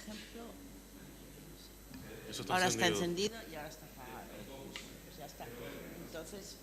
ejemplo, Eso está ahora está encendido. encendido y ahora está apagado. Pues ya está. Entonces,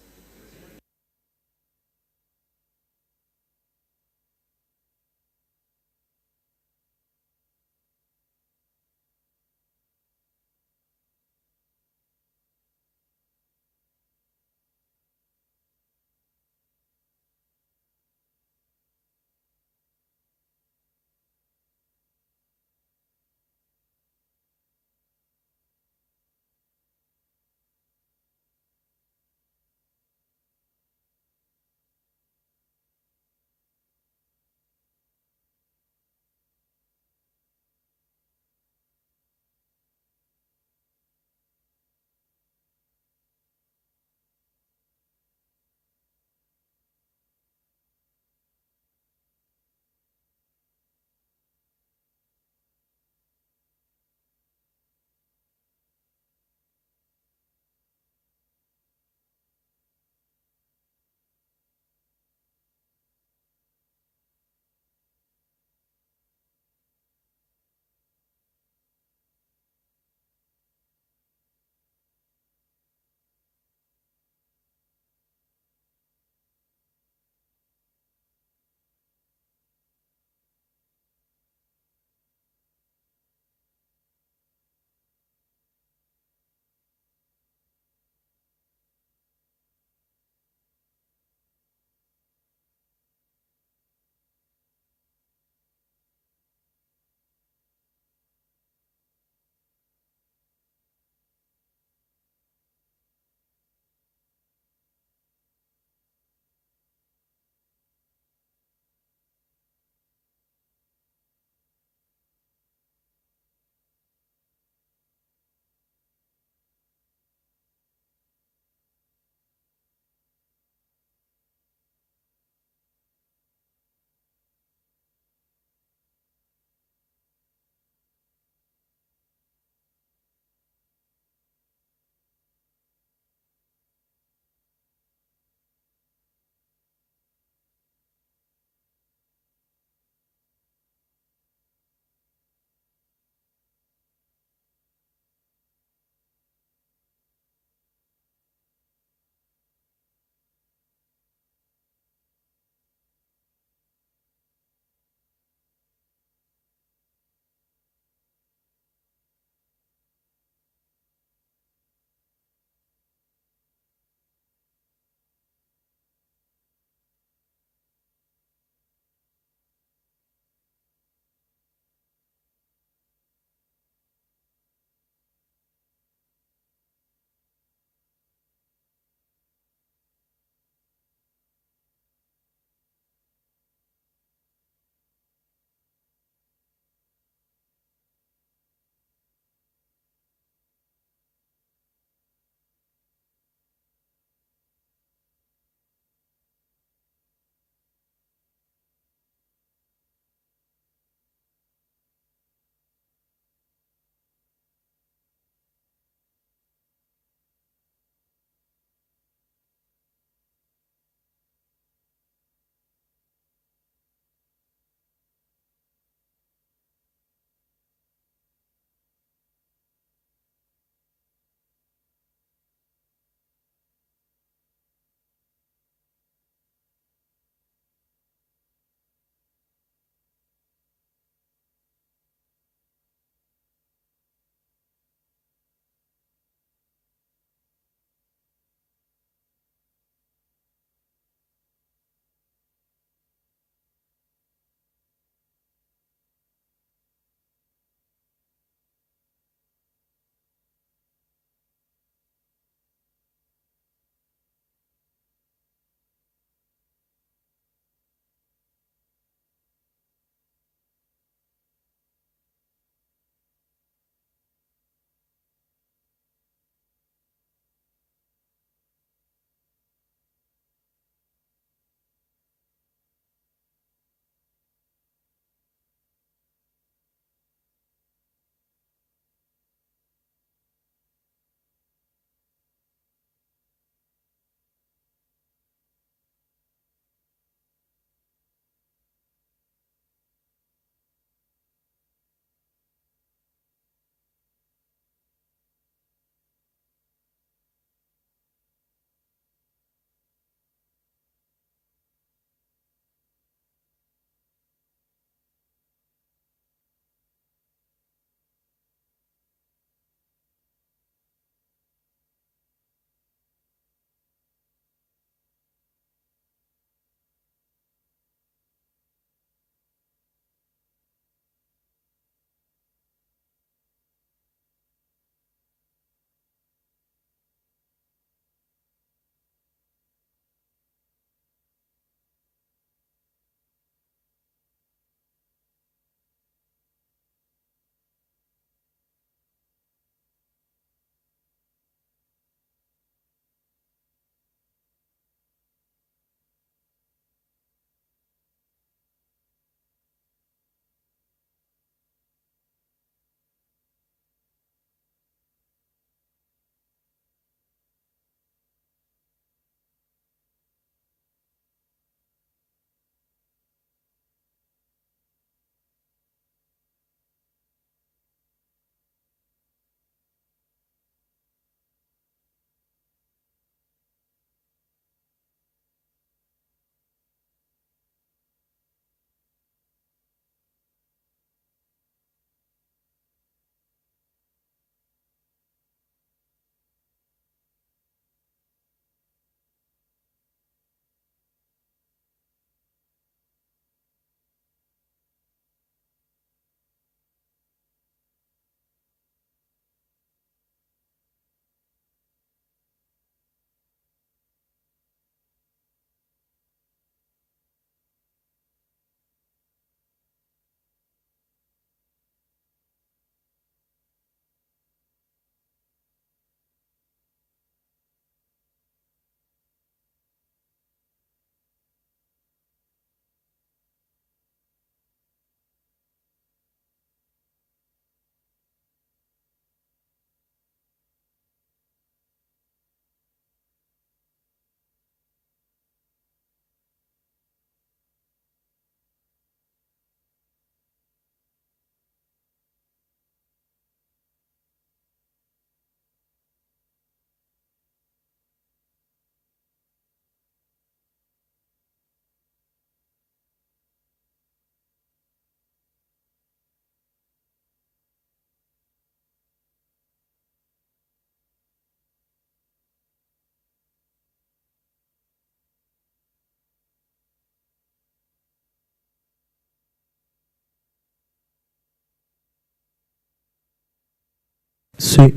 Sí.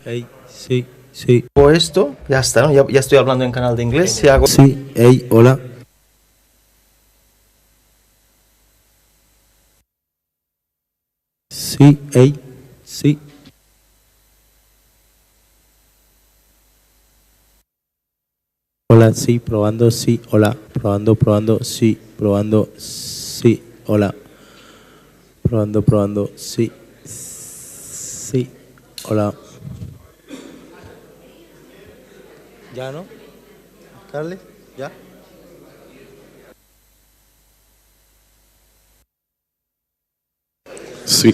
Ey, sí, sí. Hago esto, ya está, ¿no? Ya estoy hablando en canal de inglés. Si hago Sí, ey, hola. Sí, ey, sí. Hola, sí, probando, sí, hola. Probando, probando, sí, probando, sí, hola. Probando, probando, sí, sí, hola. ¿Ya no? ¿Carles? ¿Ya? Sí.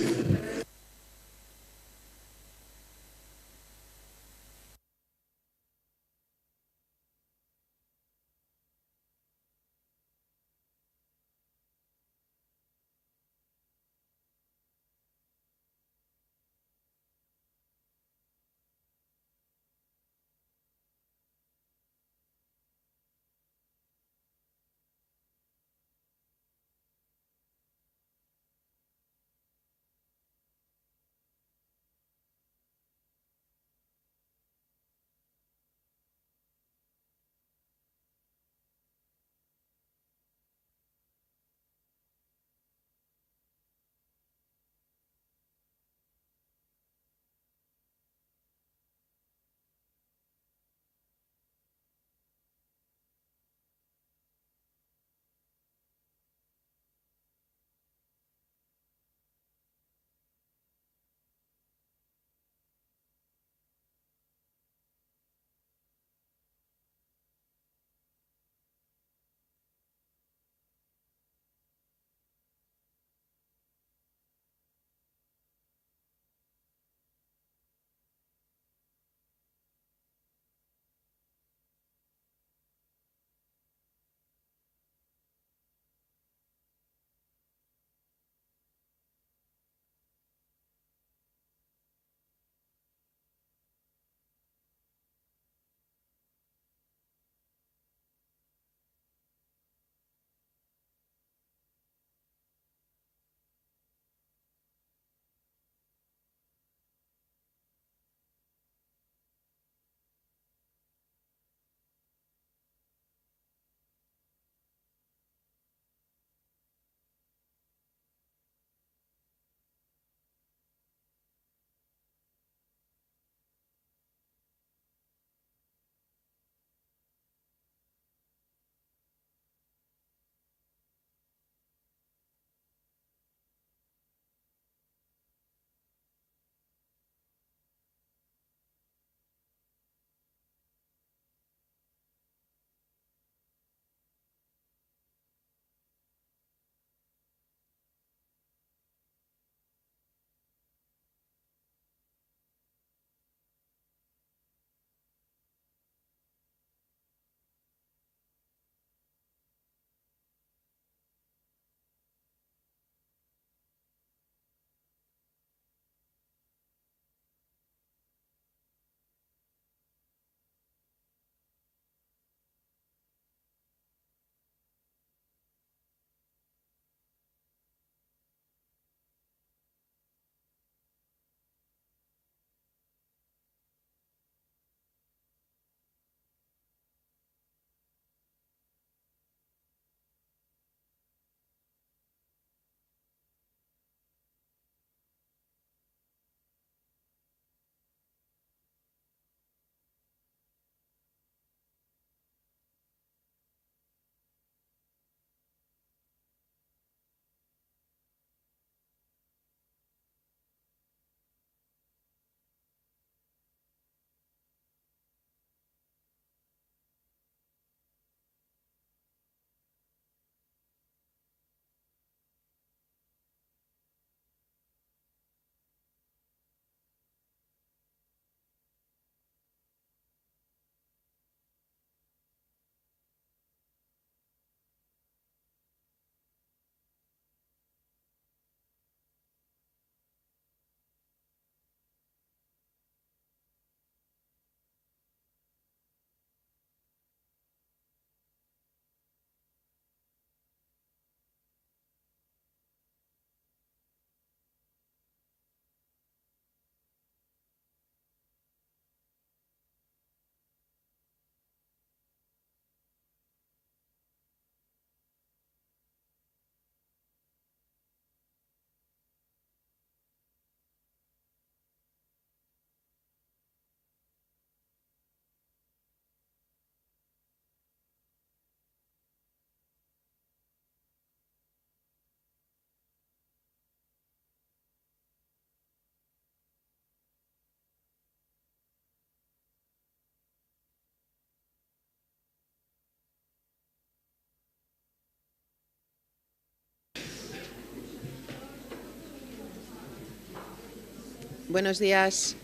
Buenos días.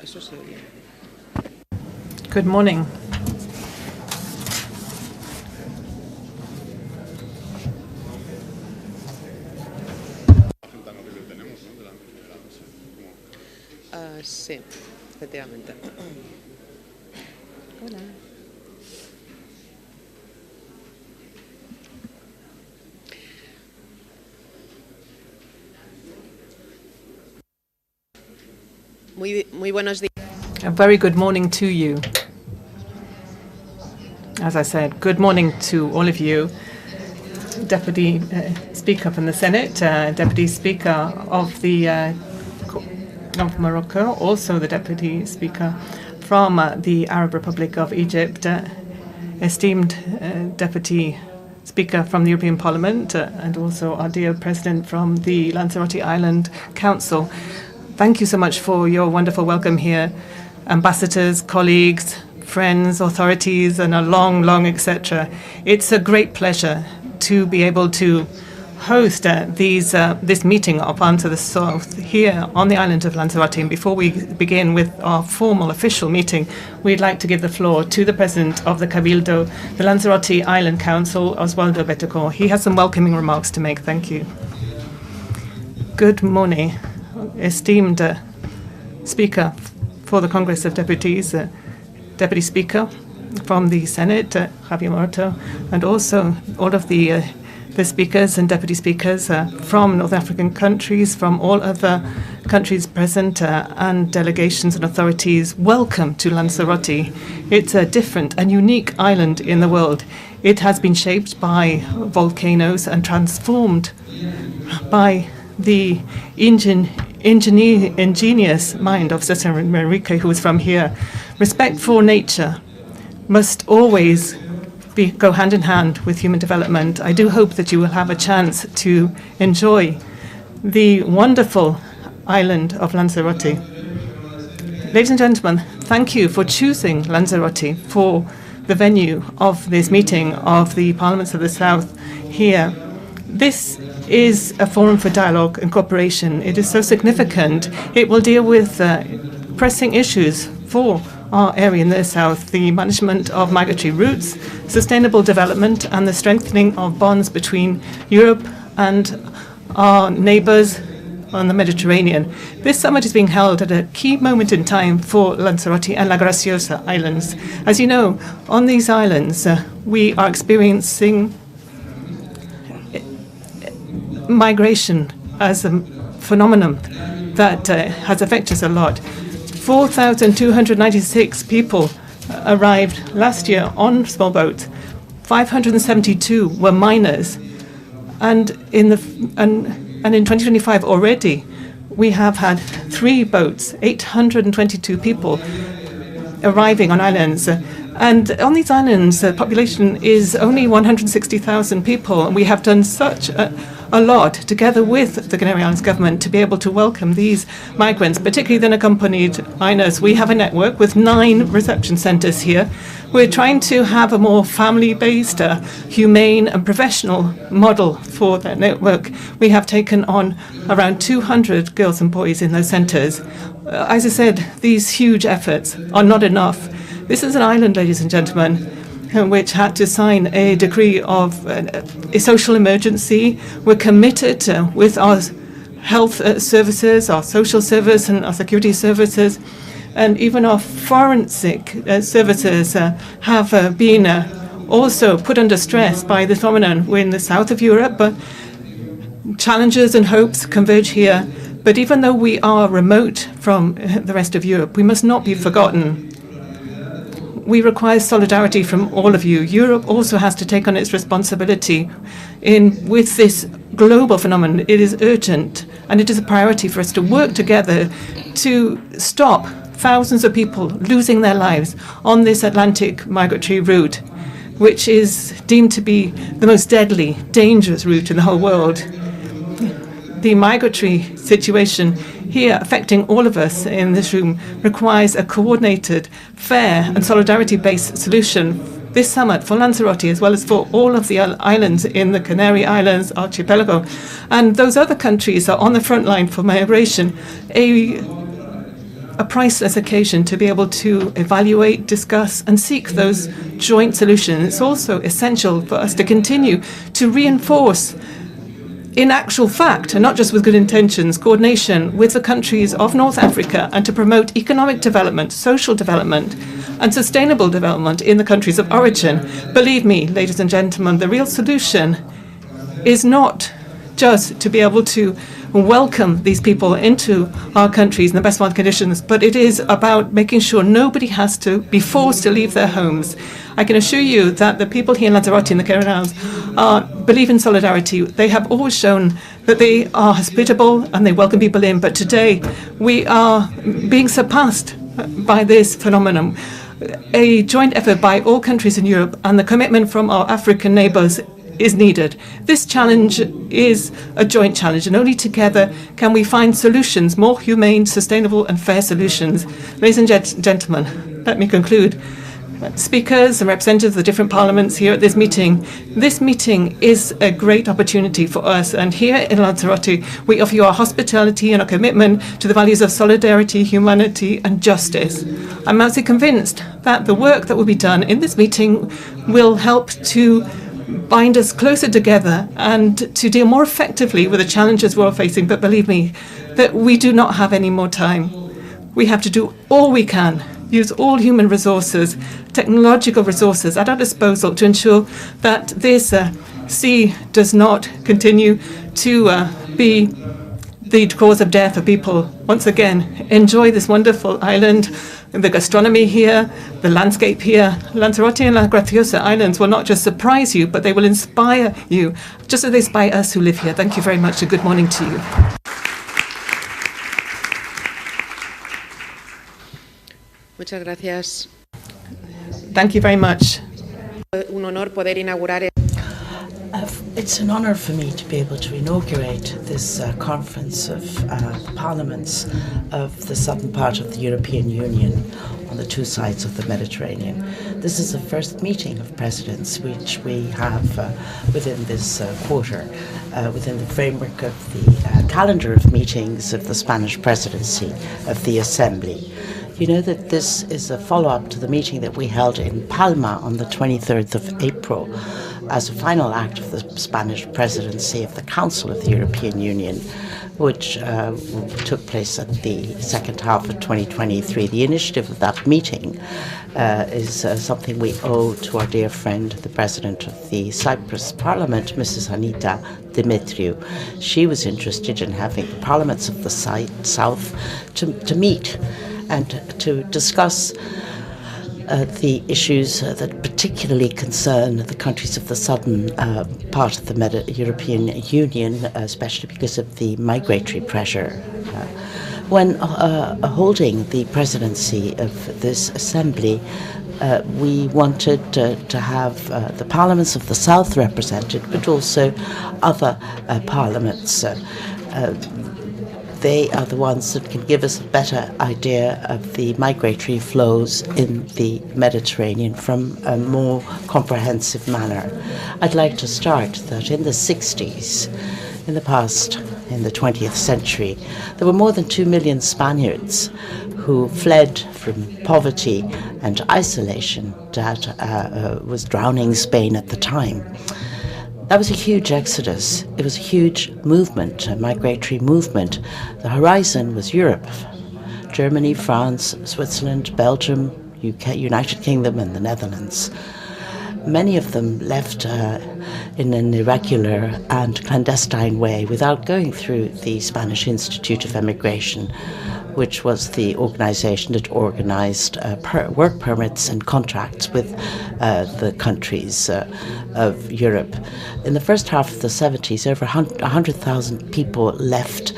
Eso se oye. Good morning. Sí, efectivamente. Hola. Muy buenos días. A very good morning to you. As I said, good morning to all of you. Deputy Speaker from the Senate, Deputy Speaker of the of Morocco, also the Deputy Speaker from the Arab Republic of Egypt, esteemed Deputy Speaker from the European Parliament, and also our dear President from the Lanzarote Island Council. Thank you so much for your wonderful welcome here, ambassadors, colleagues, friends, authorities, and a long etc. It's a great pleasure to be able to host this meeting of Answer the South here on the island of Lanzarote. And before we begin with our formal official meeting, we'd like to give the floor to the President of the Cabildo, the Lanzarote Island Council, Oswaldo Betancourt. He has some welcoming remarks to make. Thank you. Good morning, esteemed Speaker for the Congress of Deputies, Deputy Speaker from the Senate, Javier Morato, and also all of the speakers and deputy speakers from North African countries, from all other countries present, and delegations and authorities. Welcome to Lanzarote. It's a different and unique island in the world. It has been shaped by volcanoes and transformed by the ingenious mind of Cesar Manrique, who is from here. Respect for nature must always go hand in hand with human development. I do hope that you will have a chance to enjoy the wonderful island of Lanzarote. Ladies and gentlemen, thank you for choosing Lanzarote for the venue of this meeting of the Parliaments of the South here. This is a forum for dialogue and cooperation. It is so significant. It will deal with pressing issues for our area in the south: the management of migratory routes, sustainable development, and the strengthening of bonds between Europe and our neighbours on the Mediterranean. This summit is being held at a key moment in time for Lanzarote and La Graciosa Islands. As you know, on these islands, we are experiencing migration as a phenomenon that has affected us a lot. 4,296 people arrived last year on small boats. 572 were minors, and in 2025 already, we have had 3 boats, 822 people arriving on islands. And on these islands, the population is only 160,000 people, and we have done such a lot together with the Canary Islands government to be able to welcome these migrants, particularly the unaccompanied minors. We have a network with 9 reception centres here. We're trying to have a more family-based, humane and professional model for that network. We have taken on around 200 girls and boys in those centres. As I said, these huge efforts are not enough. This is an island, ladies and gentlemen, which had to sign a decree of a social emergency. We're committed with our health services, our social service and our security services, and even our forensic services have been also put under stress by this phenomenon. We're in the south of Europe, but challenges and hopes converge here. But even though we are remote from the rest of Europe, we must not be forgotten. We require solidarity from all of you. Europe also has to take on its responsibility with this global phenomenon. It is urgent, and it is a priority for us to work together to stop thousands of people losing their lives on this Atlantic migratory route, which is deemed to be the most deadly, dangerous route in the whole world. The migratory situation here, affecting all of us in this room, requires a coordinated, fair and solidarity-based solution. This summit for Lanzarote, as well as for all of the islands in the Canary Islands archipelago, and those other countries are on the front line for migration. A a priceless occasion to be able to evaluate, discuss, and seek those joint solutions. It's also essential for us to continue to reinforce, in actual fact, and not just with good intentions, coordination with the countries of North Africa and to promote economic development, social development, and sustainable development in the countries of origin. Believe me, ladies and gentlemen, the real solution is not just to be able to welcome these people into our countries in the best possible conditions, but it is about making sure nobody has to be forced to leave their homes. I can assure you that the people here in Lanzarote and the Canary Islands believe in solidarity. They have always shown that they are hospitable and they welcome people in, but today we are being surpassed by this phenomenon. A joint effort by all countries in Europe and the commitment from our African neighbours is needed. This challenge is a joint challenge, and only together can we find solutions, more humane, sustainable and fair solutions. Ladies and gentlemen, let me conclude. Speakers and representatives of the different parliaments here at this meeting is a great opportunity for us, and here in Lanzarote we offer you our hospitality and our commitment to the values of solidarity, humanity and justice. I'm absolutely convinced that the work that will be done in this meeting will help to bind us closer together and to deal more effectively with the challenges we're all facing. But believe me, that we do not have any more time. We have to do all we can, use all human resources, technological resources at our disposal to ensure that this sea does not continue to be the cause of death for people. Once again, enjoy this wonderful island, the gastronomy here, the landscape here. Lanzarote and La Graciosa Islands will not just surprise you, but they will inspire you, just as they inspire us who live here. Thank you very much and good morning to you. Muchas gracias. Thank you very much. Un honor poder inaugurar. It's an honour for me to be able to inaugurate this conference of parliaments of the southern part of the European Union on the two sides of the Mediterranean. This is the first meeting of presidents which we have within this quarter, within the framework of the calendar of meetings of the Spanish presidency of the Assembly. You know that this is a follow-up to the meeting that we held in Palma on the 23rd of April as a final act of the Spanish presidency of the Council of the European Union, which took place at the second half of 2023. The initiative of that meeting is something we owe to our dear friend, the President of the Cyprus Parliament, Mrs. Anita Dimitriou. She was interested in having the parliaments of the South to meet and to discuss the issues that particularly concern the countries of the southern part of the European Union, especially because of the migratory pressure. When holding the presidency of this assembly, we wanted to have the parliaments of the south represented, but also other parliaments. They are the ones that can give us a better idea of the migratory flows in the Mediterranean from a more comprehensive manner. I'd like to start that in the 60s, in the past, in the 20th century, there were more than 2 million Spaniards who fled from poverty and isolation that was drowning Spain at the time. That was a huge exodus. It was a huge movement, a migratory movement. The horizon was Europe, Germany, France, Switzerland, Belgium, UK, United Kingdom and the Netherlands. Many of them left in an irregular and clandestine way without going through the Spanish Institute of Emigration, which was the organization that organized work permits and contracts with the countries of Europe. In the first half of the 70s, over 100,000 people left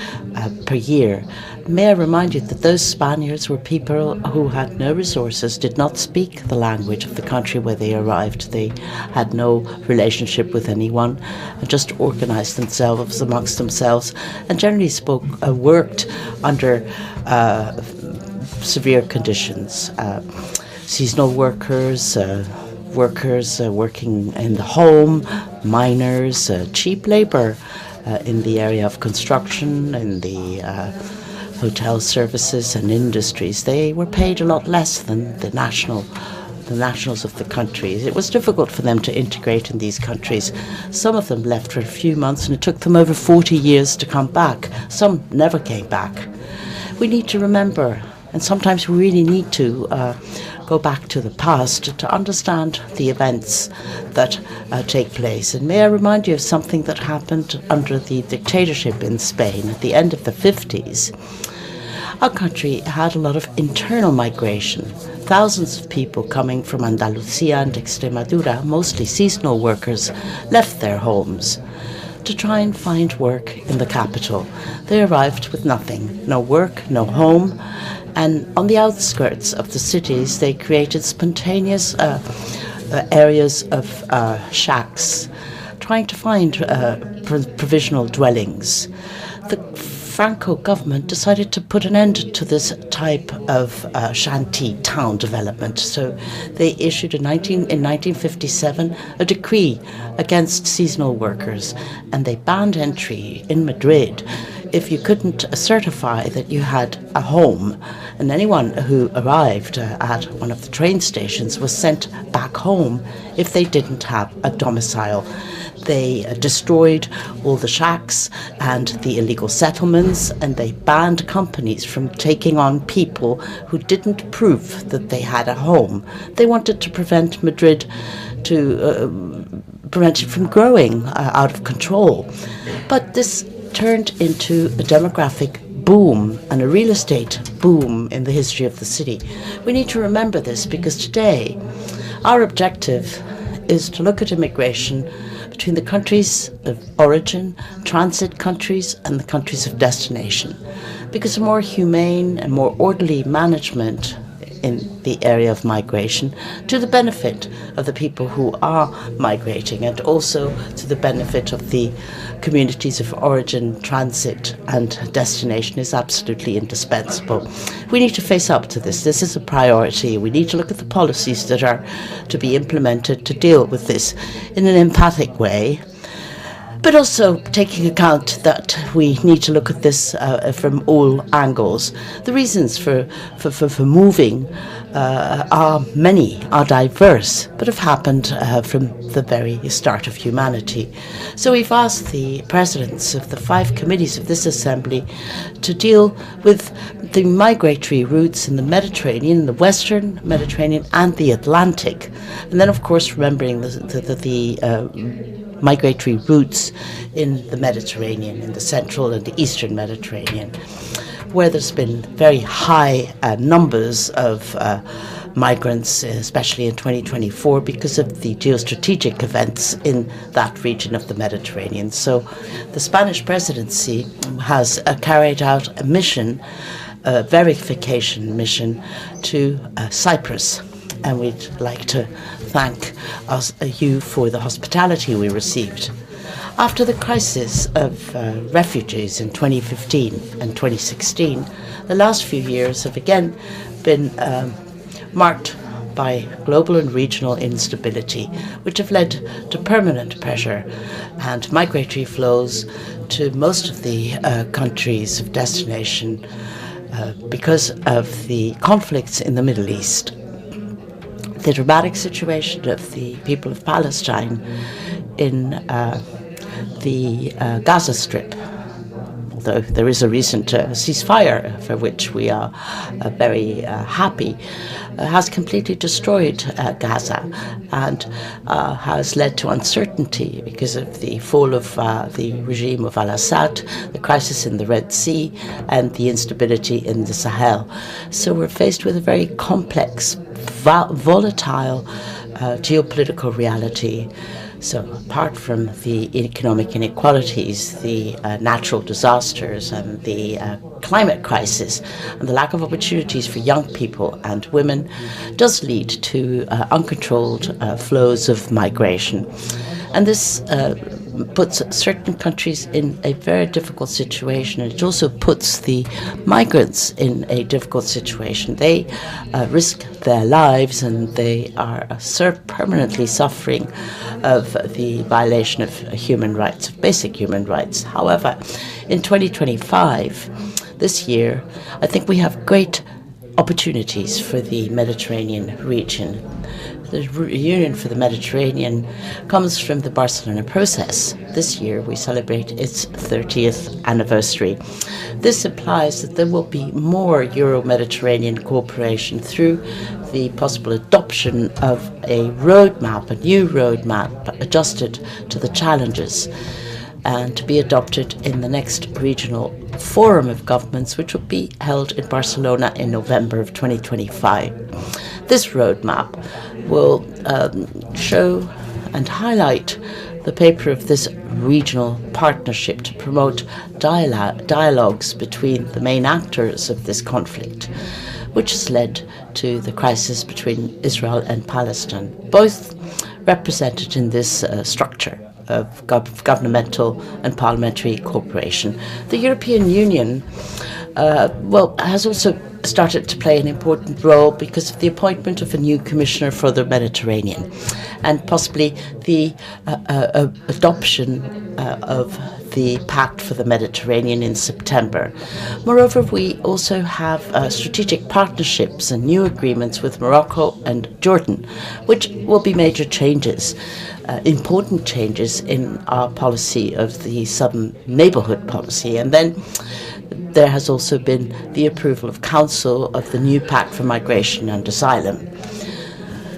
per year. May I remind you that those Spaniards were people who had no resources, did not speak the language of the country where they arrived. They had no relationship with anyone and just organized themselves amongst themselves and generally worked under severe conditions. Seasonal workers, workers working in the home, miners, cheap labor in the area of construction, in the hotel services and industries, they were paid a lot less than the nationals of the countries. It was difficult for them to integrate in these countries. Some of them left for a few months and it took them over 40 years to come back. Some never came back. We need to remember, and sometimes we really need to go back to the past to understand the events that take place. And may I remind you of something that happened under the dictatorship in Spain at the end of the 50s. Our country had a lot of internal migration. Thousands of people coming from Andalusia and Extremadura, mostly seasonal workers, left their homes to try and find work in the capital. They arrived with nothing, no work, no home, and on the outskirts of the cities they created spontaneous areas of shacks, trying to find provisional dwellings. The Franco government decided to put an end to this type of shanty town development. So they issued in 1957 a decree against seasonal workers, and they banned entry in Madrid if you couldn't certify that you had a home. And anyone who arrived at one of the train stations was sent back home if they didn't have a domicile. They destroyed all the shacks and the illegal settlements, and they banned companies from taking on people who didn't prove that they had a home. They wanted to prevent Madrid prevent it from growing out of control. But this turned into a demographic boom and a real estate boom in the history of the city. We need to remember this because today our objective is to look at immigration between the countries of origin, transit countries, and the countries of destination. Because a more humane and more orderly management in the area of migration to the benefit of the people who are migrating and also to the benefit of the communities of origin, transit and destination is absolutely indispensable. We need to face up to this. This is a priority. We need to look at the policies that are to be implemented to deal with this in an empathic way, but also taking account that we need to look at this from all angles. The reasons for moving are many, are diverse, but have happened from the very start of humanity. So we've asked the presidents of the 5 committees of this assembly to deal with the migratory routes in the Mediterranean, the Western Mediterranean and the Atlantic. And then, of course, remembering the migratory routes in the Mediterranean, in the central and the eastern Mediterranean, where there's been very high numbers of migrants, especially in 2024, because of the geostrategic events in that region of the Mediterranean. So the Spanish presidency has carried out a mission, a verification mission to Cyprus. And we'd like to thank you for the hospitality we received. After the crisis of refugees in 2015 and 2016, the last few years have again been marked by global and regional instability, which have led to permanent pressure and migratory flows to most of the countries of destination because of the conflicts in the Middle East. The dramatic situation of the people of Palestine in the Gaza Strip, although there is a recent ceasefire for which we are very happy, has completely destroyed Gaza and has led to uncertainty because of the fall of the regime of al-Assad, the crisis in the Red Sea, and the instability in the Sahel. So we're faced with a very complex, volatile geopolitical reality. So apart from the economic inequalities, the natural disasters and the climate crisis and the lack of opportunities for young people and women does lead to uncontrolled flows of migration. And this puts certain countries in a very difficult situation. And it also puts the migrants in a difficult situation. They risk their lives and they are permanently suffering of the violation of human rights, of basic human rights. However, in 2025, this year, I think we have great opportunities for the Mediterranean region. The Union for the Mediterranean comes from the Barcelona process. This year we celebrate its 30th anniversary. This implies that there will be more Euro-Mediterranean cooperation through the possible adoption of a roadmap, a new roadmap adjusted to the challenges, and to be adopted in the next regional forum of governments, which will be held in Barcelona in November of 2025. This roadmap will show and highlight the paper of this regional partnership to promote dialogues between the main actors of this conflict, which has led to the crisis between Israel and Palestine, both represented in this structure of governmental and parliamentary cooperation. The European Union has also started to play an important role because of the appointment of a new commissioner for the Mediterranean and possibly the adoption of the Pact for the Mediterranean in September. Moreover, we also have strategic partnerships and new agreements with Morocco and Jordan, which will be major changes, important changes in our policy of the Southern Neighbourhood policy. And then there has also been the approval of Council of the new Pact for Migration and Asylum.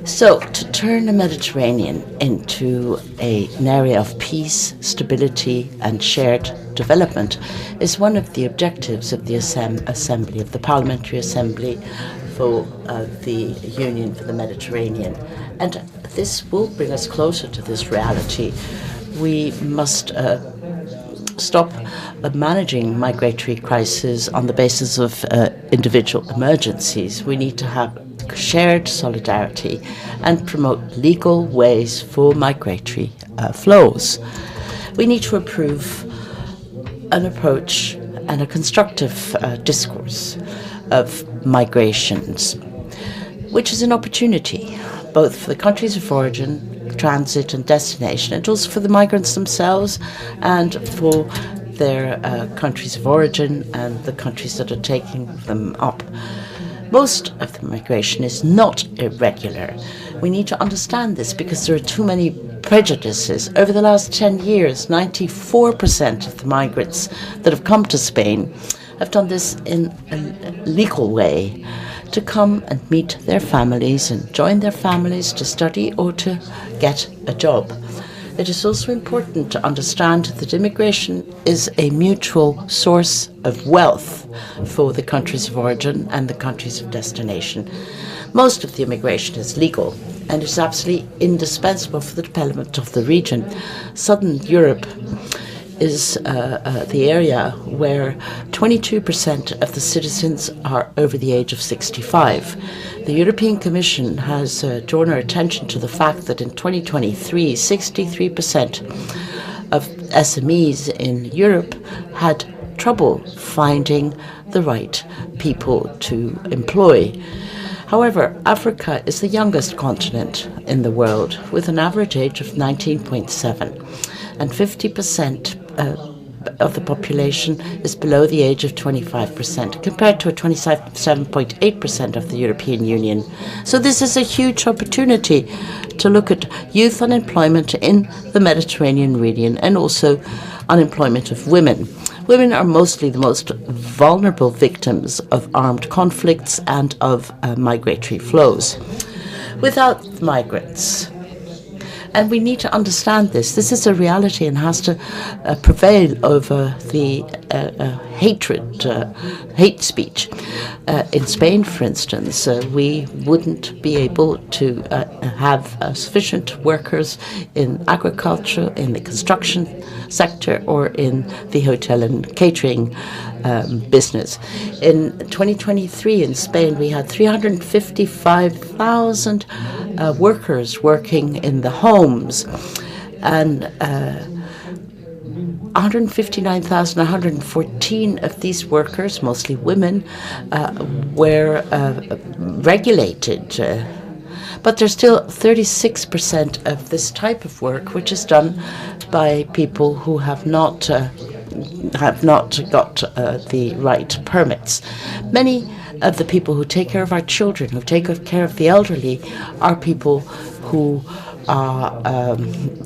So, to turn the Mediterranean into an area of peace, stability and shared development is one of the objectives of the Assembly, of the Parliamentary Assembly for the Union for the Mediterranean. And this will bring us closer to this reality. We must stop managing migratory crises on the basis of individual emergencies. We need to have shared solidarity and promote legal ways for migratory flows. We need to approve an approach and a constructive discourse of migrations, which is an opportunity both for the countries of origin, transit and destination, and also for the migrants themselves and for their countries of origin and the countries that are taking them up. Most of the migration is not irregular. We need to understand this because there are too many prejudices. Over the last 10 years, 94% of the migrants that have come to Spain have done this in a legal way, to come and meet their families and join their families to study or to get a job. It is also important to understand that immigration is a mutual source of wealth for the countries of origin and the countries of destination. Most of the immigration is legal and is absolutely indispensable for the development of the region. Southern Europe is the area where 22% of the citizens are over the age of 65. The European Commission has drawn our attention to the fact that in 2023, 63% of SMEs in Europe had trouble finding the right people to employ. However, Africa is the youngest continent in the world, with an average age of 19.7, and 50% of the population is below the age of 25%, compared to a 27.8% of the European Union. So this is a huge opportunity to look at youth unemployment in the Mediterranean region and also unemployment of women. Women are mostly the most vulnerable victims of armed conflicts and of migratory flows. Without migrants, and we need to understand this. This is a reality and has to prevail over the hate speech. In Spain, for instance, we wouldn't be able to have sufficient workers in agriculture, in the construction sector, or in the hotel and catering business. In 2023 in Spain, we had 355,000 workers working in the homes, and 159,114 of these workers, mostly women, were regulated. But there's still 36% of this type of work which is done by people who have not have not got the right permits. Many of the people who take care of our children, who take care of the elderly, are people who are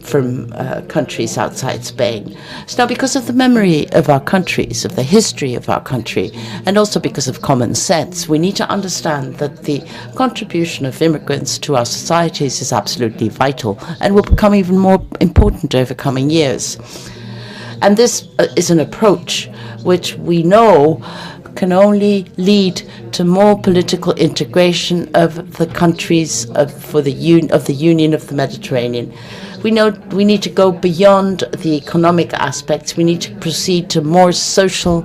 from countries outside Spain. So now, because of the memory of our countries, of the history of our country, and also because of common sense, we need to understand that the contribution of immigrants to our societies is absolutely vital and will become even more important over coming years. And this is an approach which we know can only lead to more political integration of the countries of the Union of the Mediterranean. We know we need to go beyond the economic aspects. We need to proceed to more social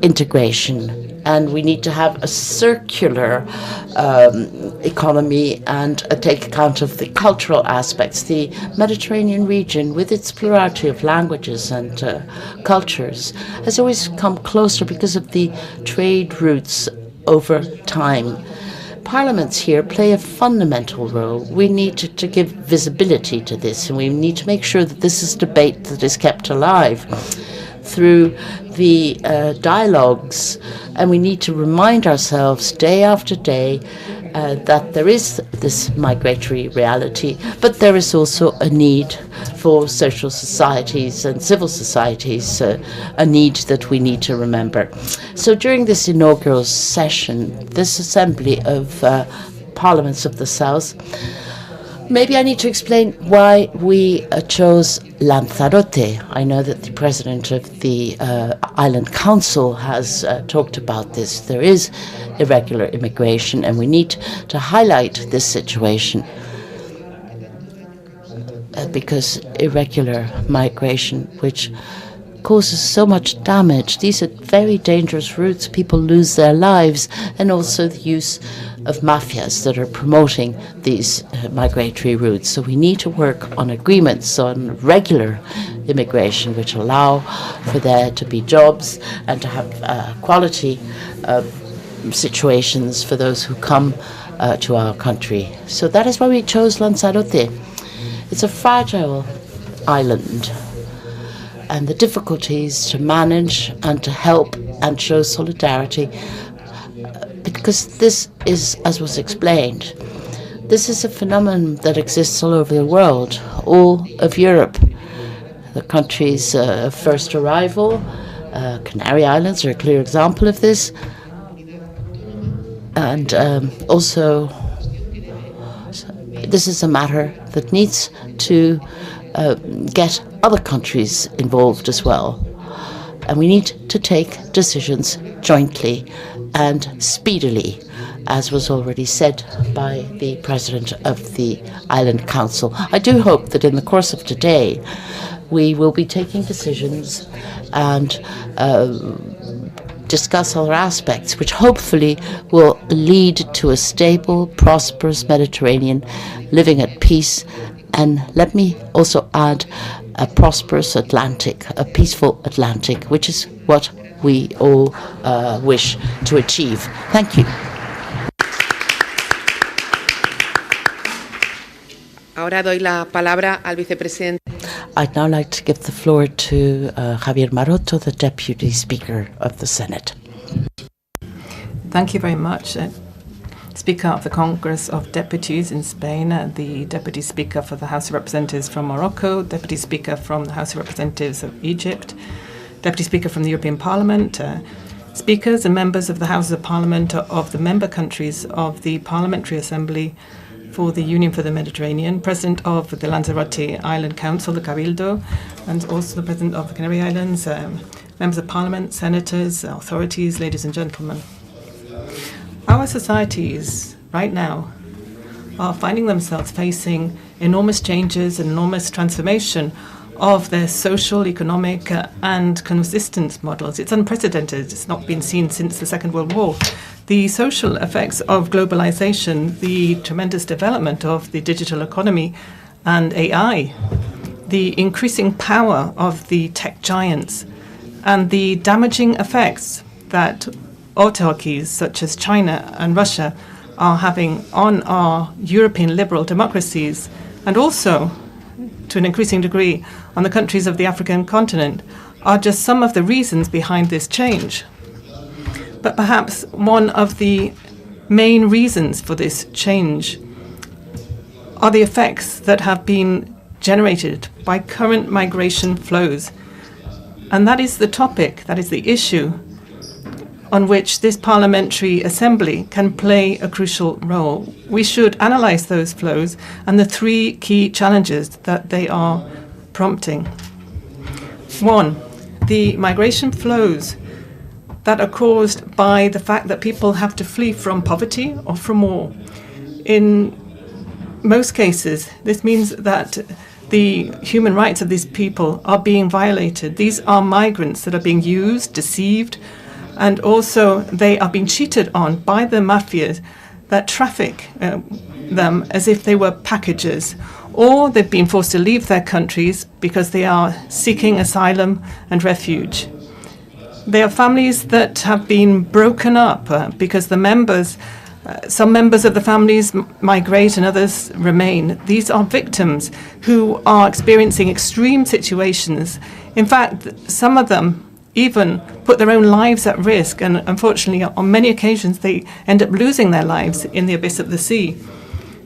integration, and we need to have a circular economy and take account of the cultural aspects. The Mediterranean region, with its plurality of languages and cultures, has always come closer because of the trade routes over time. Parliaments here play a fundamental role. We need to give visibility to this, and we need to make sure that this is debate that is kept alive through the dialogues, and we need to remind ourselves day after day that there is this migratory reality, but there is also a need for social societies and civil societies, a need that we need to remember. So during this inaugural session, this assembly of parliaments of the South, maybe I need to explain why we chose Lanzarote. I know that the president of the Island Council has talked about this. There is irregular immigration, and we need to highlight this situation because irregular migration, which causes so much damage. These are very dangerous routes. People lose their lives, and also the use of mafias that are promoting these migratory routes. So we need to work on agreements on regular immigration, which allow for there to be jobs and to have quality situations for those who come to our country. So that is why we chose Lanzarote. It's a fragile island, and the difficulties to manage and to help and show solidarity, because this is, as was explained, this is a phenomenon that exists all over the world, all of Europe. The countries of first arrival, Canary Islands are a clear example of this, and also this is a matter that needs to get other countries involved as well. And we need to take decisions jointly and speedily, as was already said by the president of the Island Council. I do hope that in the course of today we will be taking decisions and discuss other aspects which hopefully will lead to a stable, prosperous Mediterranean living at peace. And let me also add a prosperous Atlantic, a peaceful Atlantic, which is what we all wish to achieve. Thank you. Ahora doy la palabra al vicepresidente. I'd now like to give the floor to Javier Maroto, the Deputy Speaker of the Senate. Thank you very much. Speaker of the Congress of Deputies in Spain, the Deputy Speaker for the House of Representatives from Morocco, Deputy Speaker from the House of Representatives of Egypt, Deputy Speaker from the European Parliament, Speakers and members of the Houses of Parliament of the member countries of the Parliamentary Assembly for the Union for the Mediterranean, President of the Lanzarote Island Council, the Cabildo, and also the President of the Canary Islands, members of Parliament, senators, authorities, ladies and gentlemen. Our societies right now are finding themselves facing enormous changes and enormous transformation of their social, economic and consistence models. It's unprecedented. It's not been seen since the Second World War. The social effects of globalization, the tremendous development of the digital economy and AI, the increasing power of the tech giants, and the damaging effects that autarkies such as China and Russia are having on our European liberal democracies, and also to an increasing degree on the countries of the African continent are just some of the reasons behind this change. But perhaps one of the main reasons for this change are the effects that have been generated by current migration flows. And that is the topic, that is the issue on which this Parliamentary Assembly can play a crucial role. We should analyse those flows and the three key challenges that they are prompting. One, the migration flows that are caused by the fact that people have to flee from poverty or from war. In most cases, this means that the human rights of these people are being violated. These are migrants that are being used, deceived, and also they are being cheated on by the mafias that traffic them as if they were packages, or they've been forced to leave their countries because they are seeking asylum and refuge. They are families that have been broken up because the members, some members of the families migrate and others remain. These are victims who are experiencing extreme situations. In fact, some of them even put their own lives at risk, and unfortunately, on many occasions, they end up losing their lives in the abyss of the sea.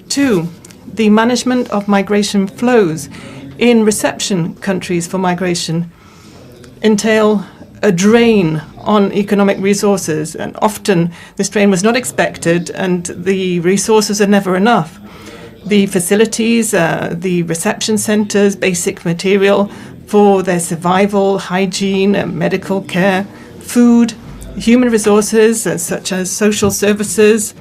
Two, the management of migration flows in reception countries for migration entail a drain on economic resources, and often this drain was not expected and the resources are never enough. The facilities, the reception centres, basic material for their survival, hygiene, medical care, food, human resources such as social services,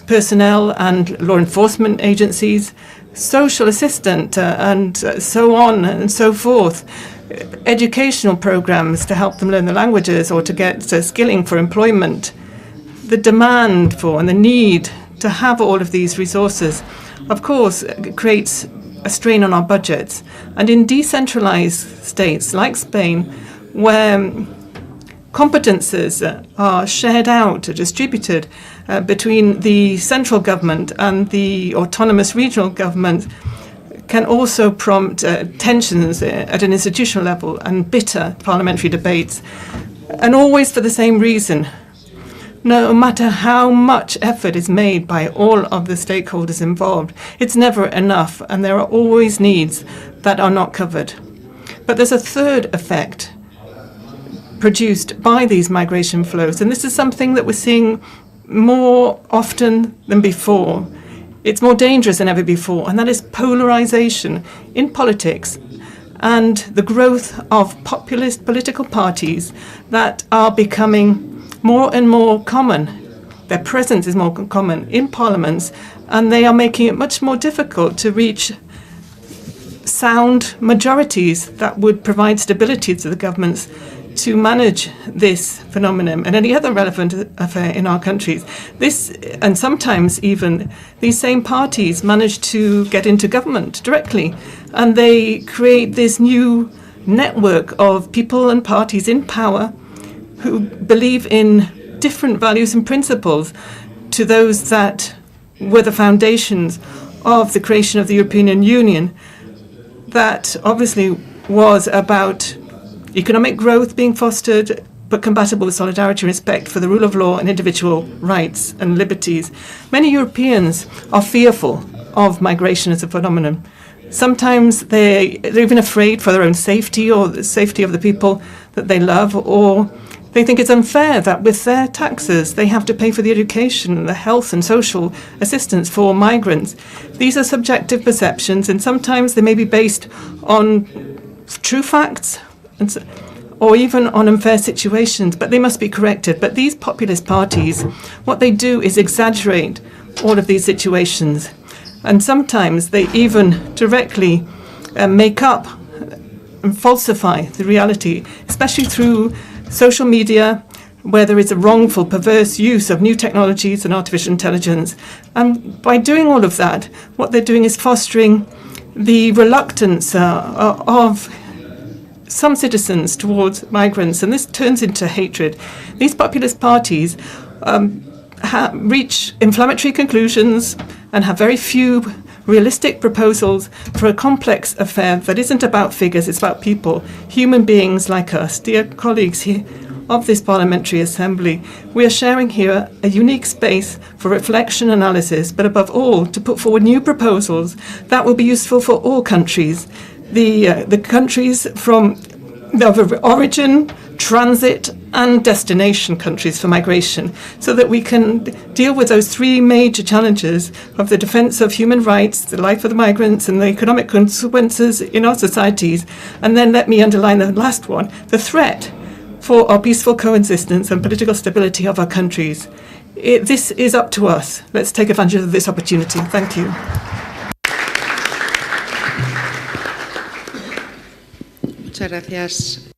personnel and law enforcement agencies, social assistant and so on and so forth, educational programs to help them learn the languages or to get skilling for employment. The demand for and the need to have all of these resources, of course, creates a strain on our budgets. And in decentralized states like Spain, where competences are shared out or distributed between the central government and the autonomous regional government, can also prompt tensions at an institutional level and bitter parliamentary debates, and always for the same reason. No matter how much effort is made by all of the stakeholders involved, it's never enough, and there are always needs that are not covered. But there's a third effect produced by these migration flows, and this is something that we're seeing more often than before. It's more dangerous than ever before, and that is polarization in politics and the growth of populist political parties that are becoming more and more common. Their presence is more common in parliaments, and they are making it much more difficult to reach sound majorities that would provide stability to the governments to manage this phenomenon and any other relevant affair in our countries. This, and sometimes even, these same parties manage to get into government directly, and they create this new network of people and parties in power who believe in different values and principles to those that were the foundations of the creation of the European Union, that obviously was about economic growth being fostered, but compatible with solidarity and respect for the rule of law and individual rights and liberties. Many Europeans are fearful of migration as a phenomenon. Sometimes they're even afraid for their own safety or the safety of the people that they love, or they think it's unfair that with their taxes they have to pay for the education, the health and social assistance for migrants. These are subjective perceptions, and sometimes they may be based on true facts or even on unfair situations, but they must be corrected. But these populist parties, what they do is exaggerate all of these situations, and sometimes they even directly make up and falsify the reality, especially through social media, where there is a wrongful, perverse use of new technologies and artificial intelligence. And by doing all of that, what they're doing is fostering the reluctance of some citizens towards migrants, and this turns into hatred. These populist parties reach inflammatory conclusions and have very few realistic proposals for a complex affair that isn't about figures, it's about people, human beings like us. Dear colleagues here of this Parliamentary Assembly, we are sharing here a unique space for reflection, analysis, but above all, to put forward new proposals that will be useful for all countries. The countries from the origin, transit and destination countries for migration, so that we can deal with those three major challenges of the defence of human rights, the life of the migrants and the economic consequences in our societies. And then let me underline the last one, the threat for our peaceful coexistence and political stability of our countries. This is up to us. Let's take advantage of this opportunity. Thank you. Muchas gracias.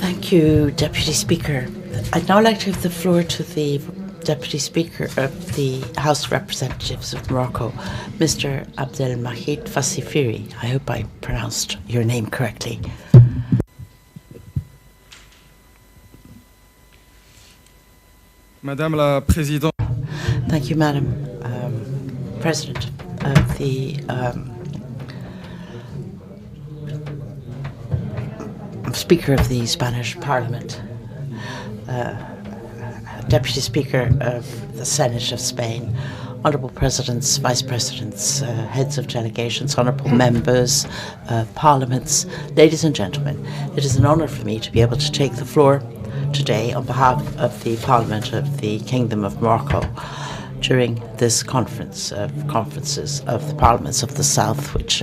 Thank you, Deputy Speaker. I'd now like to give the floor to the Deputy Speaker of the House of Representatives of Morocco, Mr. Abdelmajid Fassifiri. I hope I pronounced your name correctly. Madame la Présidente. Thank you, Madam President of the Speaker of the Spanish Parliament, Deputy Speaker of the Senate of Spain, Honourable Presidents, Vice Presidents, Heads of Delegations, Honourable Members of Parliaments, ladies and gentlemen, it is an honour for me to be able to take the floor today on behalf of the Parliament of the Kingdom of Morocco during this conferences of the Parliaments of the South, which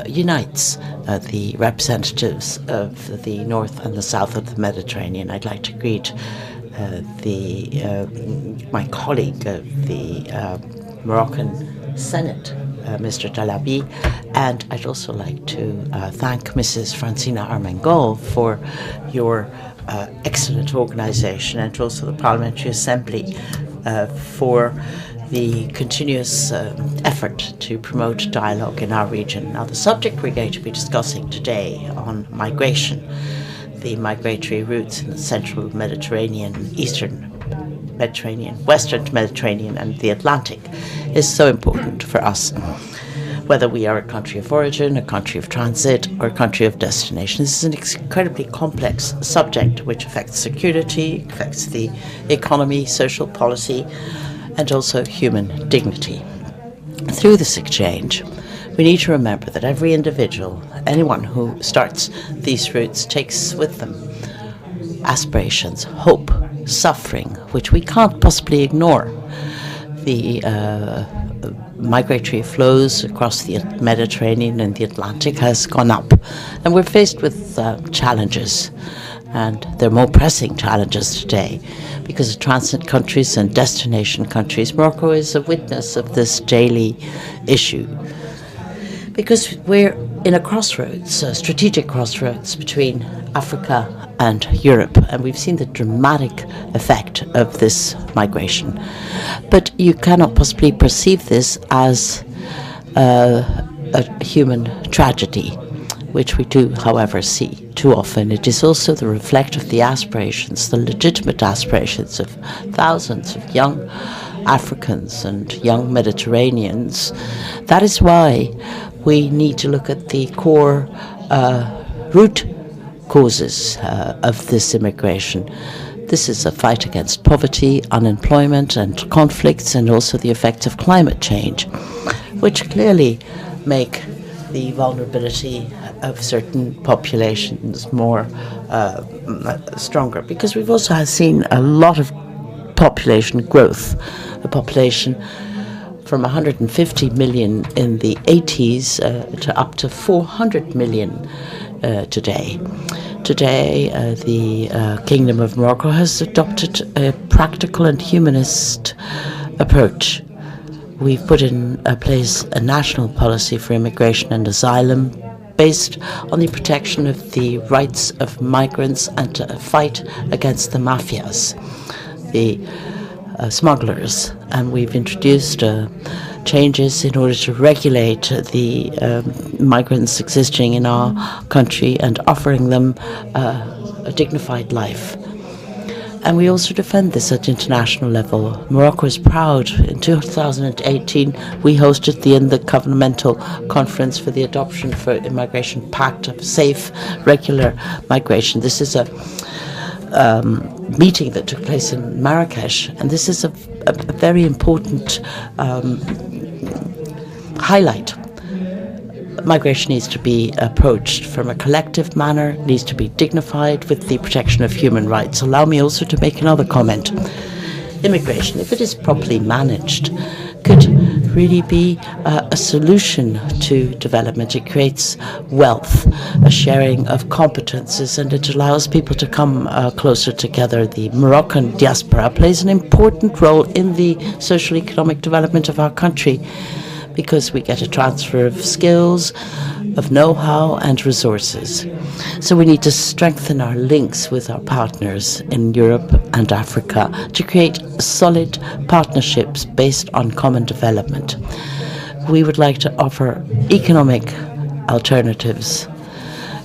unites the representatives of the North and the South of the Mediterranean. I'd like to greet my colleague of the Moroccan Senate, Mr. Talabi, and I'd also like to thank Mrs. Francina Armengol for your excellent organisation, and also the Parliamentary Assembly for the continuous effort to promote dialogue in our region. Now, the subject we're going to be discussing today on migration, the migratory routes in the central Mediterranean, eastern Mediterranean, western Mediterranean and the Atlantic is so important for us. Whether we are a country of origin, a country of transit, or a country of destination. This is an incredibly complex subject which affects security, affects the economy, social policy, and also human dignity. Through this exchange, we need to remember that every individual, anyone who starts these routes, takes with them aspirations, hope, suffering, which we can't possibly ignore. The migratory flows across the Mediterranean and the Atlantic has gone up, and we're faced with challenges, and they're more pressing challenges today because of transit countries and destination countries. Morocco is a witness of this daily issue because we're in a crossroads, a strategic crossroads between Africa and Europe, and we've seen the dramatic effect of this migration. But you cannot possibly perceive this as a human tragedy, which we do, however, see too often. It is also the reflect of the aspirations, the legitimate aspirations of thousands of young Africans and young Mediterraneans. That is why we need to look at the core root causes of this immigration. This is a fight against poverty, unemployment and conflicts, and also the effects of climate change, which clearly make the vulnerability of certain populations more stronger, because we've also seen a lot of population growth, a population from 150 million in the 80s to up to 400 million today. Today, the Kingdom of Morocco has adopted a practical and humanist approach. We've put in place a national policy for immigration and asylum based on the protection of the rights of migrants and a fight against the mafias, the smugglers. And we've introduced changes in order to regulate the migrants existing in our country and offering them a dignified life. And we also defend this at international level. Morocco is proud. In 2018, we hosted the Intergovernmental Conference for the Adoption for Immigration Pact of Safe, Regular Migration. This is a meeting that took place in Marrakesh, and this is a very important highlight. Migration needs to be approached from a collective manner, needs to be dignified with the protection of human rights. Allow me also to make another comment. Immigration, if it is properly managed, could really be a solution to development. It creates wealth, a sharing of competences, and it allows people to come closer together. The Moroccan diaspora plays an important role in the social economic development of our country, because we get a transfer of skills, of know-how and resources. So we need to strengthen our links with our partners in Europe and Africa to create solid partnerships based on common development. We would like to offer economic alternatives,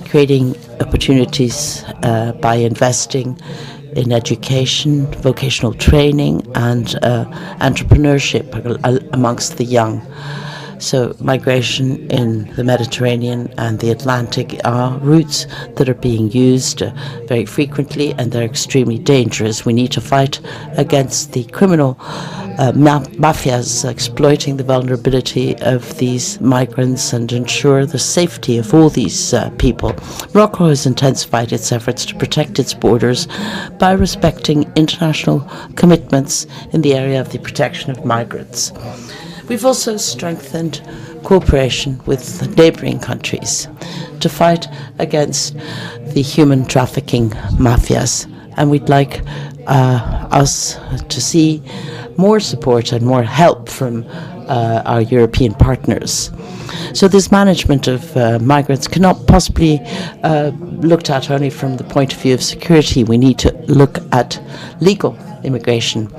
creating opportunities by investing in education, vocational training, and entrepreneurship amongst the young. So migration in the Mediterranean and the Atlantic are routes that are being used very frequently, and they're extremely dangerous. We need to fight against the criminal mafias exploiting the vulnerability of these migrants and ensure the safety of all these people. Morocco has intensified its efforts to protect its borders by respecting international commitments in the area of the protection of migrants. We've also strengthened cooperation with neighbouring countries to fight against the human trafficking mafias, and we'd like us to see more support and more help from our European partners. So this management of migrants cannot possibly looked at only from the point of view of security. We need to look at legal immigration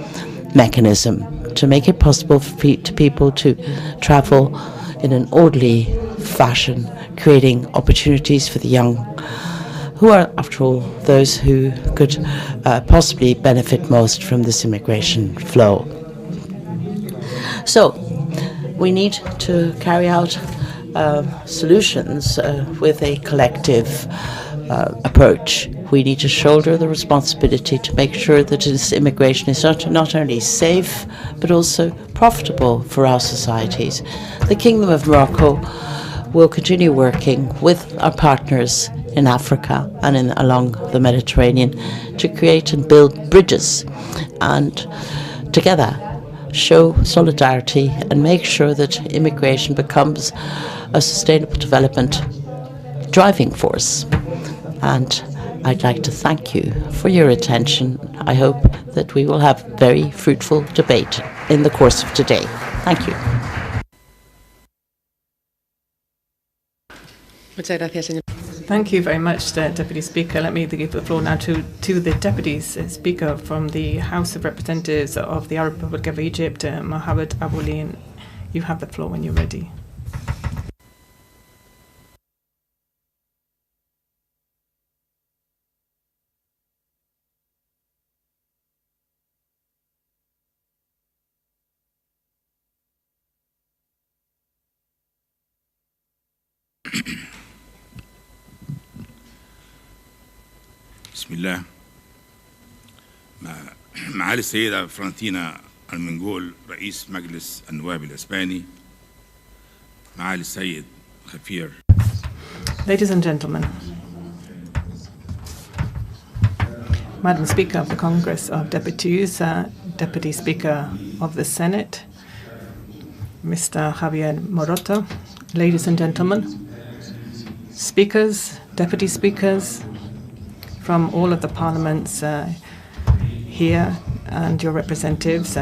mechanism to make it possible for people to travel in an orderly fashion, creating opportunities for the young, who are, after all, those who could possibly benefit most from this immigration flow. So we need to carry out solutions with a collective approach. We need to shoulder the responsibility to make sure that this immigration is not only safe but also profitable for our societies. The Kingdom of Morocco will continue working with our partners in Africa and along the Mediterranean to create and build bridges and together show solidarity and make sure that immigration becomes a sustainable development driving force. And I'd like to thank you for your attention. I hope that we will have very fruitful debate in the course of today. Thank you. Muchas gracias, señor. Thank you very much, Deputy Speaker. Let me give the floor now to the Deputy Speaker from the House of Representatives of the Arab Republic of Egypt, Mohamed Aboulin. You have the floor when you're ready. بسم الله. معالي السيدة فرانتينا المنجول رئيس مجلس النواب الإسباني، معالي السيد خفير. Ladies and gentlemen, Madam Speaker of the Congress of Deputies, Deputy Speaker of the Senate, Mr. Javier Morota, ladies and gentlemen, speakers, deputy speakers from all of the parliaments here and your representatives,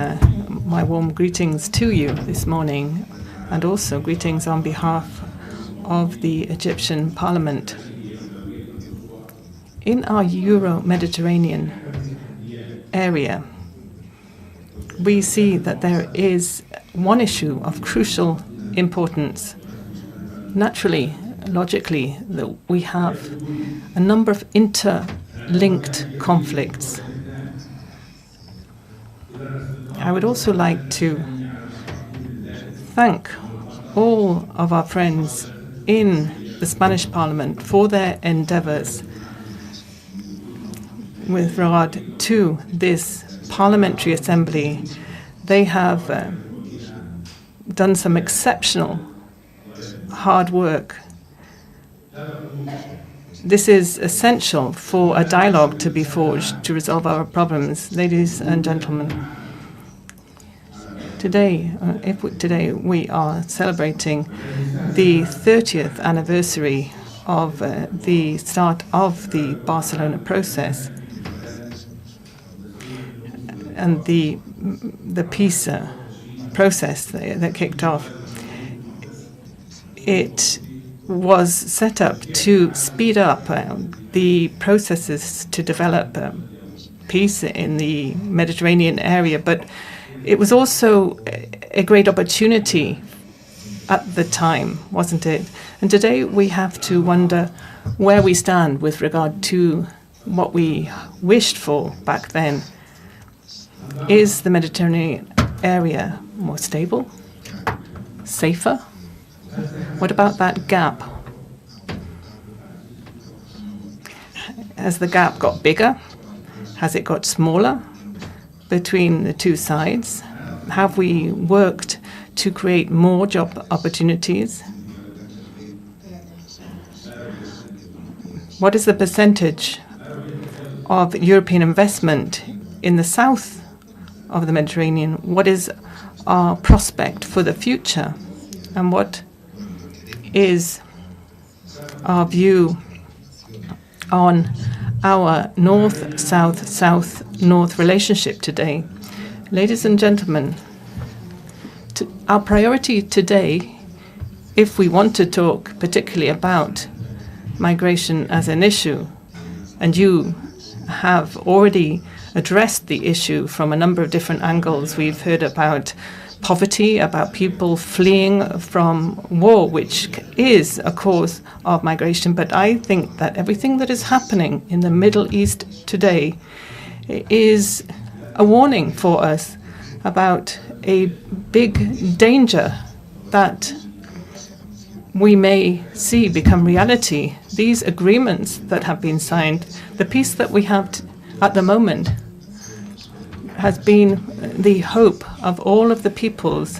my warm greetings to you this morning, and also greetings on behalf of the Egyptian Parliament. In our Euro-Mediterranean area, we see that there is one issue of crucial importance. Naturally, logically, that we have a number of interlinked conflicts I would also like to thank all of our friends in the Spanish Parliament for their endeavours with regard to this parliamentary assembly. They have done some exceptional hard work. This is essential for a dialogue to be forged to resolve our problems. Ladies and gentlemen, today we are celebrating the 30th anniversary of the start of the Barcelona process and the peace process that kicked off. It was set up to speed up the processes to develop peace in the Mediterranean area, but it was also a great opportunity at the time, wasn't it? And today we have to wonder where we stand with regard to what we wished for back then. Is the Mediterranean area more stable? Safer? What about that gap? Has the gap got bigger? Has it got smaller between the two sides? Have we worked to create more job opportunities? What is the percentage of European investment in the south of the Mediterranean? What is our prospect for the future? And what is our view on our north-south, south-north relationship today? Ladies and gentlemen, our priority today, if we want to talk particularly about migration as an issue, and you have already addressed the issue from a number of different angles. We've heard about poverty, about people fleeing from war, which is a cause of migration. But I think that everything that is happening in the Middle East today is a warning for us about a big danger that we may see become reality. These agreements that have been signed, the peace that we have at the moment, has been the hope of all of the peoples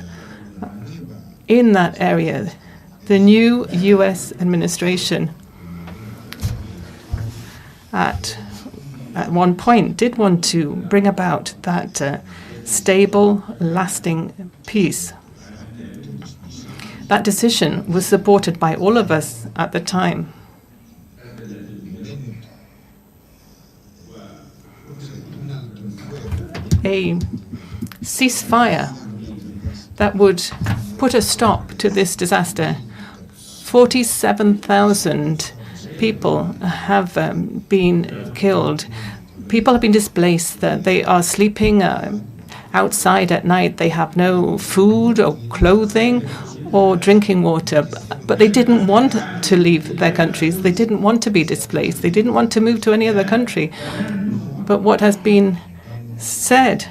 in that area. The new U.S. administration at one point did want to bring about that stable, lasting peace. That decision was supported by all of us at the time. A ceasefire that would put a stop to this disaster. 47,000 people have been killed. People have been displaced. They are sleeping outside at night. They have no food or clothing or drinking water. But they didn't want to leave their countries. They didn't want to be displaced. They didn't want to move to any other country. But what has been said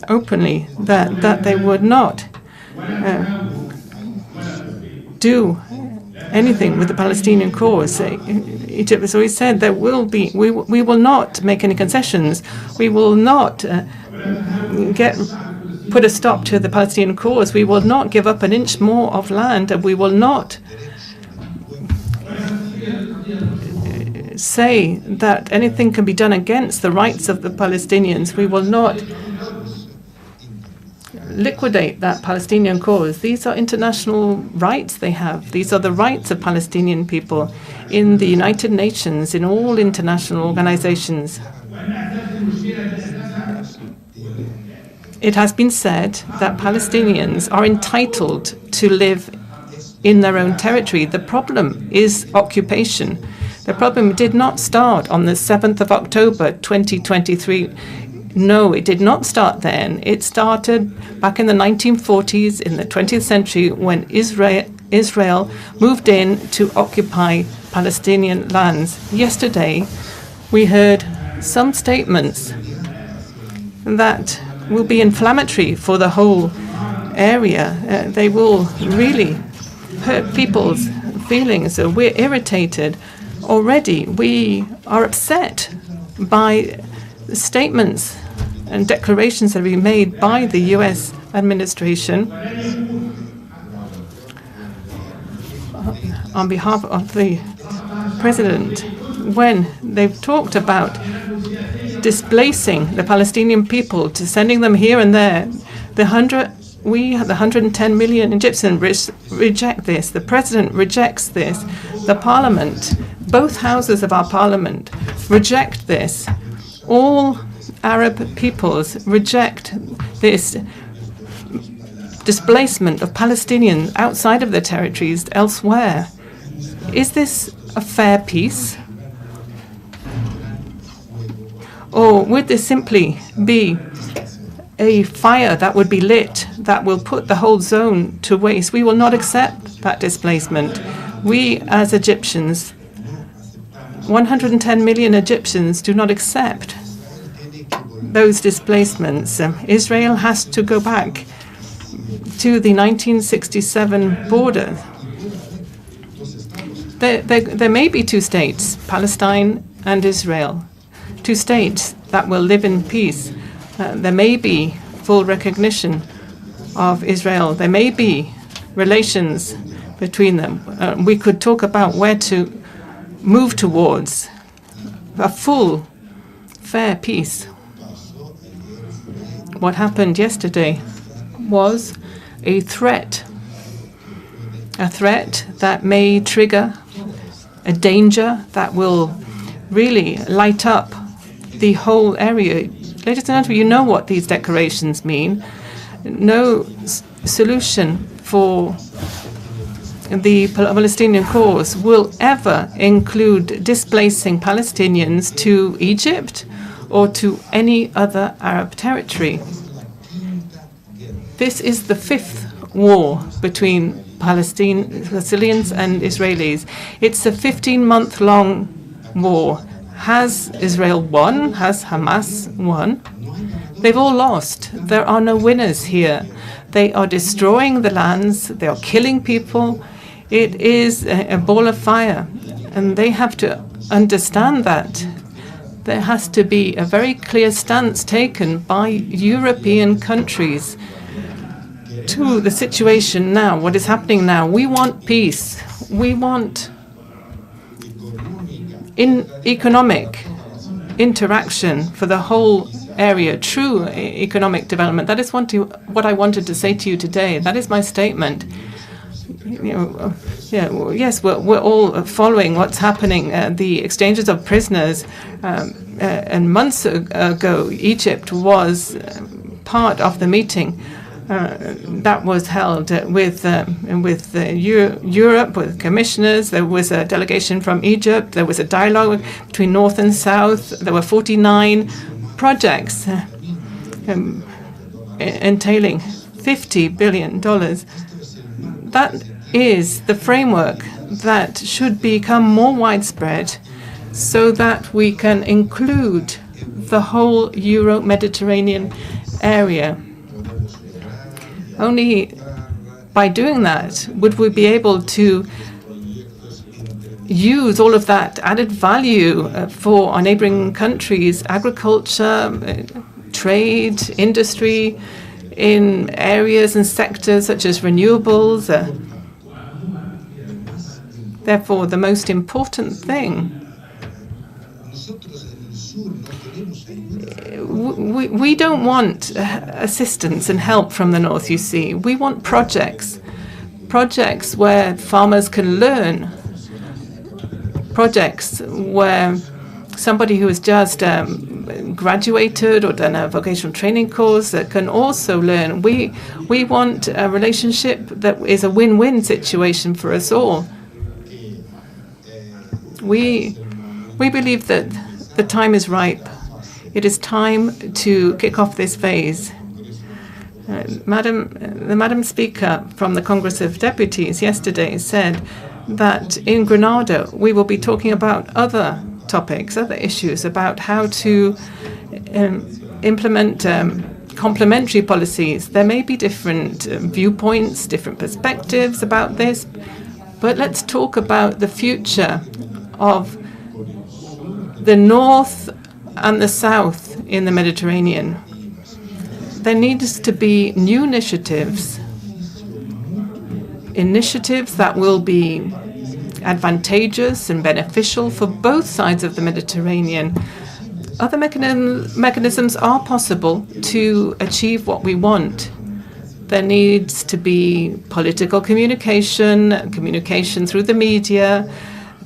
openly that they would not do anything with the Palestinian cause. Egypt has always said there will be. We will not make any concessions. We will not put a stop to the Palestinian cause. We will not give up an inch more of land, and we will not say that anything can be done against the rights of the Palestinians. We will not liquidate that Palestinian cause. These are international rights they have. These are the rights of Palestinian people in the United Nations, in all international organizations. It has been said that Palestinians are entitled to live in their own territory. The problem is occupation. The problem did not start on the 7th of October 2023. No, it did not start then. It started back in the 1940s, in the 20th century, when Israel moved in to occupy Palestinian lands. Yesterday, we heard some statements that will be inflammatory for the whole area. They will really hurt people's feelings. So we're irritated already. We are upset by statements and declarations that have been made by the U.S. administration on behalf of the president, when they've talked about displacing the Palestinian people, to sending them here and there. The 110 million Egyptians reject this. The president rejects this. The parliament, both houses of our parliament, reject this. All Arab peoples reject this displacement of Palestinians outside of their territories elsewhere. Is this a fair peace? Or would this simply be a fire that would be lit that will put the whole zone to waste? We will not accept that displacement. We, as Egyptians, 110 million Egyptians, do not accept those displacements. Israel has to go back to the 1967 border. There may be two states, Palestine and Israel, two states that will live in peace. There may be full recognition of Israel. There may be relations between them. We could talk about where to move towards a full, fair peace. What happened yesterday was a threat that may trigger a danger that will really light up the whole area. Ladies and gentlemen, you know what these declarations mean. No solution for the Palestinian cause will ever include displacing Palestinians to Egypt or to any other Arab territory. This is the fifth war between Palestinians and Israelis. It's a 15-month-long war. Has Israel won? Has Hamas won? They've all lost. There are no winners here. They are destroying the lands. They are killing people. It is a ball of fire. And they have to understand that. There has to be a very clear stance taken by European countries to the situation now, what is happening now. We want peace. We want economic interaction for the whole area, true economic development. That is what I wanted to say to you today. That is my statement. Yes, we're all following what's happening. The exchanges of prisoners, and months ago, Egypt was part of the meeting that was held with Europe, with commissioners. There was a delegation from Egypt. There was a dialogue between North and South. There were 49 projects entailing $50 billion. That is the framework that should become more widespread so that we can include the whole Euro-Mediterranean area. Only by doing that would we be able to use all of that added value for our neighboring countries, agriculture, trade, industry, in areas and sectors such as renewables. Therefore, the most important thing, we don't want assistance and help from the North, you see. We want projects where farmers can learn, projects where somebody who has just graduated or done a vocational training course that can also learn. We want a relationship that is a win-win situation for us all. We believe that the time is ripe. It is time to kick off this phase. The Madam Speaker from the Congress of Deputies yesterday said that in Grenada we will be talking about other topics, other issues, about how to implement complementary policies. There may be different viewpoints, different perspectives about this, but let's talk about the future of the North and the South in the Mediterranean. There needs to be new initiatives that will be advantageous and beneficial for both sides of the Mediterranean. Other mechanisms are possible to achieve what we want. There needs to be political communication through the media,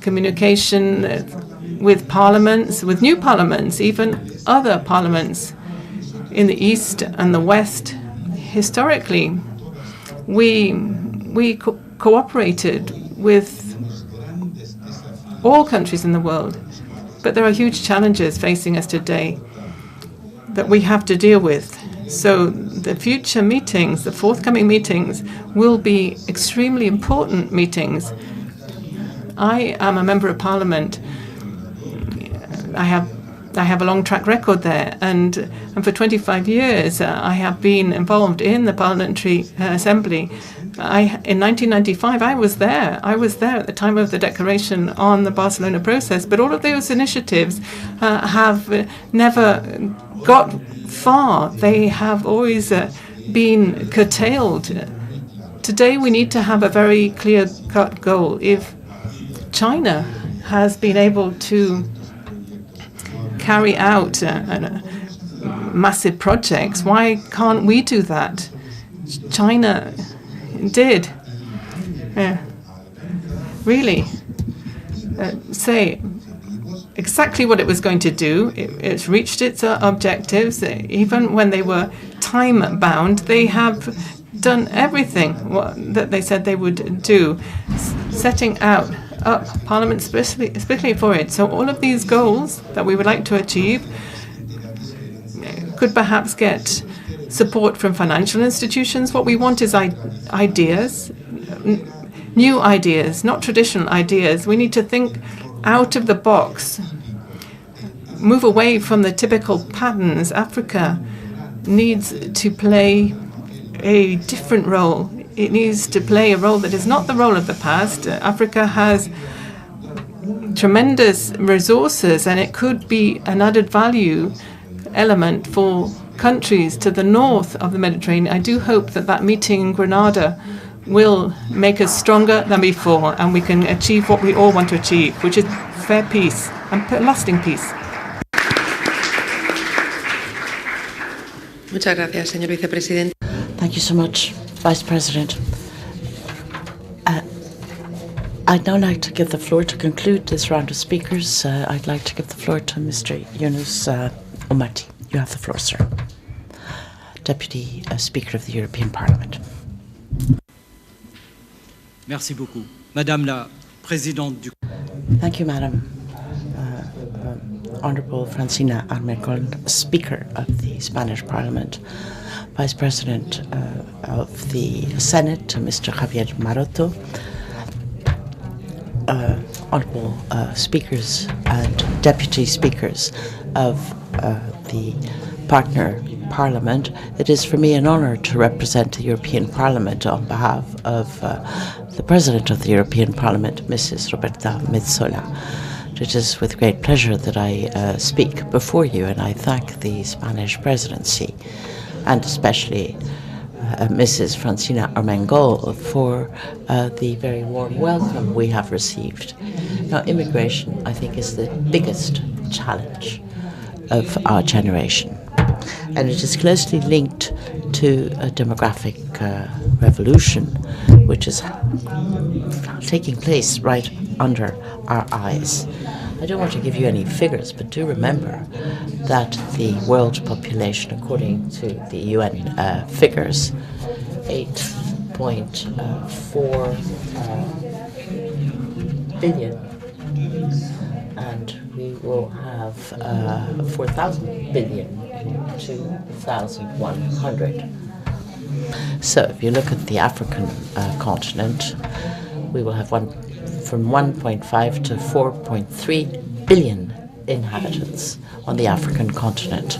communication with parliaments, with new parliaments, even other parliaments in the East and the West. Historically, we cooperated with all countries in the world. But there are huge challenges facing us today that we have to deal with. So the future meetings, the forthcoming meetings, will be extremely important meetings. I am a member of Parliament. I have a long track record there, and for 25 years I have been involved in the Parliamentary Assembly. In 1995, I was there. I was there at the time of the declaration on the Barcelona process. But all of those initiatives have never got far. They have always been curtailed. Today, we need to have a very clear-cut goal. If China has been able to carry out massive projects, why can't we do that? China did really say exactly what it was going to do. It's reached its objectives. Even when they were time-bound, they have done everything that they said they would do, setting up Parliament specifically for it. So all of these goals that we would like to achieve could perhaps get support from financial institutions. What we want is ideas, new ideas, not traditional ideas. We need to think out of the box, move away from the typical patterns. Africa needs to play a different role. It needs to play a role that is not the role of the past. Africa has tremendous resources, and it could be an added value element for countries to the north of the Mediterranean. I do hope that that meeting in Granada will make us stronger than before, and we can achieve what we all want to achieve, which is fair peace and lasting peace. Muchas gracias, señor vicepresidente. Thank you so much, Vice President. I'd now like to give the floor to conclude this round of speakers. I'd like to give the floor to Mr. Yunus Omati. You have the floor, sir. Deputy Speaker of the European Parliament. Merci beaucoup. Madame la Présidente du... Thank you, Madam. Honorable Francina Armengol, Speaker of the Spanish Parliament, Vice President of the Senate, Mr. Javier Maroto, Honorable Speakers and Deputy Speakers of the partner Parliament. It is for me an honour to represent the European Parliament on behalf of the President of the European Parliament, Mrs. Roberta Metsola. It is with great pleasure that I speak before you, and I thank the Spanish Presidency and especially Mrs. Francina Armengol for the very warm welcome we have received. Now, immigration, I think, is the biggest challenge of our generation, and it is closely linked to a demographic revolution which is taking place right under our eyes. I don't want to give you any figures, but do remember that the world population, according to the UN figures, 8.4 billion, and we will have 4,000 billion in 2100. So if you look at the African continent, we will have from 1.5 to 4.3 billion inhabitants on the African continent.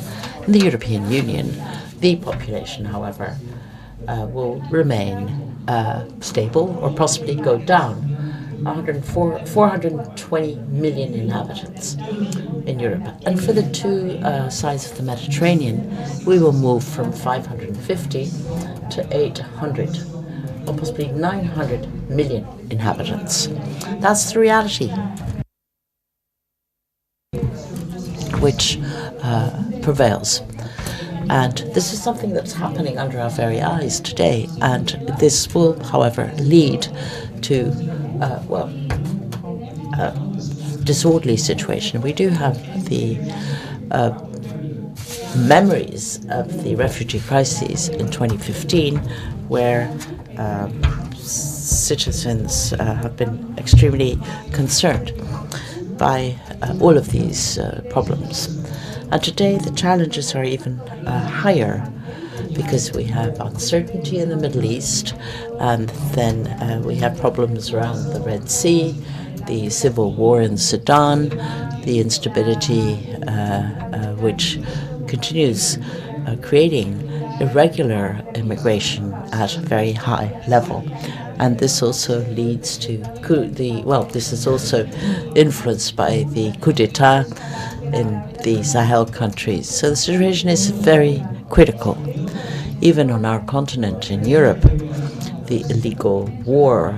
In the European Union, the population, however, will remain stable or possibly go down. 420 million inhabitants in Europe. And for the two sides of the Mediterranean, we will move from 550 to 800, or possibly 900 million inhabitants. That's the reality which prevails. And this is something that's happening under our very eyes today. And this will, however, lead to disorderly situation. We do have the memories of the refugee crises in 2015, where citizens have been extremely concerned by all of these problems. And today the challenges are even higher, because we have uncertainty in the Middle East, and then we have problems around the Red Sea, the civil war in Sudan, the instability which continues creating irregular immigration at a very high level. And this also leads to this is also influenced by the coup d'etat in the Sahel countries. So the situation is very critical. Even on our continent in Europe, the illegal war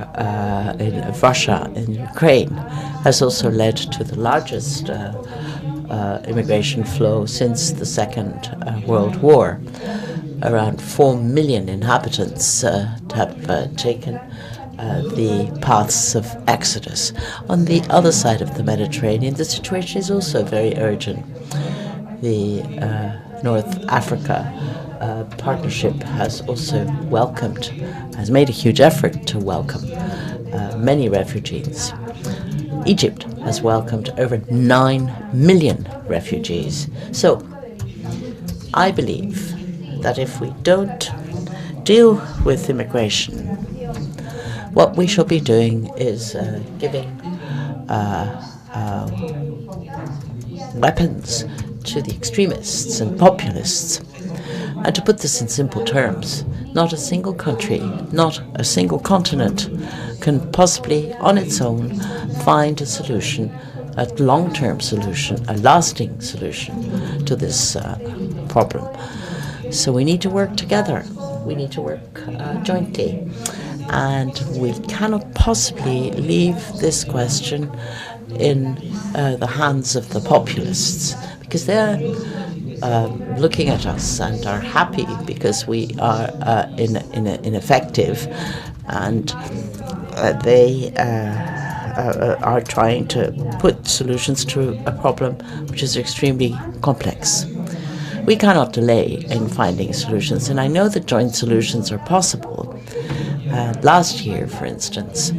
in Russia and Ukraine has also led to the largest immigration flow since the Second World War. Around 4 million inhabitants have taken the paths of exodus. On the other side of the Mediterranean, the situation is also very urgent. The North Africa Partnership has made a huge effort to welcome many refugees. Egypt has welcomed over 9 million refugees. So I believe that if we don't deal with immigration, what we shall be doing is giving weapons to the extremists and populists. And to put this in simple terms, not a single country, not a single continent can possibly on its own find a solution, a long-term solution, a lasting solution to this problem. So we need to work together. We need to work jointly. And we cannot possibly leave this question in the hands of the populists, because they're looking at us and are happy because we are ineffective, and they are trying to put solutions to a problem which is extremely complex. We cannot delay in finding solutions, and I know that joint solutions are possible. Last year, for instance,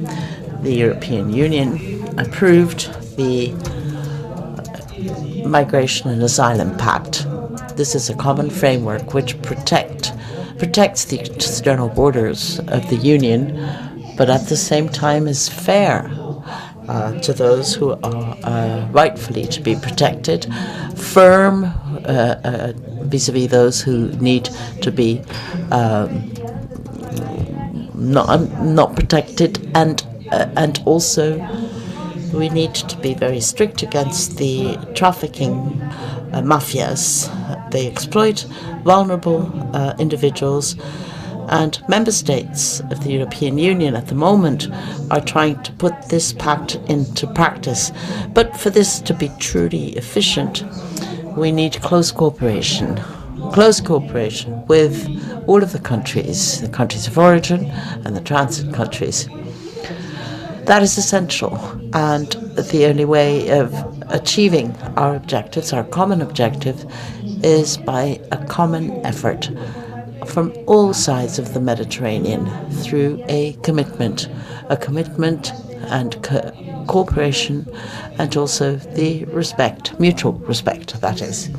the European Union approved the Migration and Asylum Pact. This is a common framework which protects the external borders of the Union, but at the same time is fair to those who are rightfully to be protected, firm vis-a-vis those who need to be not protected, and also we need to be very strict against the trafficking mafias. They exploit vulnerable individuals, and member states of the European Union at the moment are trying to put this pact into practice. But for this to be truly efficient, we need close cooperation with all of the countries of origin and the transit countries. That is essential, and the only way of achieving our objectives, our common objective, is by a common effort from all sides of the Mediterranean through a commitment and cooperation, and also the respect, mutual respect, that is.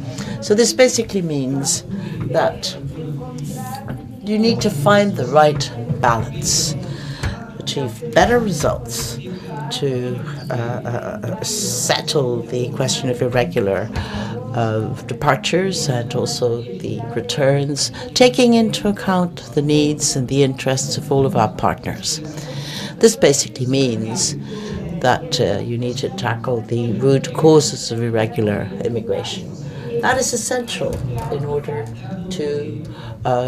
So this basically means that you need to find the right balance, achieve better results to settle the question of irregular of departures and also the returns, taking into account the needs and the interests of all of our partners. This basically means that you need to tackle the root causes of irregular immigration. That is essential. In order to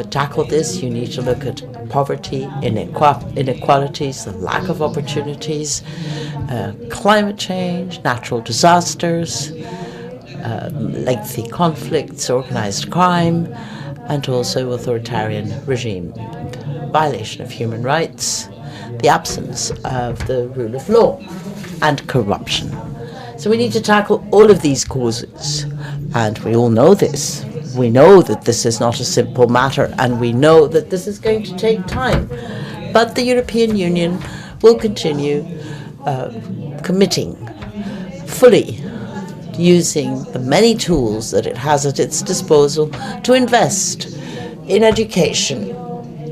tackle this, you need to look at poverty, inequalities, the lack of opportunities, climate change, natural disasters, lengthy conflicts, organized crime, and also authoritarian regime, violation of human rights, the absence of the rule of law, and corruption. So we need to tackle all of these causes, and we all know this. We know that this is not a simple matter, and we know that this is going to take time. But the European Union will continue committing fully, using the many tools that it has at its disposal to invest in education,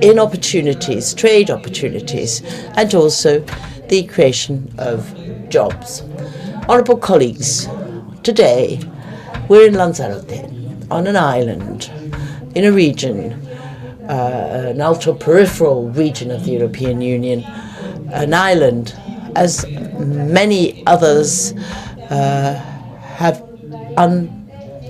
in opportunities, trade opportunities, and also the creation of jobs. Honourable colleagues, today we're in Lanzarote, on an island, in a region, an ultra-peripheral region of the European Union, an island, as many others have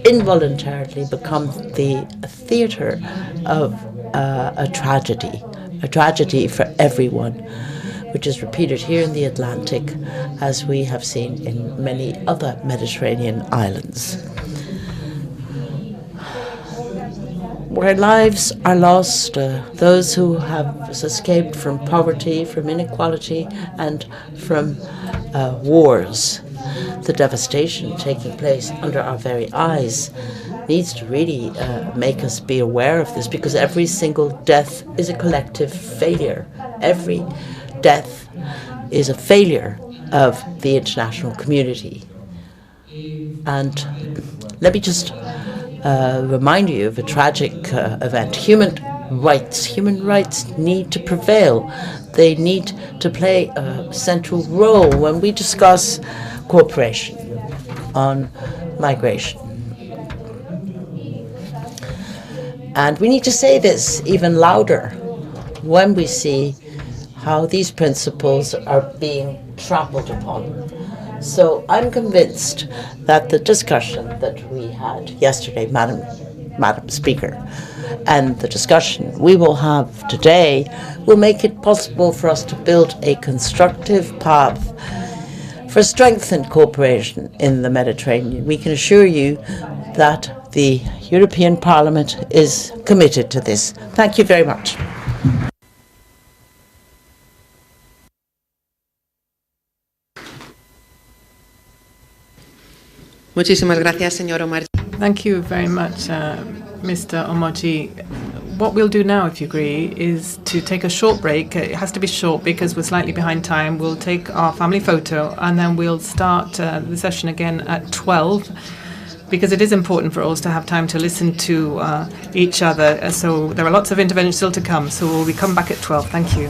involuntarily become the theatre of a tragedy for everyone, which is repeated here in the Atlantic, as we have seen in many other Mediterranean islands, where lives are lost, those who have escaped from poverty, from inequality, and from wars. The devastation taking place under our very eyes needs to really make us be aware of this, because every single death is a collective failure. Every death is a failure of the international community. And let me just remind you of a tragic event. Human rights need to prevail. They need to play a central role when we discuss cooperation on migration. And we need to say this even louder when we see how these principles are being trampled upon. So I'm convinced that the discussion that we had yesterday, Madam Speaker, and the discussion we will have today will make it possible for us to build a constructive path for strengthened cooperation in the Mediterranean. We can assure you that the European Parliament is committed to this. Thank you very much. Muchísimas gracias, señor Omar. Thank you very much, Mr. Omoji. What we'll do now, if you agree, is to take a short break. It has to be short because we're slightly behind time. We'll take our family photo and then we'll start the session again at 12, because it is important for us to have time to listen to each other. So there are lots of interventions still to come. So we'll be coming back at 12. Thank you.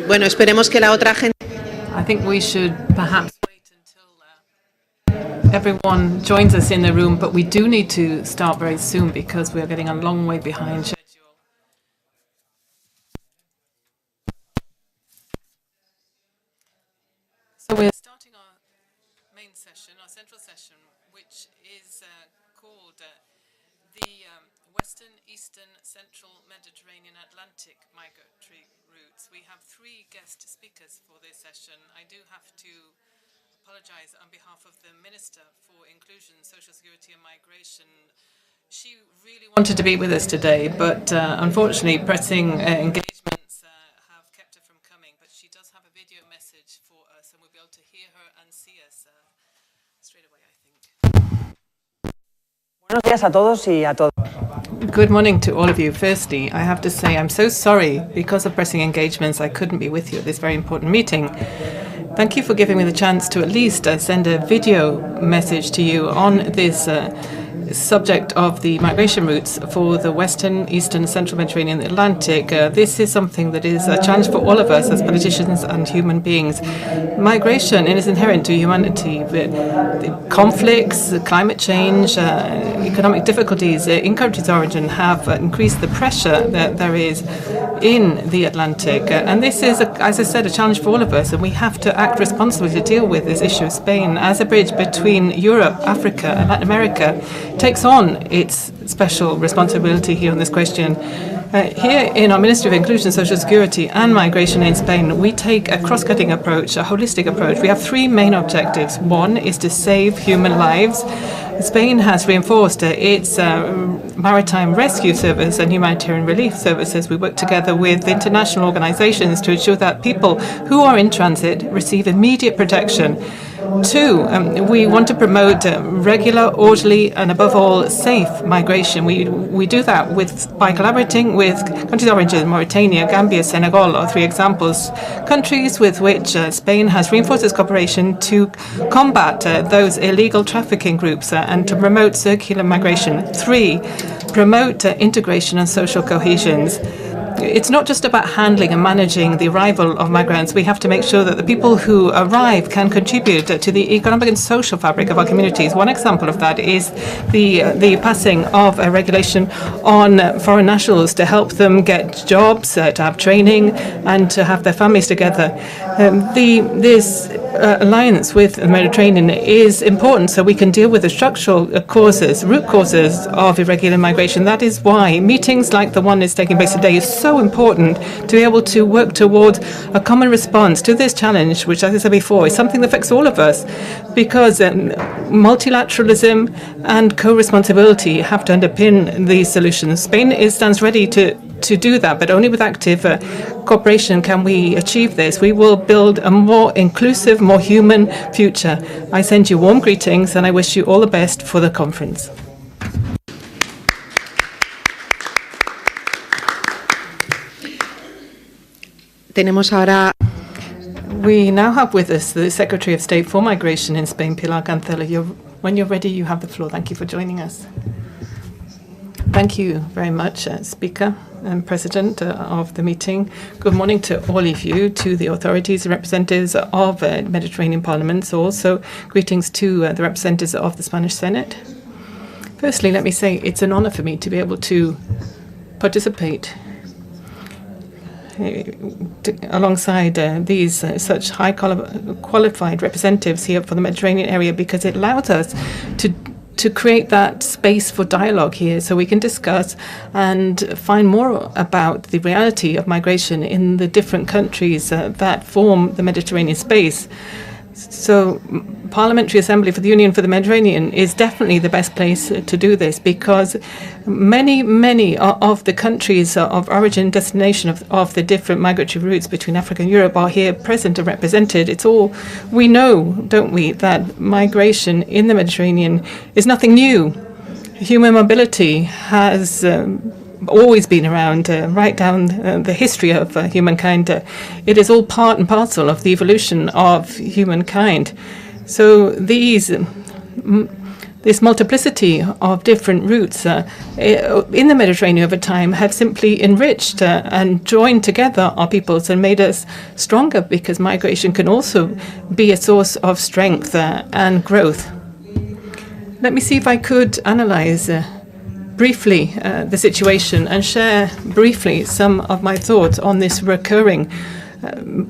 Bueno, esperemos que la otra gente. I think we should perhaps wait until everyone joins us in the room, but we do need to start very soon because we are getting a long way behind schedule. So we're starting our main session, our central session, which is called the Western, Eastern, Central Mediterranean Atlantic Migratory Routes. We have 3 guest speakers for this session. I do have to apologize on behalf of the Minister for Inclusion, Social Security and Migration. She really wanted to be with us today, but unfortunately pressing engagements have kept her from coming. But she does have a video message for us, and we'll be able to hear her and see us straight away, I think. Buenos días a todos y a todas. Good morning to all of you. Firstly, I have to say I'm so sorry. Because of pressing engagements, I couldn't be with you at this very important meeting. Thank you for giving me the chance to at least send a video message to you on this subject of the migration routes for the Western, Eastern, Central Mediterranean and Atlantic. This is something that is a challenge for all of us as politicians and human beings. Migration is inherent to humanity. The conflicts, climate change, economic difficulties in countries of origin have increased the pressure that there is in the Atlantic. And this is, as I said, a challenge for all of us, and we have to act responsibly to deal with this issue. Spain, as a bridge between Europe, Africa and Latin America, takes on its special responsibility here on this question. Here in our Ministry of Inclusion, Social Security and Migration in Spain, we take a cross-cutting approach, a holistic approach. We have 3 main objectives. One is to save human lives. Spain has reinforced its maritime rescue service and humanitarian relief services. We work together with international organizations to ensure that people who are in transit receive immediate protection. 2, we want to promote regular, orderly, and above all, safe migration. We do that by collaborating with countries of origin, Mauritania, Gambia, Senegal are 3 examples, countries with which Spain has reinforced its cooperation to combat those illegal trafficking groups and to promote circular migration. 3, promote integration and social cohesion. It's not just about handling and managing the arrival of migrants. We have to make sure that the people who arrive can contribute to the economic and social fabric of our communities. One example of that is the passing of a regulation on foreign nationals to help them get jobs, to have training, and to have their families together. This alliance with the Mediterranean is important so we can deal with the structural causes, root causes of irregular migration. That is why meetings like the one that's taking place today is so important, to be able to work towards a common response to this challenge, which, as I said before, is something that affects all of us, because multilateralism and co-responsibility have to underpin these solutions. Spain stands ready to do that, but only with active cooperation can we achieve this. We will build a more inclusive, more human future. I send you warm greetings and I wish you all the best for the conference. Tenemos ahora. We now have with us the Secretary of State for Migration in Spain, Pilar Cancela. When you're ready, you have the floor. Thank you for joining us. Thank you very much, Speaker and President of the meeting. Good morning to all of you, to the authorities and representatives of Mediterranean parliaments. Also, greetings to the representatives of the Spanish Senate. Firstly, let me say it's an honor for me to be able to participate alongside these such high qualified representatives here for the Mediterranean area, because it allows us to create that space for dialogue here so we can discuss and find more about the reality of migration in the different countries that form the Mediterranean space. So Parliamentary Assembly for the Union for the Mediterranean is definitely the best place to do this, because many of the countries of origin, destination of the different migratory routes between Africa and Europe are here present and represented. It's all we know, don't we, that migration in the Mediterranean is nothing new. Human mobility has always been around, right down the history of humankind. It is all part and parcel of the evolution of humankind. So these this multiplicity of different routes in the Mediterranean over time have simply enriched and joined together our peoples and made us stronger, because migration can also be a source of strength and growth. Let me see if I could analyze briefly the situation and share briefly some of my thoughts on this recurring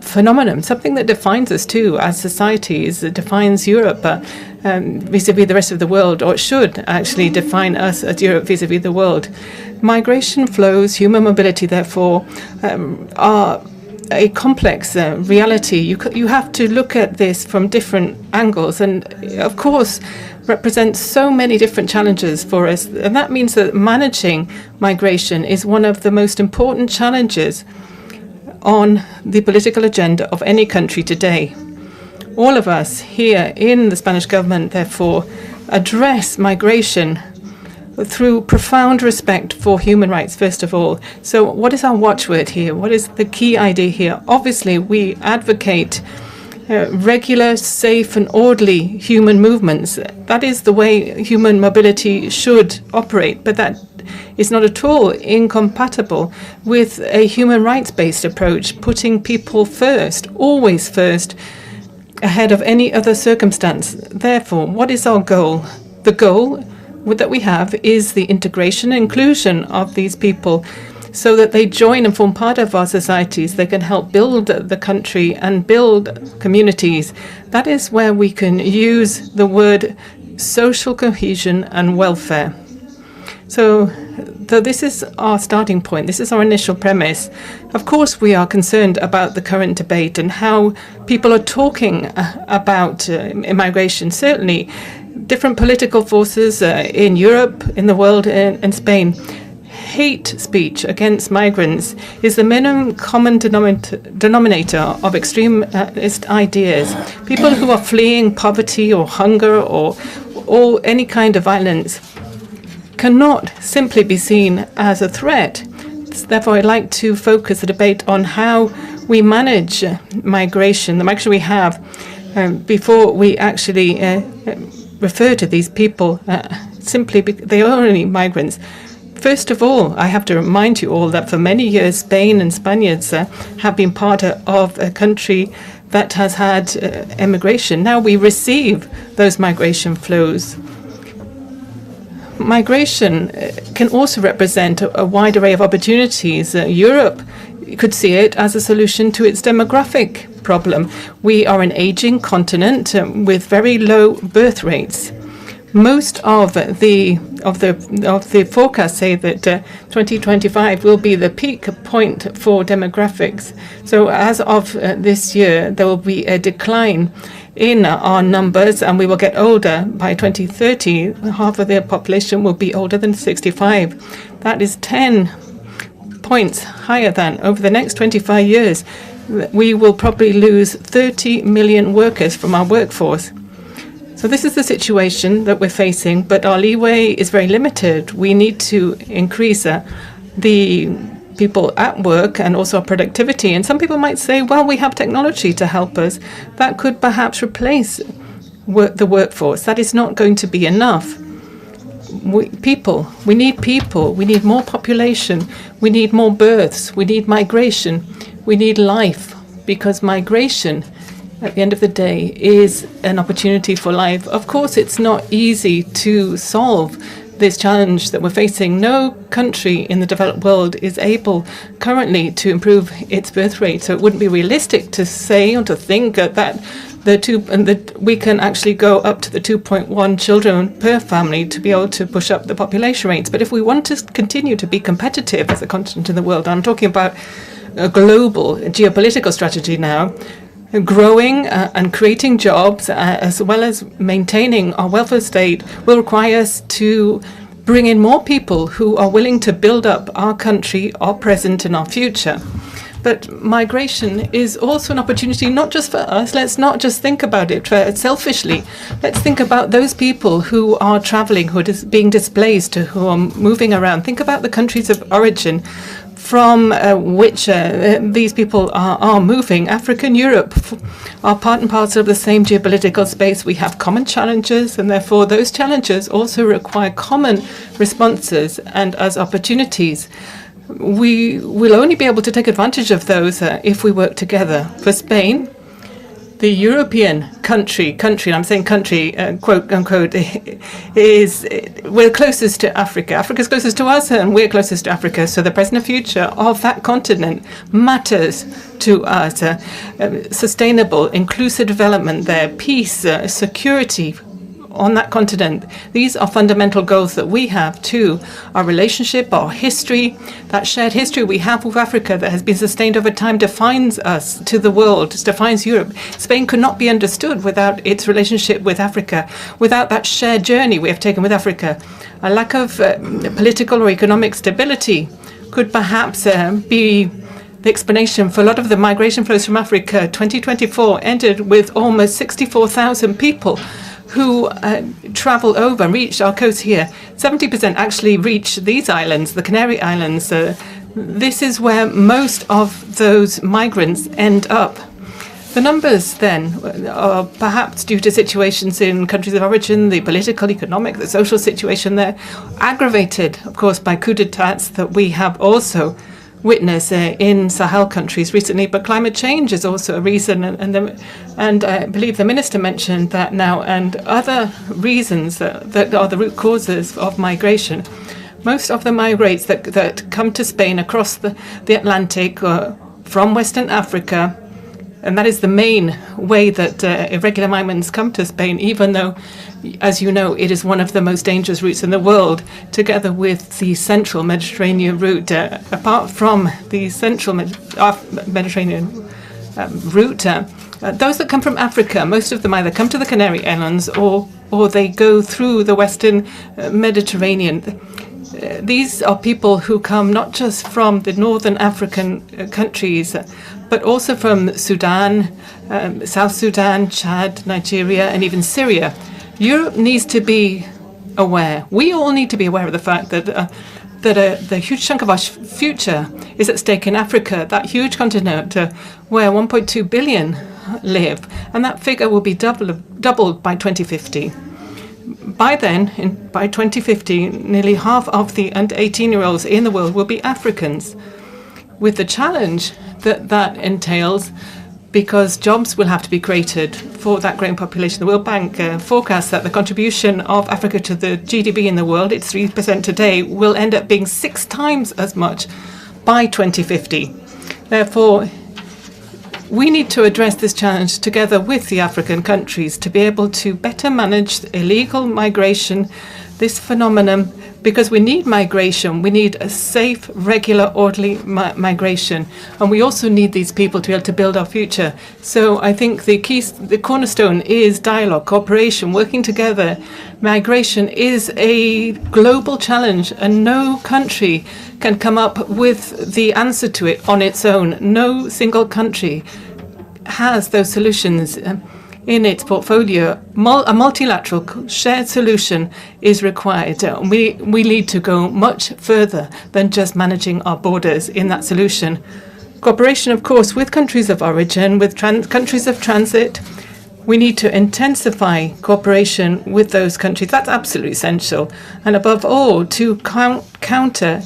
phenomenon, something that defines us too as societies. It defines Europe vis-à-vis the rest of the world, or it should actually define us as Europe vis-à-vis the world. Migration flows, human mobility, therefore, are a complex reality. You have to look at this from different angles, and of course represents so many different challenges for us. And that means that managing migration is one of the most important challenges on the political agenda of any country today. All of us here in the Spanish government, therefore, address migration through profound respect for human rights, first of all. So what is our watchword here? What is the key idea here? Obviously, we advocate regular, safe and orderly human movements. That is the way human mobility should operate, but that is not at all incompatible with a human rights-based approach, putting people first, always first, ahead of any other circumstance. Therefore, what is our goal? The goal that we have is the integration and inclusion of these people so that they join and form part of our societies. They can help build the country and build communities. That is where we can use the word social cohesion and welfare. So this is our starting point. This is our initial premise. Of course, we are concerned about the current debate and how people are talking about immigration. Certainly, different political forces in Europe, in the world, in Spain. Hate speech against migrants is the minimum common denominator of extremist ideas. People who are fleeing poverty or hunger or any kind of violence cannot simply be seen as a threat. Therefore, I'd like to focus the debate on how we manage migration, the migration we have, before we actually refer to these people simply because they are only migrants. First of all, I have to remind you all that for many years, Spain and Spaniards have been part of a country that has had immigration. Now we receive those migration flows. Migration can also represent a wide array of opportunities. Europe could see it as a solution to its demographic problem. We are an aging continent with very low birth rates. Most of the forecasts say that 2025 will be the peak point for demographics. So as of this year, there will be a decline in our numbers, and we will get older. By 2030, half of the population will be older than 65. That is 10 points higher than over the next 25 years. We will probably lose 30 million workers from our workforce. So this is the situation that we're facing, but our leeway is very limited. We need to increase the people at work and also our productivity. And some people might say, well, we have technology to help us. That could perhaps replace the workforce. That is not going to be enough. We need people. We need more population. We need more births. We need migration. We need life, because migration, at the end of the day, is an opportunity for life. Of course, it's not easy to solve this challenge that we're facing. No country in the developed world is able currently to improve its birth rate. So it wouldn't be realistic to say or to think that we can actually go up to the 2.1 children per family to be able to push up the population rates. But if we want to continue to be competitive as a continent in the world, I'm talking about a global geopolitical strategy now, growing and creating jobs, as well as maintaining our welfare state, will require us to bring in more people who are willing to build up our country, our present and our future. But migration is also an opportunity not just for us. Let's not just think about it selfishly. Let's think about those people who are traveling, who are being displaced, who are moving around. Think about the countries of origin. from which these people are moving. Africa and Europe are part and parcel of the same geopolitical space. We have common challenges, and therefore those challenges also require common responses. And as opportunities, we will only be able to take advantage of those if we work together. For Spain, the European country, and I'm saying country, quote unquote, we're closest to Africa. Africa's closest to us, and we're closest to Africa. So the present and future of that continent matters to us. Sustainable, inclusive development there, peace, security on that continent. These are fundamental goals that we have too. Our relationship, our history, that shared history we have with Africa that has been sustained over time defines us to the world, defines Europe. Spain could not be understood without its relationship with Africa, without that shared journey we have taken with Africa. A lack of political or economic stability could perhaps be the explanation for a lot of the migration flows from Africa. 2024 ended with almost 64,000 people who travel over and reach our coast here. 70% actually reach these islands, the Canary Islands. This is where most of those migrants end up. The numbers then are perhaps due to situations in countries of origin, the political, economic, the social situation there, aggravated, of course, by coup d'etats that we have also witness in Sahel countries recently, but climate change is also a reason, and I believe the minister mentioned that now, and other reasons that are the root causes of migration. Most of the migrants that come to Spain across the Atlantic from Western Africa, and that is the main way that irregular migrants come to Spain, even though, as you know, it is one of the most dangerous routes in the world, together with the central Mediterranean route. Apart from the central Mediterranean route, those that come from Africa, most of them either come to the Canary Islands or they go through the Western Mediterranean. These are people who come not just from the northern African countries, but also from Sudan, South Sudan, Chad, Nigeria, and even Syria. Europe needs to be aware. We all need to be aware of the fact that the huge chunk of our future is at stake in Africa, that huge continent where 1.2 billion live, and that figure will be doubled by 2050. By then, by 2050, nearly half of the under 18-year-olds in the world will be Africans, with the challenge that entails, because jobs will have to be created for that growing population. The World Bank forecasts that the contribution of Africa to the GDP in the world, it's 3% today, will end up being 6 times as much by 2050. Therefore, we need to address this challenge together with the African countries to be able to better manage illegal migration, this phenomenon, because we need migration. We need a safe, regular, orderly migration. And we also need these people to be able to build our future. So I think the cornerstone is dialogue, cooperation, working together. Migration is a global challenge, and no country can come up with the answer to it on its own. No single country has those solutions in its portfolio. A multilateral shared solution is required. We need to go much further than just managing our borders in that solution. Cooperation, of course, with countries of origin, with countries of transit. We need to intensify cooperation with those countries. That's absolutely essential. And above all, to counter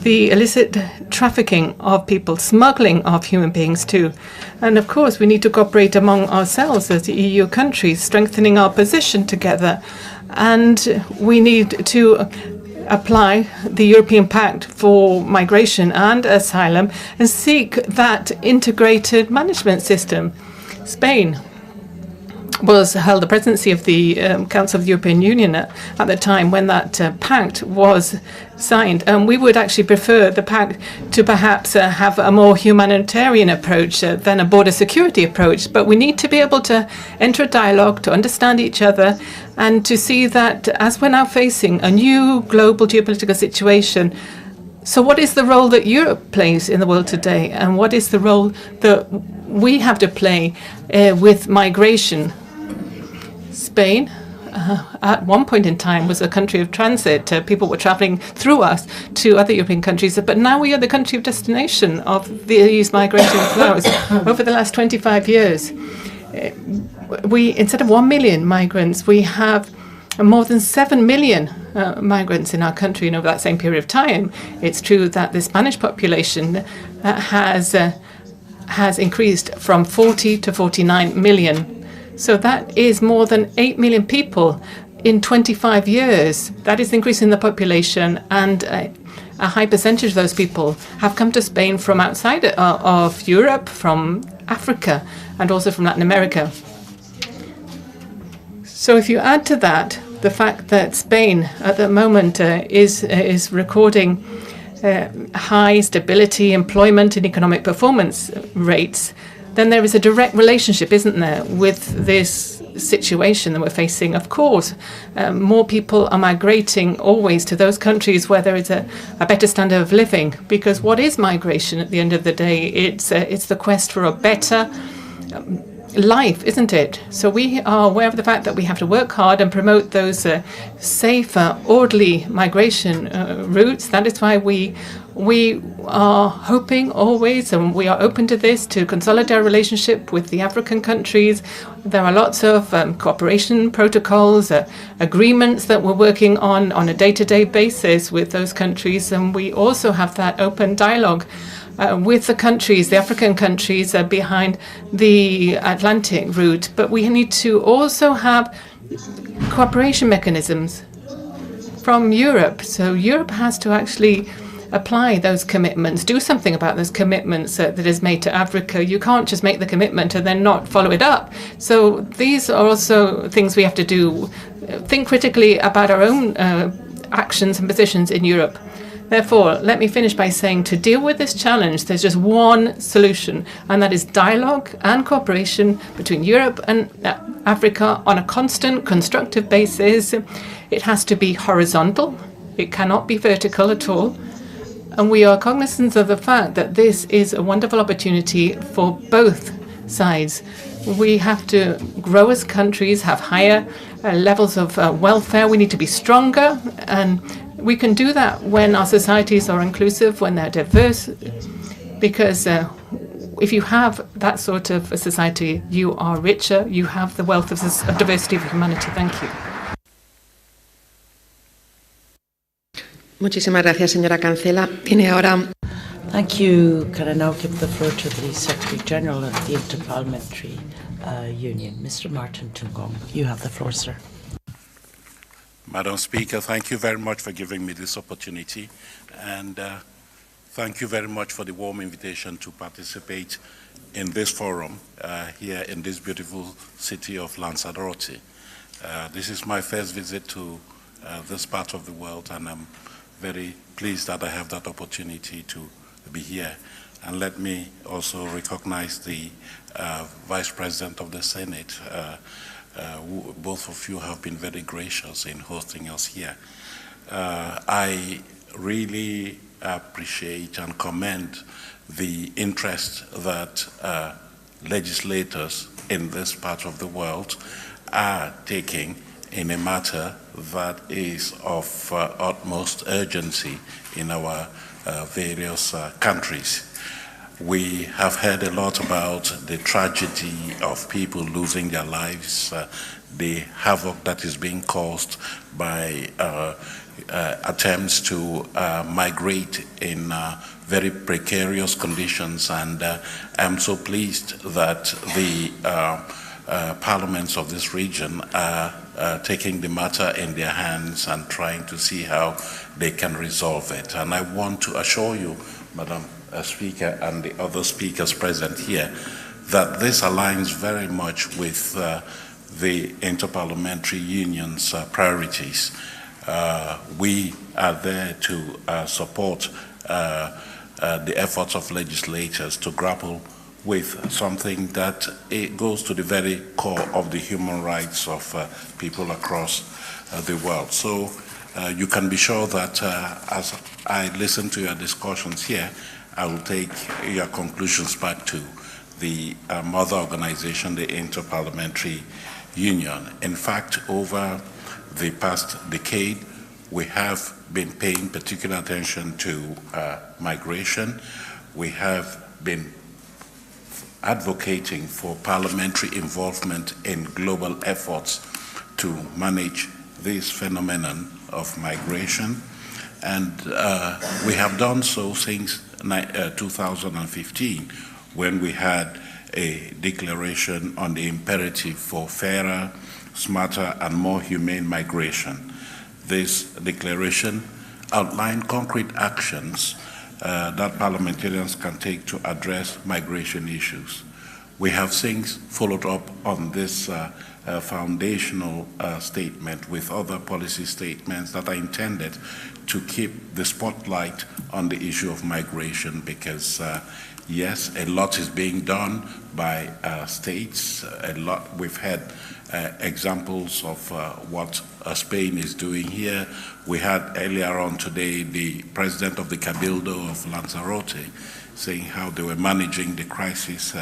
the illicit trafficking of people, smuggling of human beings too. And of course, we need to cooperate among ourselves as the EU countries, strengthening our position together. And we need to apply the European Pact for Migration and Asylum and seek that integrated management system. Spain held the presidency of the Council of the European Union at the time when that pact was signed. And we would actually prefer the pact to perhaps have a more humanitarian approach than a border security approach. But we need to be able to enter a dialogue, to understand each other, and to see that as we're now facing a new global geopolitical situation, so what is the role that Europe plays in the world today? And what is the role that we have to play with migration? Spain at one point in time was a country of transit. People were travelling through us to other European countries, but now we are the country of destination of these migrating flows. Over the last 25 years, we, instead of 1 million migrants, we have more than 7 million migrants in our country, and over that same period of time, it's true that the Spanish population has increased from 40 to 49 million. So that is more than 8 million people in 25 years. That is increasing the population, and a high percentage of those people have come to Spain from outside of Europe, from Africa, and also from Latin America. So if you add to that the fact that Spain at the moment is recording high stability, employment, and economic performance rates, then there is a direct relationship, isn't there, with this situation that we're facing. Of course, more people are migrating always to those countries where there is a better standard of living, because what is migration at the end of the day? It's the quest for a better life, isn't it? So we are aware of the fact that we have to work hard and promote those safer, orderly migration routes. That is why we are hoping always, and we are open to this, to consolidate our relationship with the African countries. There are lots of cooperation protocols, agreements that we're working on a day-to-day basis with those countries, and we also have that open dialogue with the countries, the African countries behind the Atlantic route. But we need to also have cooperation mechanisms from Europe. So Europe has to actually apply those commitments, do something about those commitments that is made to Africa. You can't just make the commitment and then not follow it up. So these are also things we have to do. Think critically about our own actions and positions in Europe. Therefore, let me finish by saying, to deal with this challenge, there's just one solution, and that is dialogue and cooperation between Europe and Africa on a constant, constructive basis. It has to be horizontal. It cannot be vertical at all. And we are cognizant of the fact that this is a wonderful opportunity for both sides. We have to grow as countries, have higher levels of welfare. We need to be stronger, and we can do that when our societies are inclusive, when they're diverse, because if you have that sort of a society, you are richer, you have the wealth of diversity of humanity. Thank you. Muchísimas gracias, señora Cancela. Tiene ahora. Thank you. Can I now give the floor to the Secretary General of the Interparliamentary Union, Mr. Martin Tungong. You have the floor, sir. Madam Speaker, thank you very much for giving me this opportunity, and thank you very much for the warm invitation to participate in this forum here in this beautiful city of Lanzarote. This is my first visit to this part of the world, and I'm very pleased that I have that opportunity to be here. And let me also recognize the Vice President of the Senate. Both of you have been very gracious in hosting us here. I really appreciate and commend the interest that legislators in this part of the world are taking in a matter that is of utmost urgency in our various countries. We have heard a lot about the tragedy of people losing their lives, the havoc that is being caused by attempts to migrate in very precarious conditions, and I'm so pleased that the parliaments of this region are taking the matter in their hands and trying to see how they can resolve it. And I want to assure you, Madam Speaker, and the other speakers present here, that this aligns very much with the Interparliamentary Union's priorities. We are there to support the efforts of legislators to grapple with something that it goes to the very core of the human rights of people across the world. So you can be sure that as I listen to your discussions here, I will take your conclusions back to the mother organization, the Interparliamentary Union. In fact, over the past decade, we have been paying particular attention to migration. We have been advocating for parliamentary involvement in global efforts to manage this phenomenon of migration. And we have done so since 2015, when we had a declaration on the imperative for fairer, smarter, and more humane migration. This declaration outlined concrete actions that parliamentarians can take to address migration issues. We have since followed up on this foundational statement with other policy statements that are intended to keep the spotlight on the issue of migration, because yes, a lot is being done by states. We've had examples of what Spain is doing here. We had earlier on today the president of the Cabildo of Lanzarote saying how they were managing the crisis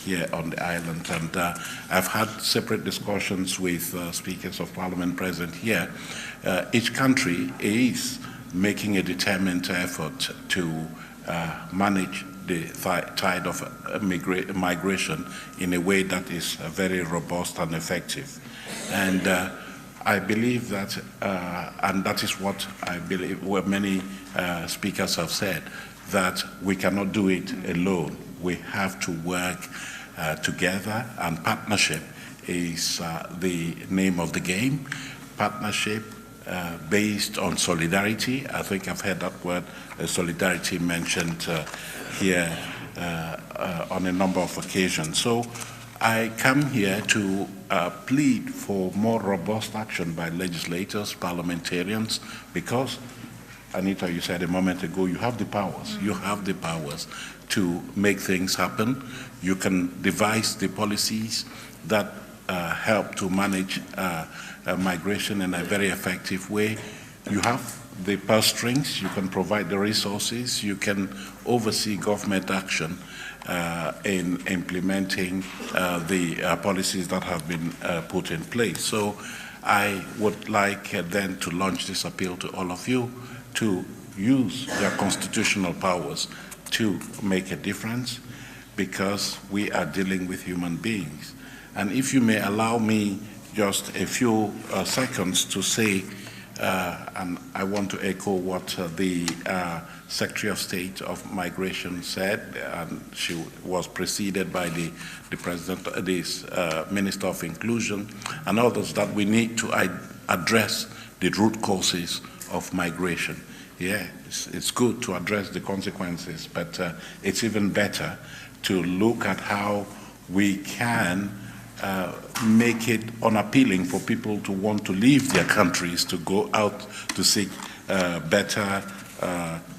here on the island. And I've had separate discussions with speakers of parliament present here. Each country is making a determined effort to manage the tide of migration in a way that is very robust and effective. And I believe that, and that is what I believe, what many speakers have said, that we cannot do it alone. We have to work together, and partnership is the name of the game. Partnership based on solidarity. I think I've heard that word, solidarity, mentioned here on a number of occasions. So I come here to plead for more robust action by legislators, parliamentarians, because, Anita, you said a moment ago, you have the powers. You have the powers to make things happen. You can devise the policies that help to manage migration in a very effective way. You have the purse strings, you can provide the resources, you can oversee government action in implementing the policies that have been put in place. So I would like then to launch this appeal to all of you to use their constitutional powers to make a difference, because we are dealing with human beings. And if you may allow me just a few seconds to say, and I want to echo what the Secretary of State of Migration said, and she was preceded by the President, the Minister of Inclusion, and others, that we need to address the root causes of migration. Yeah, it's good to address the consequences, but it's even better to look at how we can make it unappealing for people to want to leave their countries to go out to seek better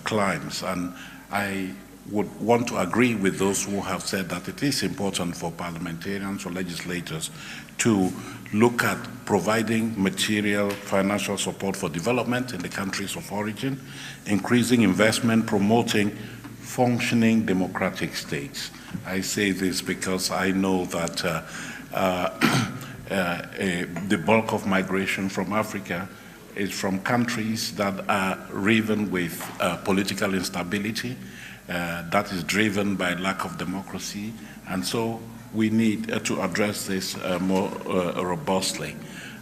climes. And I would want to agree with those who have said that it is important for parliamentarians or legislators to look at providing material financial support for development in the countries of origin, increasing investment, promoting functioning democratic states. I say this because I know that the bulk of migration from Africa is from countries that are riven with political instability, that is driven by lack of democracy, and so we need to address this more robustly.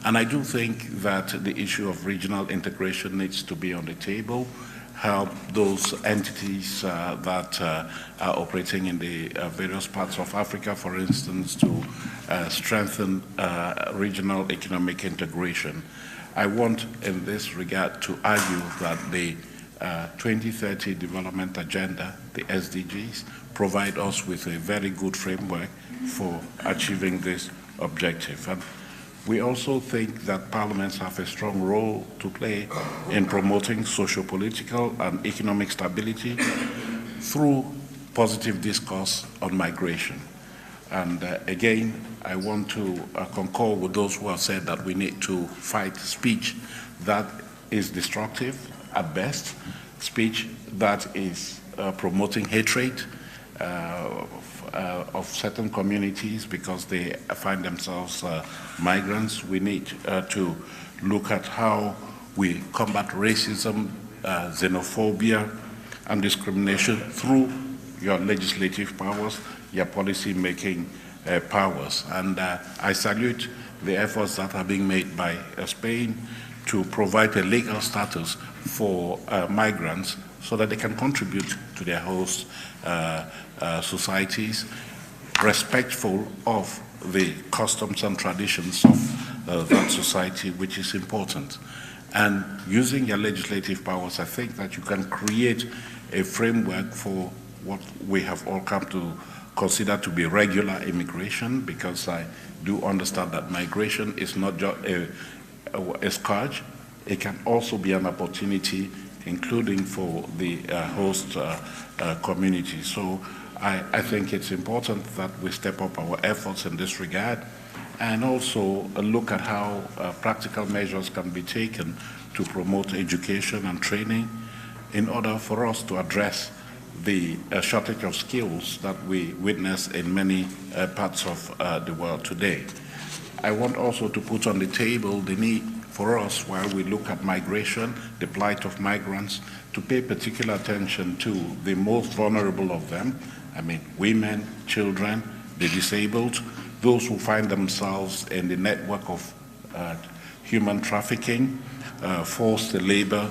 And I do think that the issue of regional integration needs to be on the table, help those entities that are operating in the various parts of Africa, for instance, to strengthen regional economic integration. I want, in this regard, to argue that the 2030 Development Agenda, the SDGs, provide us with a very good framework for achieving this objective. And we also think that parliaments have a strong role to play in promoting socio-political and economic stability through positive discourse on migration. And again, I want to concur with those who have said that we need to fight speech that is destructive at best, speech that is promoting hatred, of certain communities because they find themselves migrants. We need to look at how we combat racism, xenophobia, and discrimination through your legislative powers, your policy-making powers. And I salute the efforts that are being made by Spain to provide a legal status for migrants so that they can contribute to their host societies, respectful of the customs and traditions of that society, which is important. And using your legislative powers, I think that you can create a framework for what we have all come to consider to be regular immigration, because I do understand that migration is not just a scourge. It can also be an opportunity, including for the host community. So I think it's important that we step up our efforts in this regard and also look at how practical measures can be taken to promote education and training in order for us to address the shortage of skills that we witness in many parts of the world today. I want also to put on the table the need for us, while we look at migration, the plight of migrants, to pay particular attention to the most vulnerable of them. I mean, women, children, the disabled, those who find themselves in the network of human trafficking, forced labor,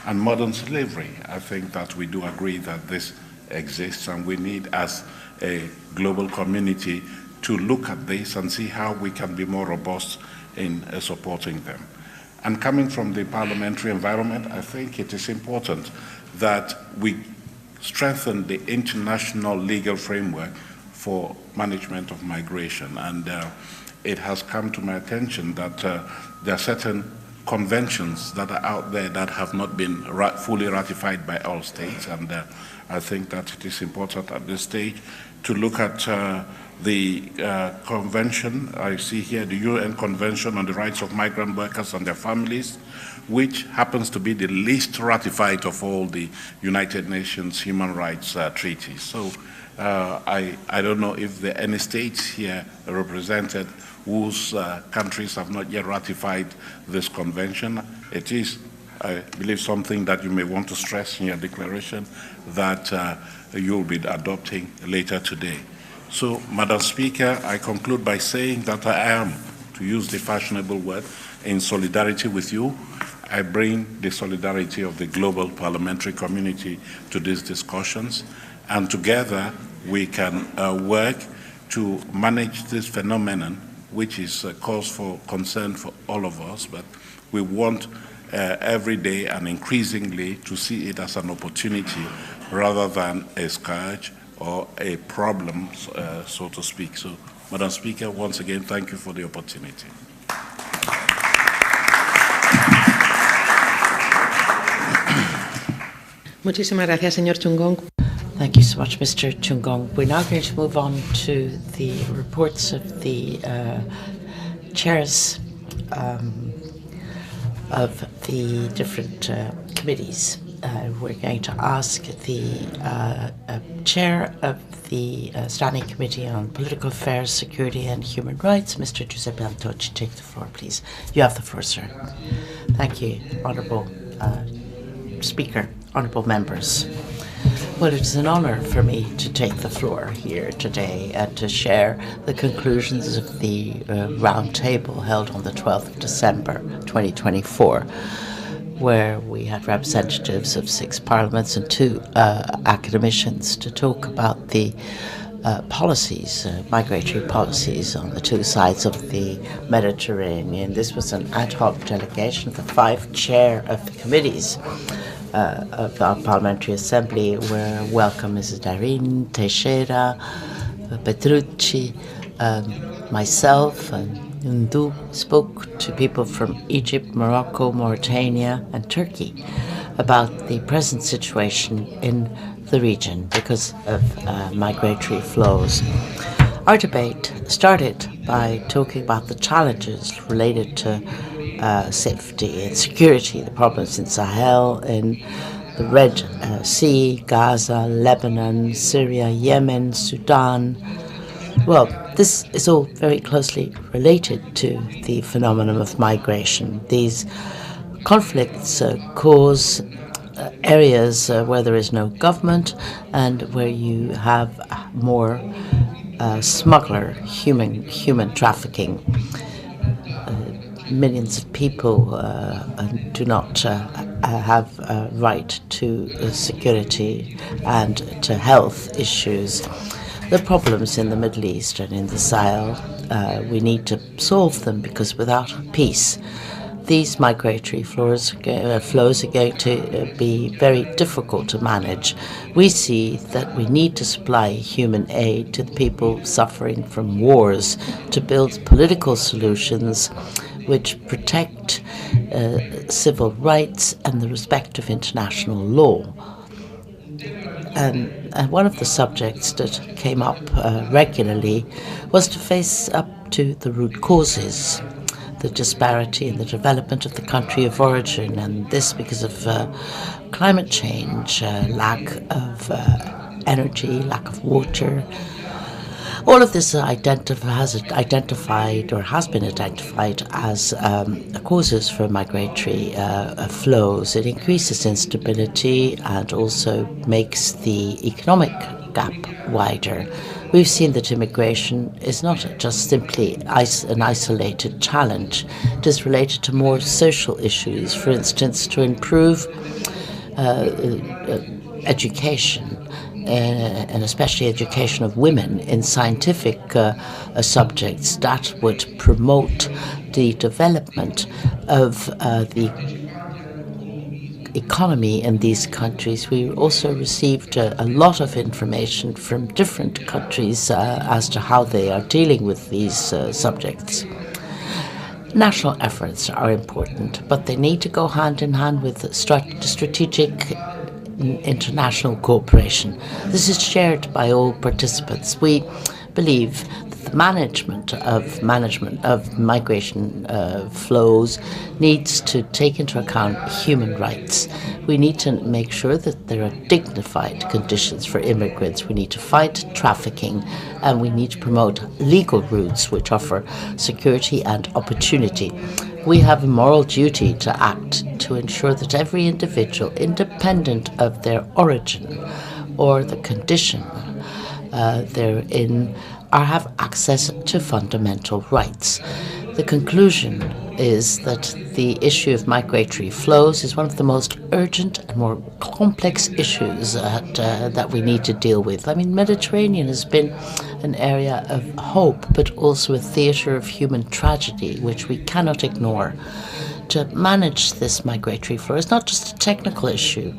and modern slavery. I think that we do agree that this exists, and we need, as a global community, to look at this and see how we can be more robust in supporting them. And coming from the parliamentary environment, I think it is important that we strengthen the international legal framework for management of migration. And it has come to my attention that there are certain conventions that are out there that have not been fully ratified by all states. And I think that it is important at this stage to look at the convention. I see here the UN Convention on the Rights of Migrant Workers and Their Families, which happens to be the least ratified of all the United Nations human rights treaties. So I don't know if there are any states here represented whose countries have not yet ratified this convention. It is, I believe, something that you may want to stress in your declaration that you'll be adopting later today. So, Madam Speaker, I conclude by saying that I am, to use the fashionable word, in solidarity with you. I bring the solidarity of the global parliamentary community to these discussions, and together we can work to manage this phenomenon, which is a cause for concern for all of us, but we want every day and increasingly to see it as an opportunity rather than a scourge or a problem, so to speak. So, Madam Speaker, once again, thank you for the opportunity. Muchísimas gracias, señor Chungong. Thank you so much, Mr. Chungong. We're now going to move on to the reports of the chairs of the different committees. We're going to ask the chair of the Standing Committee on Political Affairs, Security and Human Rights, Mr. Giuseppe Antocci, take the floor, please. You have the floor, sir. Thank you, Honourable Speaker, Honourable Members. Well, it is an honour for me to take the floor here today and to share the conclusions of the round table held on the 12th of December 2024, where we had representatives of 6 parliaments and 2 academicians to talk about the policies, migratory policies on the 2 sides of the Mediterranean. This was an ad hoc delegation of the 5 chair of the committees of our Parliamentary Assembly, where welcome Mrs. Darin, Teixeira, Petrucci, myself, and Ndu spoke to people from Egypt, Morocco, Mauritania, and Turkey about the present situation in the region because of migratory flows. Our debate started by talking about the challenges related to safety and security, the problems in Sahel, in the Red Sea, Gaza, Lebanon, Syria, Yemen, Sudan. Well, this is all very closely related to the phenomenon of migration. These conflicts cause areas where there is no government and where you have more smuggler, human trafficking. Millions of people do not have a right to security and to health issues. The problems in the Middle East and in the Sahel, we need to solve them, because without peace, these migratory flows are going to be very difficult to manage. We see that we need to supply human aid to the people suffering from wars, to build political solutions which protect civil rights and the respect of international law. And one of the subjects that came up regularly was to face up to the root causes, the disparity in the development of the country of origin, and this because of climate change, lack of energy, lack of water. All of this has been identified as causes for migratory flows. It increases instability and also makes the economic gap wider. We've seen that immigration is not just simply an isolated challenge. It is related to more social issues, for instance, to improve education, and especially education of women in scientific subjects that would promote the development of the economy in these countries. We also received a lot of information from different countries as to how they are dealing with these subjects. National efforts are important, but they need to go hand in hand with strategic international cooperation. This is shared by all participants. We believe that the management of migration flows needs to take into account human rights. We need to make sure that there are dignified conditions for immigrants. We need to fight trafficking, and we need to promote legal routes which offer security and opportunity. We have a moral duty to act to ensure that every individual, independent of their origin or the condition they're in, have access to fundamental rights. The conclusion is that the issue of migratory flows is one of the most urgent and more complex issues that we need to deal with. I mean, Mediterranean has been an area of hope, but also a theatre of human tragedy, which we cannot ignore. To manage this migratory flow is not just a technical issue.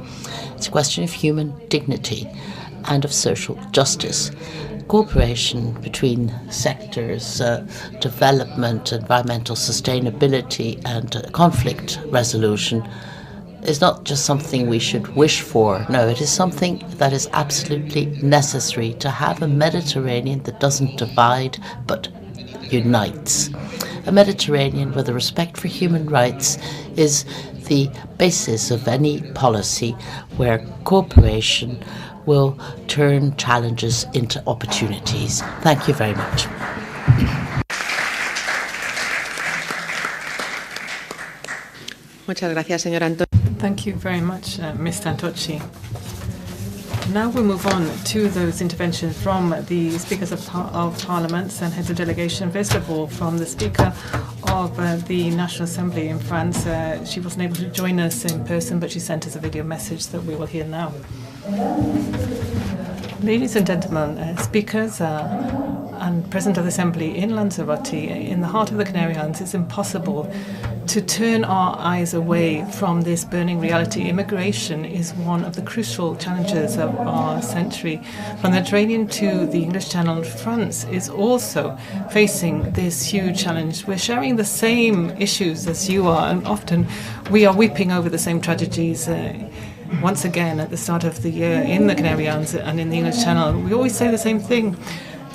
It's a question of human dignity and of social justice. Cooperation between sectors, development, environmental sustainability, and conflict resolution is not just something we should wish for. No, it is something that is absolutely necessary to have a Mediterranean that doesn't divide but unites. A Mediterranean where the respect for human rights is the basis of any policy, where cooperation will turn challenges into opportunities. Thank you very much. Muchas gracias, señor Antonio. Thank you very much, Mr. Antocci. Now we'll move on to those interventions from the speakers of parliaments and heads of delegation. First of all, from the Speaker of the National Assembly in France. She wasn't able to join us in person, but she sent us a video message that we will hear now. Ladies and gentlemen, speakers and President of the Assembly in Lanzarote, in the heart of the Canary Islands, it's impossible to turn our eyes away from this burning reality. Immigration is one of the crucial challenges of our century. From the Mediterranean to the English Channel, France is also facing this huge challenge. We're sharing the same issues as you are, and often we are weeping over the same tragedies. Once again, at the start of the year in the Canary Islands and in the English Channel, we always say the same thing.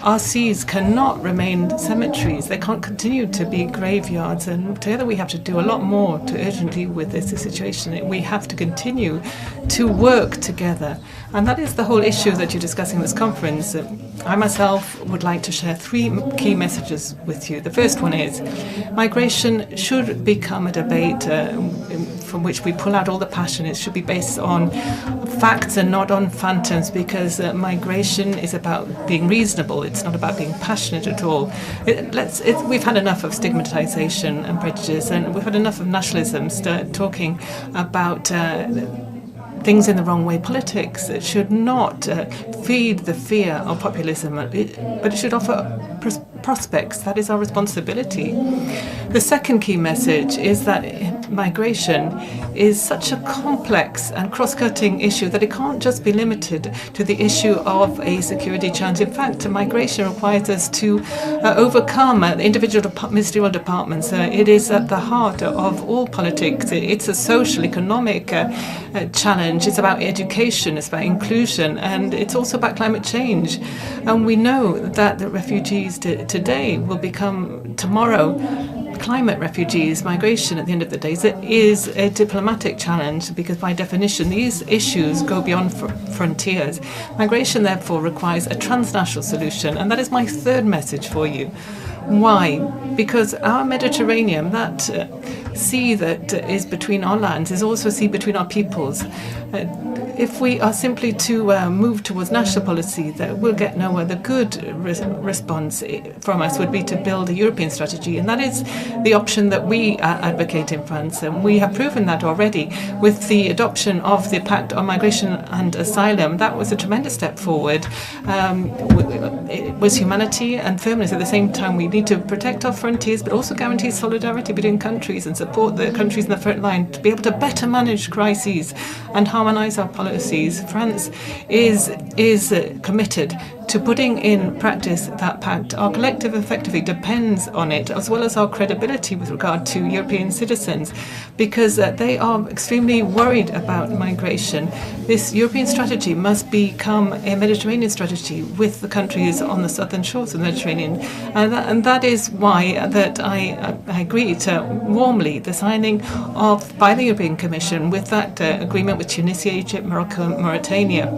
Our seas cannot remain cemeteries. They can't continue to be graveyards. And together we have to do a lot more to urgently with this situation. We have to continue to work together. And that is the whole issue that you're discussing in this conference. I myself would like to share 3 key messages with you. The first one is migration should become a debate from which we pull out all the passion. It should be based on facts and not on phantoms, because migration is about being reasonable. It's not about being passionate at all. We've had enough of stigmatization and prejudice, and we've had enough of nationalism talking about things in the wrong way. Politics should not feed the fear of populism, but it should offer prospects. That is our responsibility. The second key message is that migration is such a complex and cross-cutting issue that it can't just be limited to the issue of a security challenge. In fact, migration requires us to overcome individual ministerial departments. It is at the heart of all politics. It's a social, economic challenge. It's about education, it's about inclusion, and it's also about climate change. And we know that the refugees today will become tomorrow climate refugees. Migration, at the end of the day, is a diplomatic challenge, because by definition these issues go beyond frontiers. Migration therefore requires a transnational solution, and that is my third message for you. Why? Because our Mediterranean, that sea that is between our lands, is also a sea between our peoples. If we are simply to move towards national policy, that we'll get nowhere. The good response from us would be to build a European strategy, and that is the option that we advocate in France. And we have proven that already with the adoption of the Pact on Migration and Asylum. That was a tremendous step forward. It was humanity and firmness. At the same time, we need to protect our frontiers, but also guarantee solidarity between countries and support the countries in the front line to be able to better manage crises and harmonise our policies. France is committed to putting in practice that pact. Our collective effectively depends on it, as well as our credibility with regard to European citizens, because they are extremely worried about migration. This European strategy must become a Mediterranean strategy with the countries on the southern shores of the Mediterranean. And that is why that I agree to warmly the signing of by the European Commission with that agreement with Tunisia, Egypt, Morocco, Mauritania.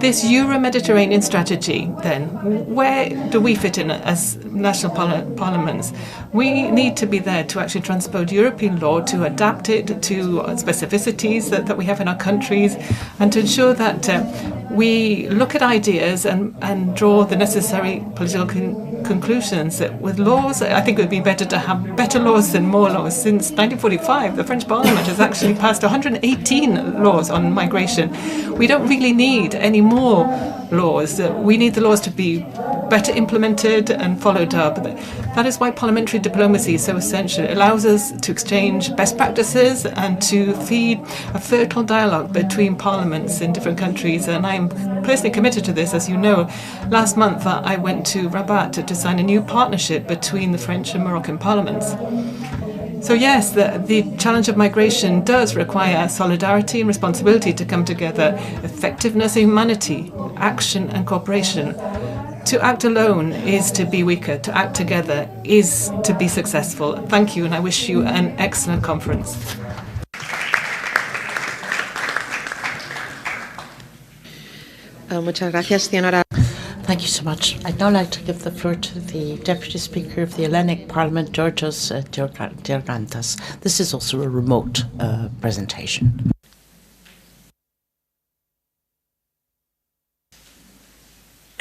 This Euro-Mediterranean strategy, then, where do we fit in as national parliaments? We need to be there to actually transpose European law, to adapt it to specificities that we have in our countries, and to ensure that we look at ideas and draw the necessary political conclusions. With laws, I think it would be better to have better laws than more laws. Since 1945, the French Parliament has actually passed 118 laws on migration. We don't really need any more laws. We need the laws to be better implemented and followed up. That is why parliamentary diplomacy is so essential. It allows us to exchange best practices and to feed a fertile dialogue between parliaments in different countries. And I'm personally committed to this. As you know, last month I went to Rabat to sign a new partnership between the French and Moroccan parliaments. So yes, the challenge of migration does require solidarity and responsibility to come together, effectiveness and humanity, action and cooperation. To act alone is to be weaker. To act together is to be successful. Thank you, and I wish you an excellent conference. Muchas gracias, señora. Thank you so much. I'd now like to give the floor to the Deputy Speaker of the Hellenic Parliament, Georgios Diargantas. This is also a remote presentation.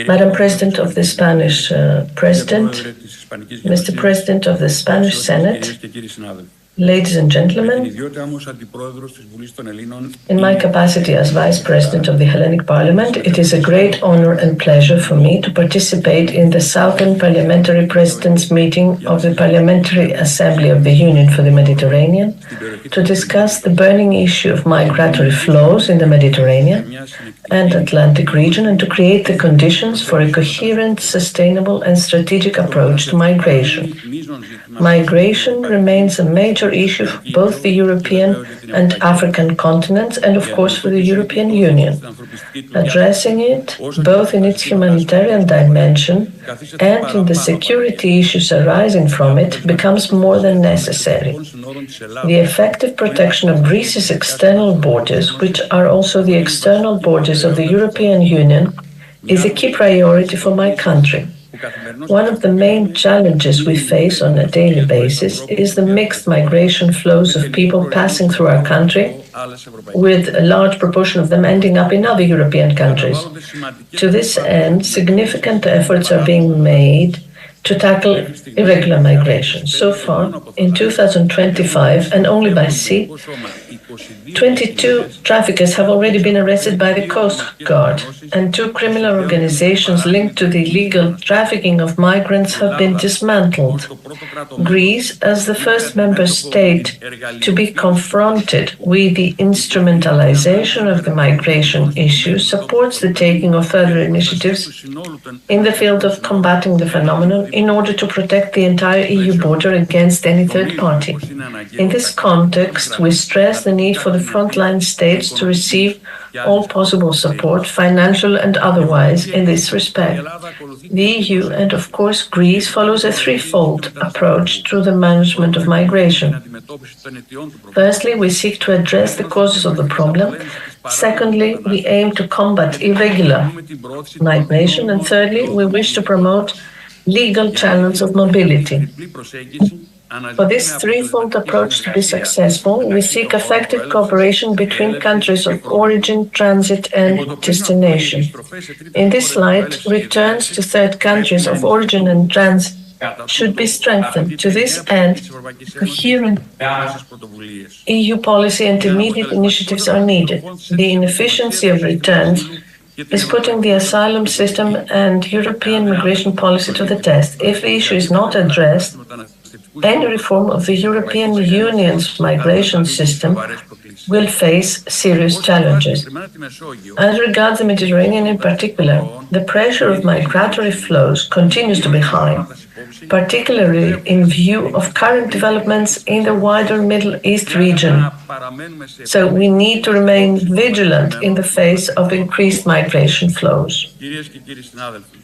Madam President of the Spanish President, Mr. President of the Spanish Senate, ladies and gentlemen, in my capacity as Vice President of the Hellenic Parliament, it is a great honor and pleasure for me to participate in the Southern Parliamentary Presidents' meeting of the Parliamentary Assembly of the Union for the Mediterranean to discuss the burning issue of migratory flows in the Mediterranean and Atlantic region, and to create the conditions for a coherent, sustainable and strategic approach to migration. Migration remains a major major issue for both the European and African continents, and of course for the European Union. Addressing it, both in its humanitarian dimension and in the security issues arising from it, becomes more than necessary. The effective protection of Greece's external borders, which are also the external borders of the European Union, is a key priority for my country. One of the main challenges we face on a daily basis is the mixed migration flows of people passing through our country, with a large proportion of them ending up in other European countries. To this end, significant efforts are being made to tackle irregular migration. So far, in 2025, and only by sea, 22 traffickers have already been arrested by the Coast Guard, and 2 criminal organizations linked to the illegal trafficking of migrants have been dismantled. Greece, as the first member state to be confronted with the instrumentalization of the migration issue, supports the taking of further initiatives in the field of combating the phenomenon in order to protect the entire EU border against any third party. In this context, we stress the need for the frontline states to receive all possible support, financial and otherwise, in this respect. The EU and, of course, Greece follows a threefold approach to the management of migration. Firstly, we seek to address the causes of the problem. Secondly, we aim to combat irregular migration. And thirdly, we wish to promote legal channels of mobility. For this threefold approach to be successful, we seek effective cooperation between countries of origin, transit, and destination. In this light, returns to third countries of origin and transit should be strengthened. To this end, coherent EU policy and immediate initiatives are needed. The inefficiency of returns is putting the asylum system and European migration policy to the test. If the issue is not addressed, any reform of the European Union's migration system will face serious challenges. As regards the Mediterranean in particular, the pressure of migratory flows continues to be high, particularly in view of current developments in the wider Middle East region. So we need to remain vigilant in the face of increased migration flows.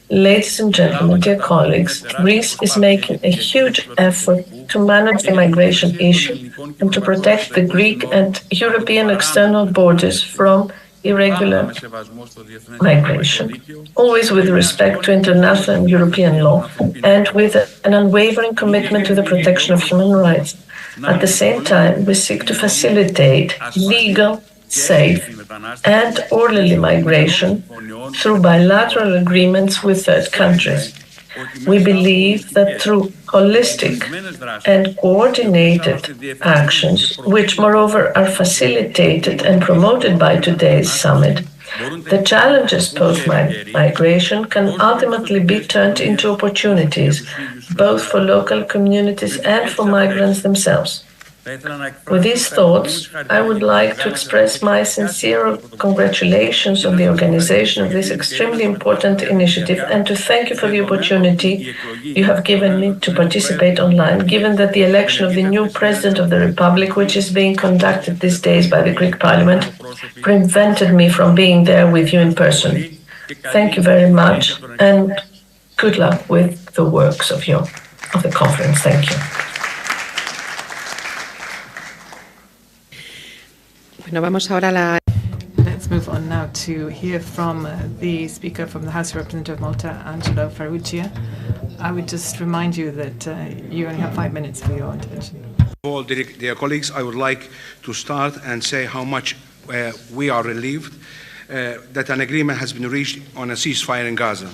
Ladies and gentlemen, dear colleagues, Greece is making a huge effort to manage the migration issue and to protect the Greek and European external borders from irregular migration, always with respect to international and European law and with an unwavering commitment to the protection of human rights. At the same time, we seek to facilitate legal, safe, and orderly migration through bilateral agreements with third countries. We believe that through holistic and coordinated actions, which moreover are facilitated and promoted by today's summit, the challenges post-migration can ultimately be turned into opportunities, both for local communities and for migrants themselves. With these thoughts, I would like to express my sincere congratulations on the organization of this extremely important initiative and to thank you for the opportunity you have given me to participate online, given that the election of the new President of the Republic, which is being conducted these days by the Greek Parliament, prevented me from being there with you in person. Thank you very much and good luck with the works of the conference. Thank you. Let's move on now to hear from the Speaker from the House of Representatives of Malta, Angelo Farrugia. I would just remind you that you only have 5 minutes for your intervention. All, dear colleagues, I would like to start and say how much we are relieved that an agreement has been reached on a ceasefire in Gaza.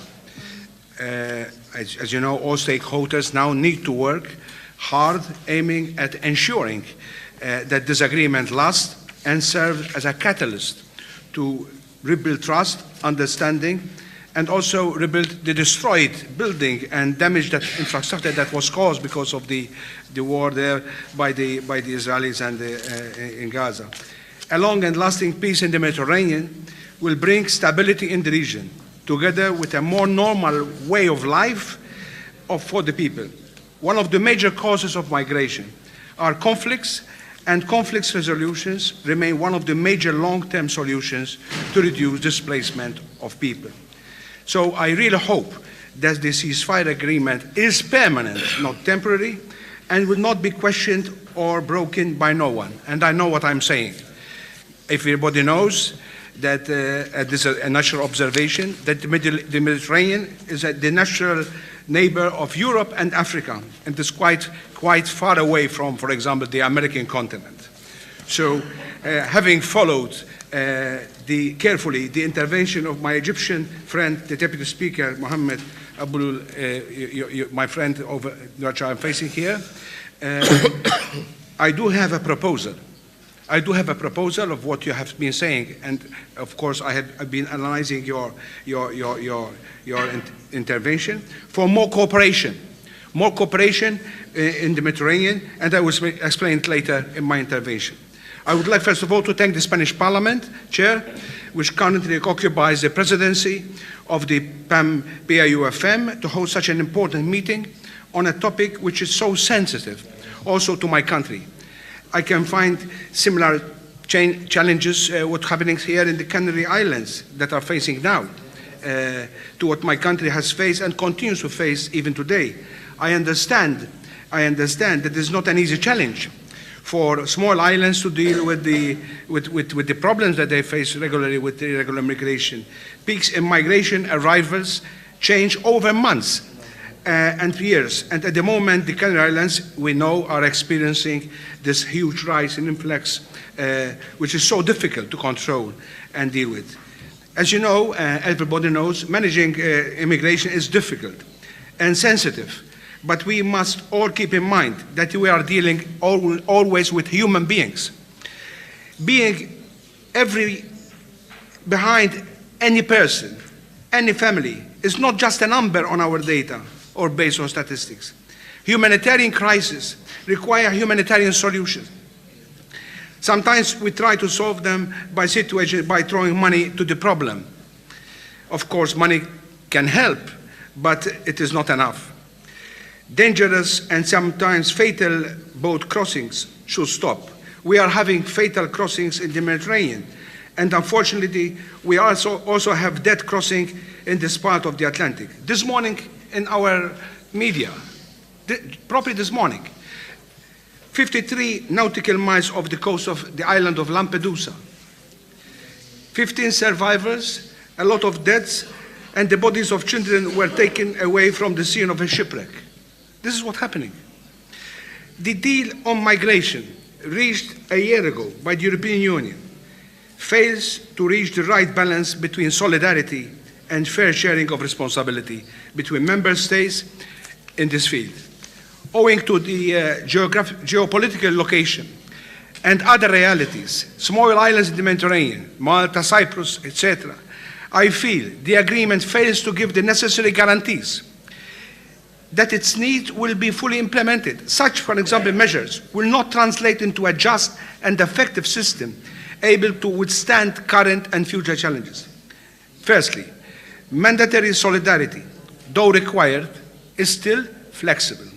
As you know, all stakeholders now need to work hard, aiming at ensuring that this agreement lasts and serve as a catalyst to rebuild trust, understanding, and also rebuild the destroyed building and damaged that infrastructure that was caused because of the war there by the Israelis and in Gaza. A long and lasting peace in the Mediterranean will bring stability in the region, together with a more normal way of life for the people. One of the major causes of migration are conflicts, and conflicts resolutions remain one of the major long-term solutions to reduce displacement of people. So I really hope that the ceasefire agreement is permanent, not temporary, and will not be questioned or broken by no one. And I know what I'm saying. Everybody knows that this is a natural observation, that the Mediterranean is the natural neighbor of Europe and Africa, and is quite far away from, for example, the American continent. So, having followed carefully the intervention of my Egyptian friend, the Deputy Speaker, Mohammed Abul, my friend over which I'm facing here, I do have a proposal. I do have a proposal of what you have been saying, and of course I've been analyzing your intervention for more cooperation in the Mediterranean, and I will explain it later in my intervention. I would like first of all to thank the Spanish Parliament Chair, which currently occupies the presidency of the PAUFM, to host such an important meeting on a topic which is so sensitive also to my country. I can find similar challenges what's happening here in the Canary Islands that are facing now to what my country has faced and continues to face even today. I understand that it's not an easy challenge for small islands to deal with the problems that they face regularly with irregular migration. Peaks in migration arrivals change over months and years. And at the moment, the Canary Islands, we know, are experiencing this huge rise in influx, which is so difficult to control and deal with. As you know, everybody knows, managing immigration is difficult and sensitive. But we must all keep in mind that we are dealing always with human beings. Behind any person, any family, is not just a number on our data or based on statistics. Humanitarian crises require humanitarian solutions. Sometimes we try to solve them by throwing money to the problem. Of course, money can help, but it is not enough. Dangerous and sometimes fatal boat crossings should stop. We are having fatal crossings in the Mediterranean, and unfortunately, we also have death crossing in this part of the Atlantic. This morning in our media, probably this morning, 53 nautical miles off the coast of the island of Lampedusa. 15 survivors, a lot of deaths, and the bodies of children were taken away from the scene of a shipwreck. This is what's happening. The deal on migration reached a year ago by the European Union fails to reach the right balance between solidarity and fair sharing of responsibility between member states in this field. Owing to the geopolitical location and other realities, small islands in the Mediterranean, Malta, Cyprus, etc., I feel the agreement fails to give the necessary guarantees that its needs will be fully implemented. Such, for example, measures will not translate into a just and effective system able to withstand current and future challenges. Firstly, mandatory solidarity, though required, is still flexible,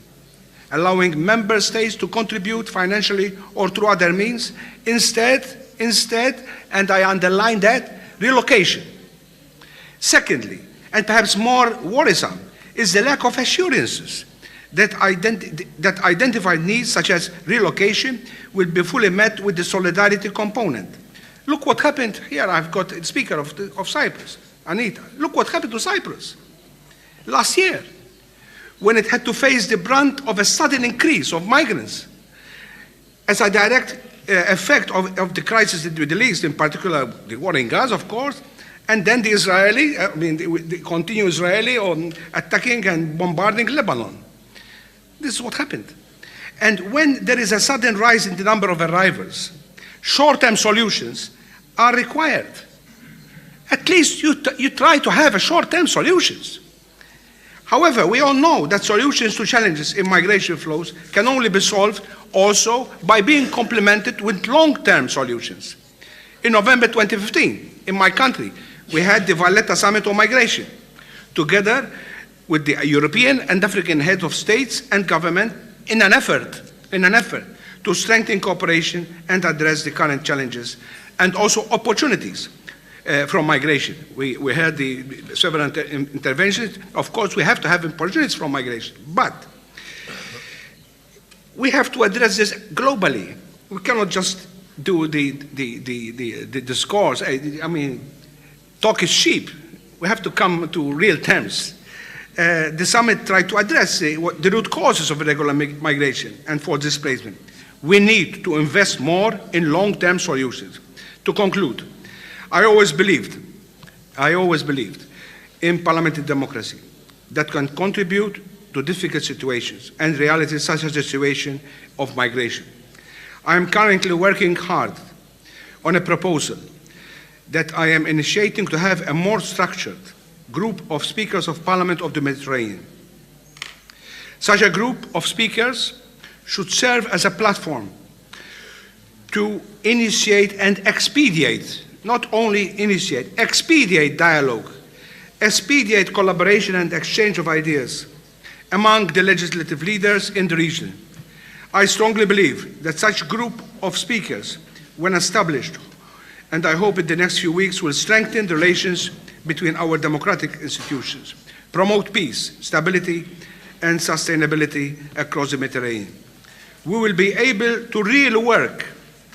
allowing member states to contribute financially or through other means. Instead, and I underline that, relocation. Secondly, and perhaps more worrisome, is the lack of assurances that identified needs such as relocation will be fully met with the solidarity component. Look what happened here. I've got the Speaker of Cyprus, Anita. Look what happened to Cyprus last year when it had to face the brunt of a sudden increase of migrants as a direct effect of the crisis in the Middle East, in particular the war in Gaza, of course, and then the continued Israeli on attacking and bombarding Lebanon. This is what happened. And when there is a sudden rise in the number of arrivals, short-term solutions are required. At least you try to have a short-term solutions. However, we all know that solutions to challenges in migration flows can only be solved also by being complemented with long-term solutions. In November 2015, in my country, we had the Valletta Summit on Migration, together with the European and African heads of states and government in an effort to strengthen cooperation and address the current challenges and also opportunities from migration. We heard the several interventions. Of course, we have to have opportunities from migration, but we have to address this globally. We cannot just do the scores. I mean, talk is cheap. We have to come to real terms. The summit tried to address the root causes of irregular migration and forced displacement. We need to invest more in long-term solutions. To conclude, I always believed in parliamentary democracy that can contribute to difficult situations and realities such as the situation of migration. I am currently working hard on a proposal that I am initiating to have a more structured group of speakers of Parliament of the Mediterranean. Such a group of speakers should serve as a platform to initiate and expedite, not only initiate, expedite dialogue, expedite collaboration and exchange of ideas among the legislative leaders in the region. I strongly believe that such a group of speakers, when established, and I hope in the next few weeks, will strengthen the relations between our democratic institutions, promote peace, stability, and sustainability across the Mediterranean. We will be able to really work,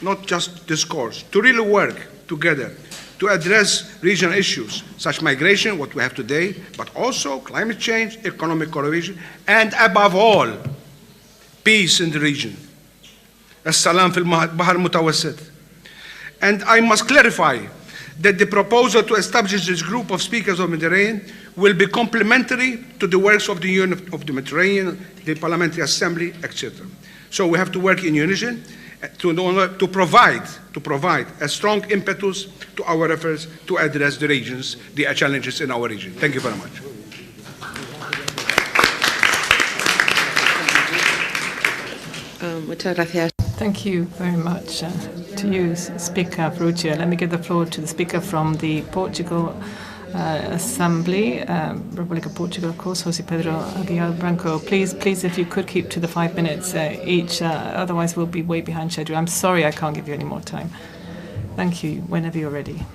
not just discourse, to really work together to address regional issues such as migration, what we have today, but also climate change, economic cohesion, and above all, peace in the region. As-salam fil Bahar Mutawassit. And I must clarify that the proposal to establish this group of speakers of the Mediterranean will be complementary to the works of the Union of the Mediterranean, the Parliamentary Assembly, etc. So we have to work in unison to provide a strong impetus to our efforts to address the regions, the challenges in our region. Thank you very much. Muchas gracias. Thank you very much to you, Speaker Farrugia. Let me give the floor to the Speaker from the Portugal Assembly, Republic of Portugal, of course, José Pedro Aguiar Branco. Please, if you could keep to the 5 minutes each, otherwise we'll be way behind schedule. I'm sorry I can't give you any more time. Thank you, whenever you're ready.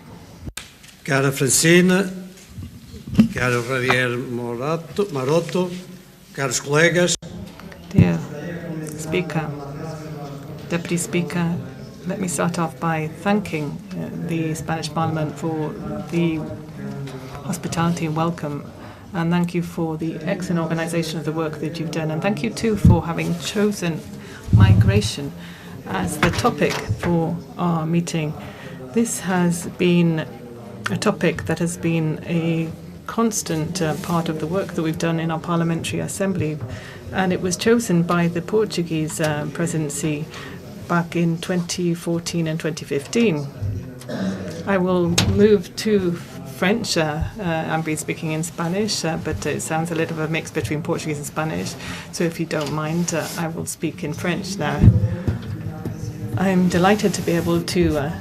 Cara Francina, caro Javier Maroto, caros colegas. Dear Speaker, Deputy Speaker, let me start off by thanking the Spanish Parliament for the hospitality and welcome, and thank you for the excellent organisation of the work that you've done, and thank you too for having chosen migration as the topic for our meeting. This has been a topic that has been a constant part of the work that we've done in our Parliamentary Assembly, and it was chosen by the Portuguese presidency back in 2014 and 2015. I will move to French. I'm be speaking in Spanish, but it sounds a little bit of a mix between Portuguese and Spanish. So if you don't mind, I will speak in French now. I'm delighted to be able to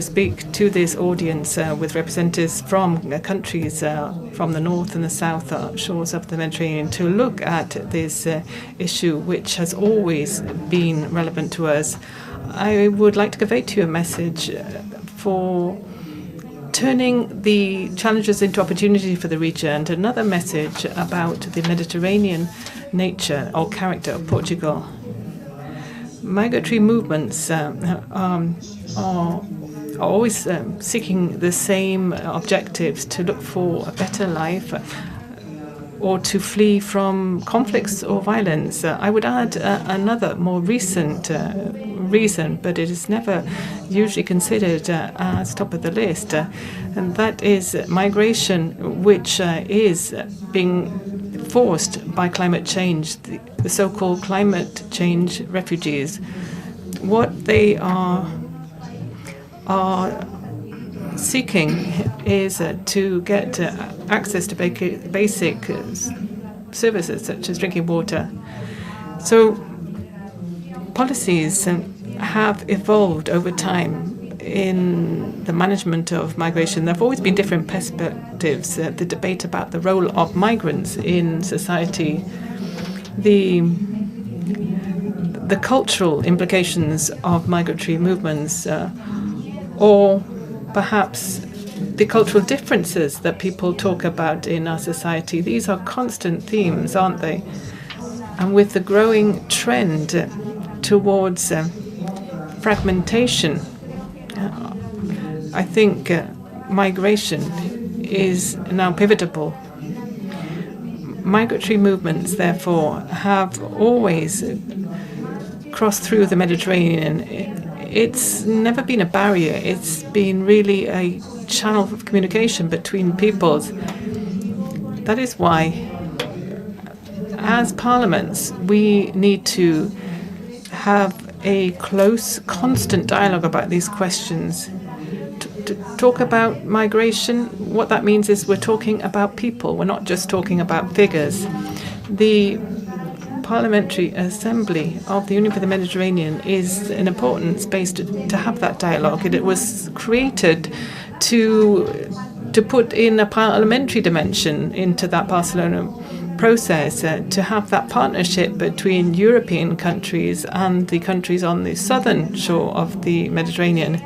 speak to this audience with representatives from countries from the north and the south shores of the Mediterranean to look at this issue, which has always been relevant to us. I would like to convey to you a message for turning the challenges into opportunity for the region, and another message about the Mediterranean nature or character of Portugal. Migratory movements are always seeking the same objectives, to look for a better life or to flee from conflicts or violence. I would add another more recent reason, but it is never usually considered as top of the list, and that is migration, which is being forced by climate change, the so-called climate change refugees. What they are seeking is to get access to basic services such as drinking water. So policies have evolved over time in the management of migration. There have always been different perspectives. The debate about the role of migrants in society, the the cultural implications of migratory movements, or perhaps the cultural differences that people talk about in our society. These are constant themes, aren't they? And with the growing trend towards fragmentation, I think migration is now pivotal. Migratory movements, therefore, have always crossed through the Mediterranean. It's never been a barrier. It's been really a channel of communication between peoples. That is why, as parliaments, we need to have a close, constant dialogue about these questions. To talk about migration, what that means is we're talking about people. We're not just talking about figures. The Parliamentary Assembly of the Union for the Mediterranean is an important space to have that dialogue. It was created to put in a parliamentary dimension into that Barcelona process, to have that partnership between European countries and the countries on the southern shore of the Mediterranean.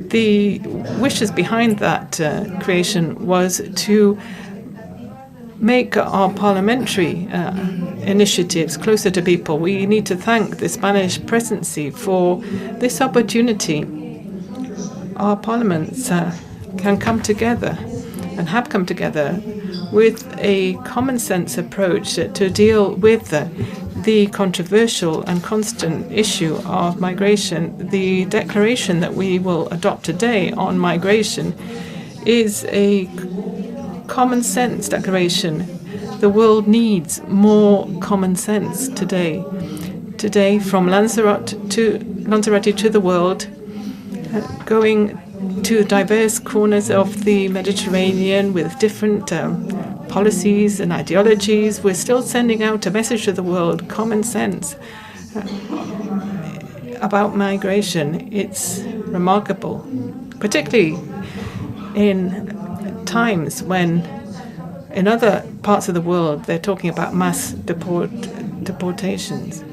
The wishes behind that creation was to make our parliamentary initiatives closer to people. We need to thank the Spanish presidency for this opportunity. Our parliaments can come together and have come together with a common sense approach to deal with the controversial and constant issue of migration. The declaration that we will adopt today on migration is a common sense declaration. The world needs more common sense today. Today, from Lanzarote to the world, going to diverse corners of the Mediterranean with different policies and ideologies, we're still sending out a message to the world, common sense, about migration. It's remarkable, particularly in times when in other parts of the world they're talking about mass deportations.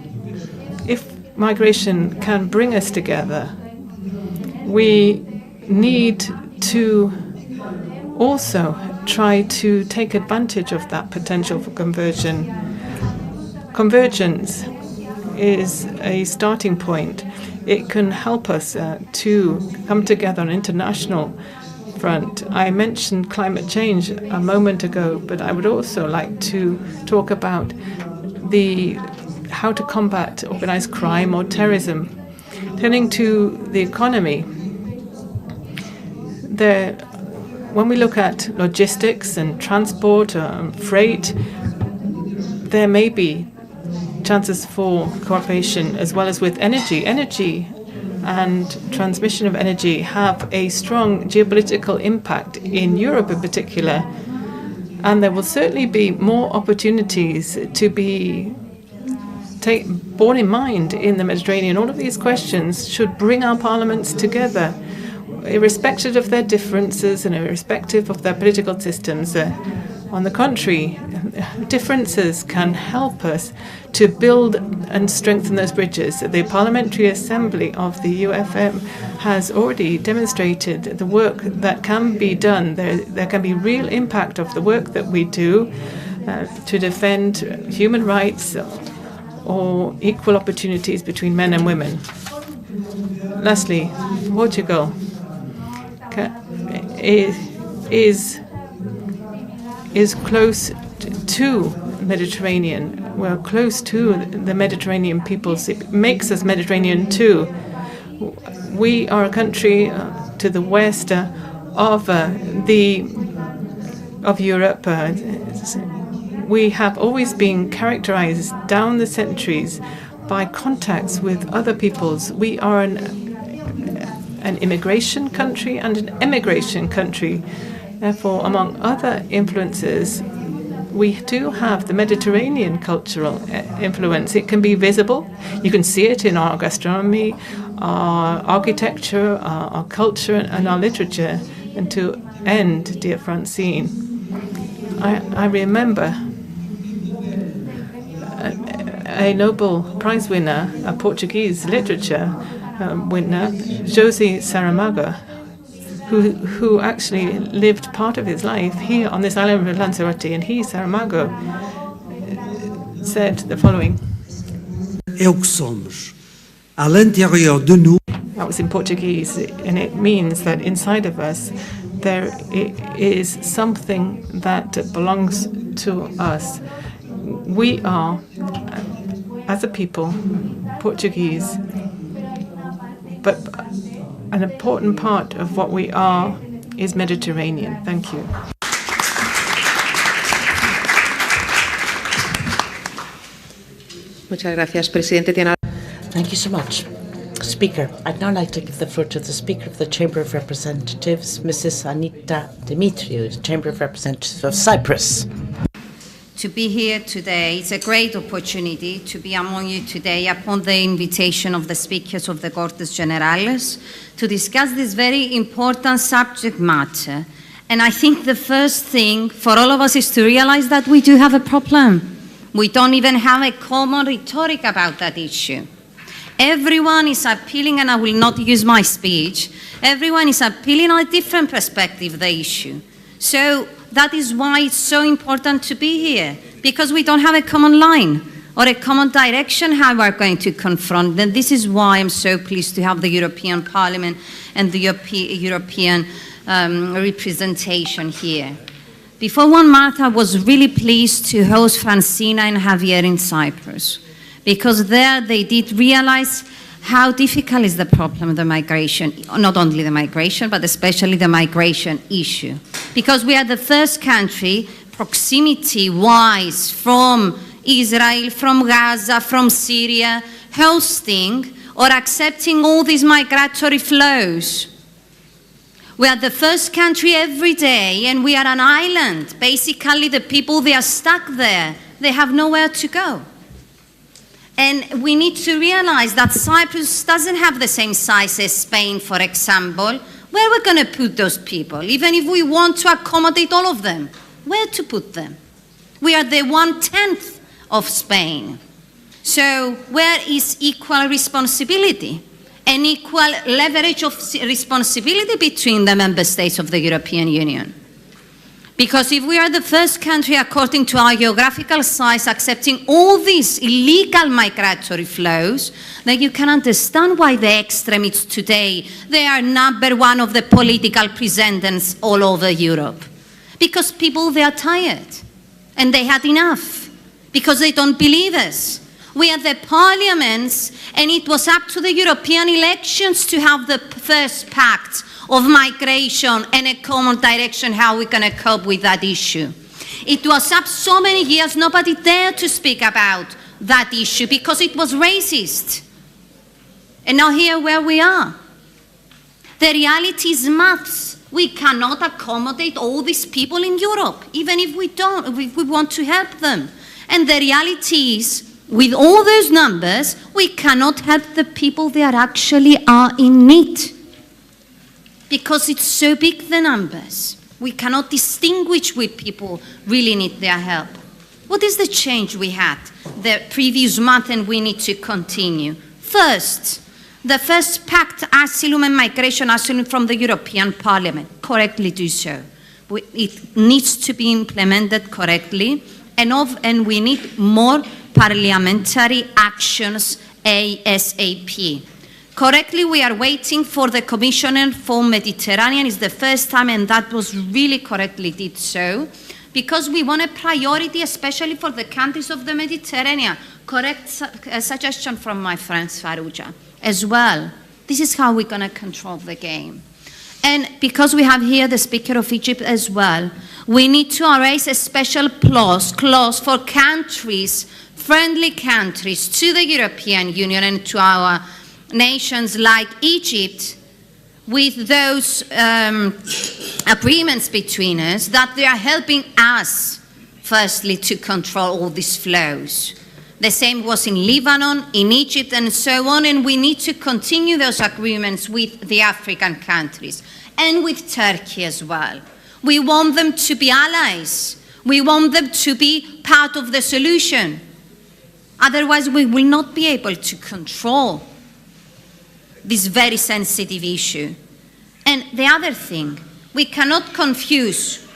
If migration can bring us together, we need to also try to take advantage of that potential for conversion. Convergence is a starting point. It can help us to come together on an international front. I mentioned climate change a moment ago, but I would also like to talk about how to combat organized crime or terrorism. Turning to the economy, when we look at logistics and transport and freight, there may be chances for cooperation as well as with energy. Energy and transmission of energy have a strong geopolitical impact in Europe in particular, and there will certainly be more opportunities to be borne in mind in the Mediterranean. All of these questions should bring our parliaments together, irrespective of their differences and irrespective of their political systems. On the contrary, differences can help us to build and strengthen those bridges. The Parliamentary Assembly of the UFM has already demonstrated the work that can be done. There can be real impact of the work that we do to defend human rights or equal opportunities between men and women. Lastly, Portugal is close to Mediterranean. We're close to the Mediterranean peoples. It makes us Mediterranean too. We are a country to the west of Europe. We have always been characterized down the centuries by contacts with other peoples. We are an immigration country and an emigration country. Therefore, among other influences, we do have the Mediterranean cultural influence. It can be visible. You can see it in our gastronomy, our architecture, our culture, and our literature. And to end, dear Francine, I remember a Nobel Prize winner, a Portuguese literature winner, José Saramago, who actually lived part of his life here on this island of Lanzarote, and Saramago, said the following. É o que somos. À l'intérieur de nous. That was in Portuguese, and it means that inside of us there is something that belongs to us. We are, as a people, Portuguese, but an important part of what we are is Mediterranean. Thank you. Muchas gracias, presidente. Thank you so much. Speaker, I'd now like to give the floor to the Speaker of the Chamber of Representatives, Mrs. Anita Dimitriou, Chamber of Representatives of Cyprus. To be here today, it's a great opportunity to be among you today upon the invitation of the speakers of the Cortes Generales to discuss this very important subject matter. And I think the first thing for all of us is to realize that we do have a problem. We don't even have a common rhetoric about that issue. Everyone is appealing, and I will not use my speech, everyone is appealing on a different perspective, the issue. So that is why it's so important to be here, because we don't have a common line or a common direction how we're going to confront. And this is why I'm so pleased to have the European Parliament and the European representation here. Before 1 month, I was really pleased to host Francina and Javier in Cyprus, because there they did realize how difficult is the problem of the migration, not only the migration, but especially the migration issue. Because we are the first country, proximity-wise, from Israel, from Gaza, from Syria, hosting or accepting all these migratory flows. We are the first country every day, and we are an island. Basically, the people, they are stuck there. They have nowhere to go. And we need to realize that Cyprus doesn't have the same size as Spain, for example. Where are we going to put those people? Even if we want to accommodate all of them, where to put them? We are the 1/10 of Spain. So where is equal responsibility and equal leverage of responsibility between the member states of the European Union? Because if we are the first country, according to our geographical size, accepting all these illegal migratory flows, then you can understand why the extremists today, they are #1 of the political presenters all over Europe. Because people, they are tired. And they had enough. Because they don't believe us. We are the parliaments, and it was up to the European elections to have the first pact of migration and a common direction how we're going to cope with that issue. It was up so many years, nobody dared to speak about that issue because it was racist. And now here where we are. The reality is maths. We cannot accommodate all these people in Europe, even if we want to help them. And the reality is, with all those numbers, we cannot help the people that actually are in need. Because it's so big, the numbers. We cannot distinguish which people really need their help. What is the change we had the previous month, and we need to continue? First, the first pact, asylum and migration, asylum from the European Parliament, correctly do so. It needs to be implemented correctly, and we need more parliamentary actions ASAP. Correctly, we are waiting for the Commissioner for Mediterranean. It's the first time, and that was really correctly did so, because we want a priority, especially for the countries of the Mediterranean. Correct suggestion from my friend Farrugia as well. This is how we're going to control the game. And because we have here the Speaker of Egypt as well, we need to raise a special clause for countries, friendly countries to the European Union and to our nations like Egypt, with those agreements between us, that they are helping us, firstly, to control all these flows. The same was in Lebanon, in Egypt, and so on, and we need to continue those agreements with the African countries and with Turkey as well. We want them to be allies. We want them to be part of the solution. Otherwise, we will not be able to control this very sensitive issue. And the other thing, we cannot confuse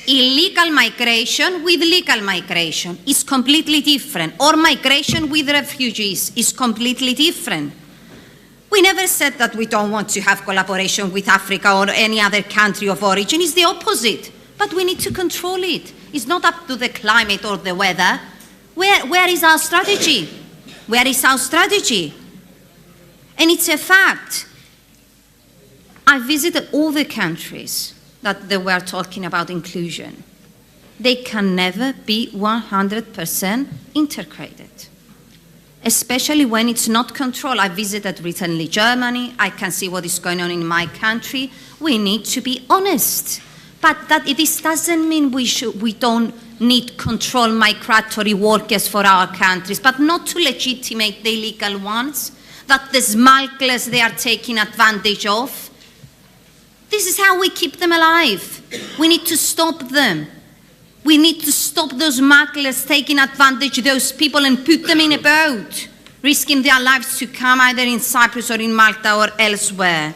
illegal migration with legal migration. It's completely different. Or migration with refugees is completely different. We never said that we don't want to have collaboration with Africa or any other country of origin. It's the opposite. But we need to control it. It's not up to the climate or the weather. Where is our strategy? Where is our strategy? And it's a fact. I visited all the countries that they were talking about inclusion. They can never be 100% integrated, especially when it's not controlled. I visited recently Germany. I can see what is going on in my country. We need to be honest. But this doesn't mean we don't need control migratory workers for our countries, but not to legitimate the illegal ones, that the smugglers they are taking advantage of. This is how we keep them alive. We need to stop them. We need to stop those smugglers taking advantage of those people and put them in a boat, risking their lives to come either in Cyprus or in Malta or elsewhere.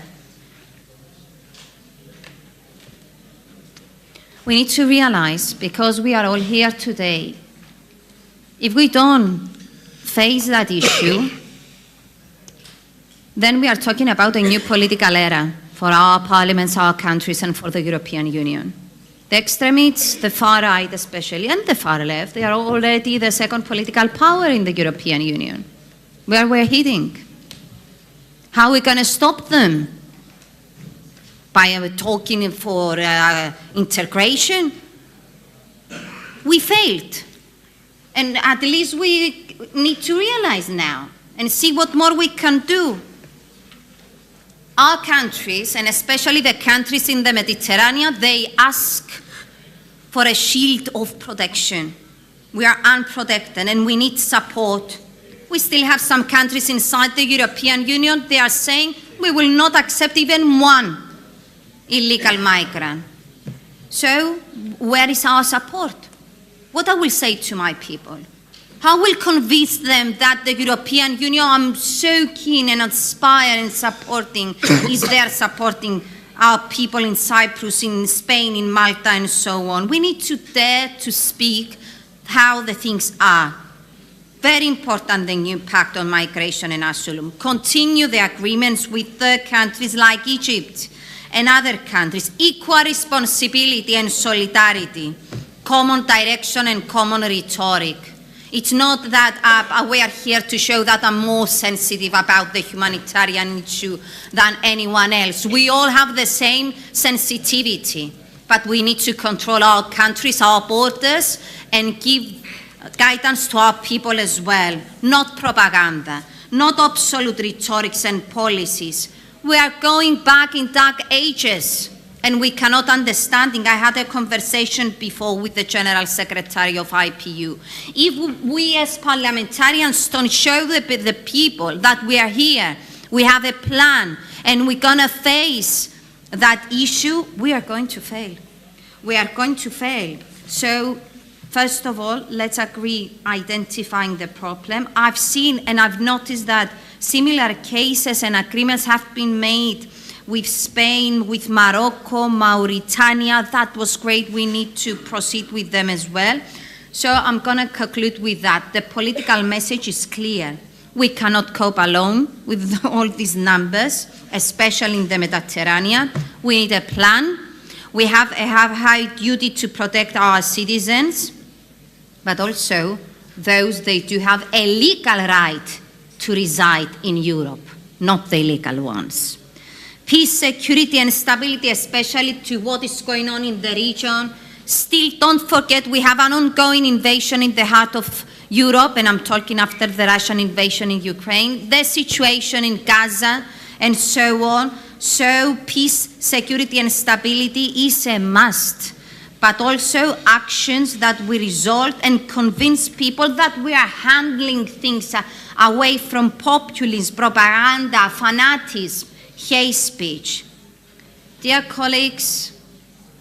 We need to realize, because we are all here today, if we don't face that issue, then we are talking about a new political era for our parliaments, our countries, and for the European Union. The extremists, the far right especially, and the far left, they are already the second political power in the European Union. Where we're heading? How are we going to stop them? By talking for integration? We failed. And at least we need to realize now and see what more we can do. Our countries, and especially the countries in the Mediterranean, they ask for a shield of protection. We are unprotected and we need support. We still have some countries inside the European Union, they are saying we will not accept even one illegal migrant. So where is our support? What I will say to my people? How will convince them that the European Union I'm so keen and inspired and supporting is there supporting our people in Cyprus, in Spain, in Malta, and so on? We need to dare to speak how the things are. Very important, the impact on migration and asylum. Continue the agreements with third countries like Egypt and other countries. Equal responsibility and solidarity. Common direction and common rhetoric. It's not that we are here to show that I'm more sensitive about the humanitarian issue than anyone else. We all have the same sensitivity, but we need to control our countries, our borders, and give guidance to our people as well. Not propaganda, not absolute rhetorics and policies. We are going back in dark ages. And we cannot understand. I had a conversation before with the General Secretary of IPU. If we as parliamentarians don't show the people that we are here, we have a plan, and we're going to face that issue, we are going to fail. We are going to fail. So, first of all, let's agree identifying the problem. I've seen and I've noticed that similar cases and agreements have been made with Spain, with Morocco, Mauritania. That was great. We need to proceed with them as well. So I'm going to conclude with that. The political message is clear. We cannot cope alone with all these numbers, especially in the Mediterranean. We need a plan. We have a high duty to protect our citizens, but also those they do have a legal right to reside in Europe, not the illegal ones. Peace, security, and stability, especially to what is going on in the region. Still, don't forget, we have an ongoing invasion in the heart of Europe, and I'm talking after the Russian invasion in Ukraine, the situation in Gaza, and so on. So, peace, security, and stability is a must, but also actions that we resolve and convince people that we are handling things away from populism, propaganda, fanaticism, hate speech. Dear colleagues,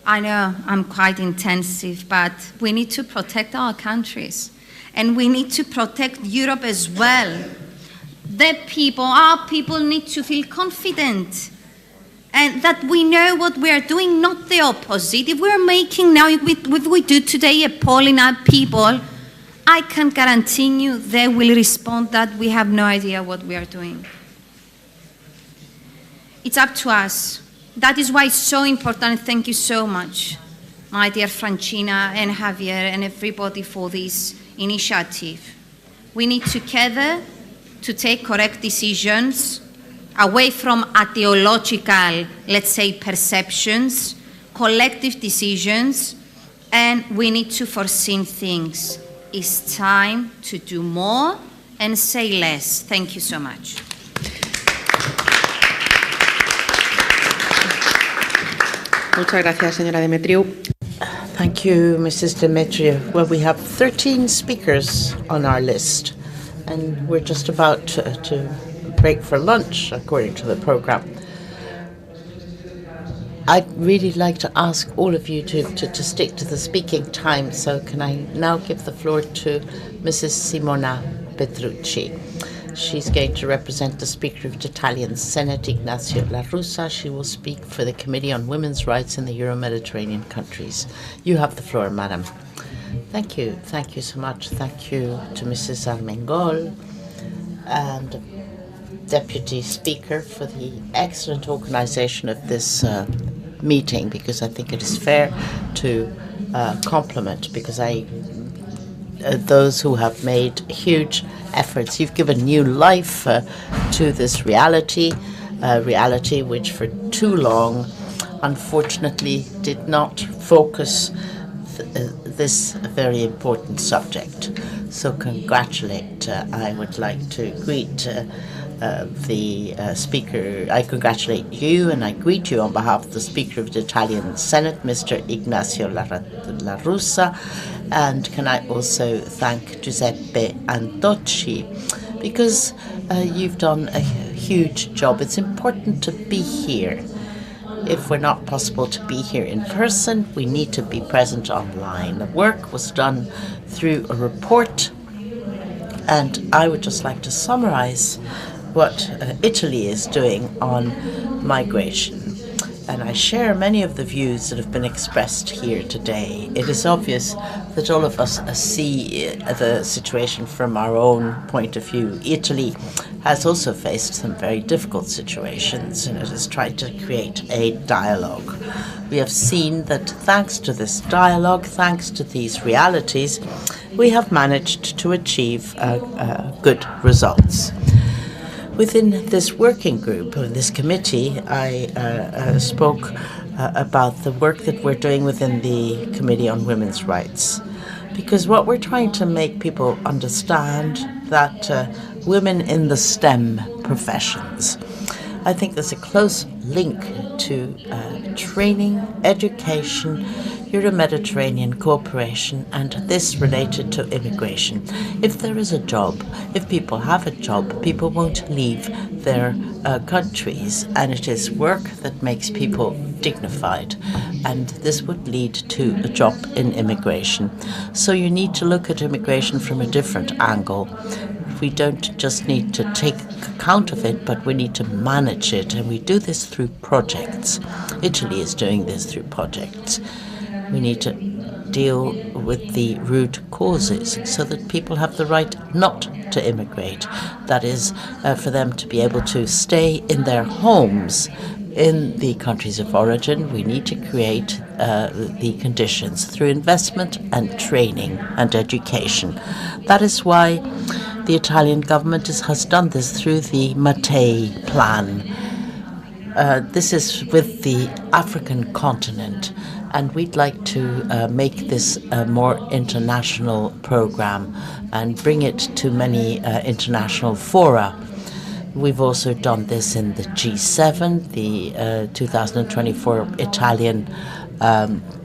I know I'm quite intensive, but we need to protect our countries. and we need to protect Europe as well. Our people need to feel confident and that we know what we are doing, not the opposite. If we're making now, if we do today a poll in our people, I can guarantee you they will respond that we have no idea what we are doing. It's up to us. That is why it's so important. Thank you so much, my dear Francina and Javier and everybody for this initiative. We need together to take correct decisions away from ideological, let's say, perceptions, collective decisions, and we need to foresee things. It's time to do more and say less. Thank you so much. Muchas gracias, señora Demetriou. Thank you, Mrs. Demetriou. Well, we have 13 speakers on our list, and we're just about to break for lunch, according to the program. I'd really like to ask all of you to stick to the speaking time, so can I now give the floor to Mrs. Simona Petrucci. She's going to represent the Speaker of the Italian Senate, Ignazio La Russa. She will speak for the Committee on Women's Rights in the Euro-Mediterranean countries. You have the floor, Madam. Thank you. Thank you so much. Thank you to Mrs. Armengol and Deputy Speaker for the excellent organization of this meeting, because I think it is fair to compliment, because those who have made huge efforts. You've given new life to this reality which for too long, unfortunately, did not focus this very important subject. So I would like to greet the Speaker. I congratulate you and I greet you on behalf of the Speaker of the Italian Senate, Mr. Ignazio La Russa. And can I also thank Giuseppe Antocci, because you've done a huge job. It's important to be here. If we're not possible to be here in person, we need to be present online. The work was done through a report, and I would just like to summarize what Italy is doing on migration. And I share many of the views that have been expressed here today. It is obvious that all of us see the situation from our own point of view. Italy has also faced some very difficult situations, and it has tried to create a dialogue. We have seen that thanks to this dialogue, thanks to these realities, we have managed to achieve good results. Within this working group, or this committee, I spoke about the work that we're doing within the Committee on Women's Rights. Because what we're trying to make people understand that women in the STEM professions, I think there's a close link to training, education, Euro-Mediterranean cooperation, and this related to immigration. If there is a job, if people have a job, people won't leave their countries, and it is work that makes people dignified, and this would lead to a drop in immigration. So you need to look at immigration from a different angle. We don't just need to take account of it, but we need to manage it, and we do this through projects. Italy is doing this through projects. We need to deal with the root causes so that people have the right not to immigrate. That is, for them to be able to stay in their homes in the countries of origin. We need to create the conditions through investment and training and education. That is why the Italian government has done this through the Mattei plan. This is with the African continent, and we'd like to make this a more international program and bring it to many international fora. We've also done this in the G7, the 2024 Italian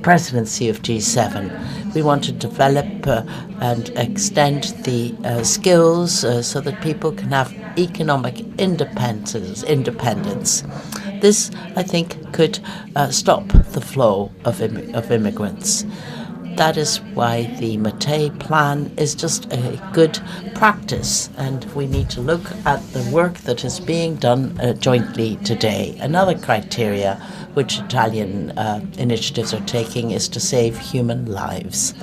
presidency of G7. We want to develop and extend the skills so that people can have economic independence. This, I think, could stop the flow of immigrants. that is why the Mattei plan is just a good practice, and we need to look at the work that is being done jointly today. Another criteria which Italian initiatives are taking is to save human lives.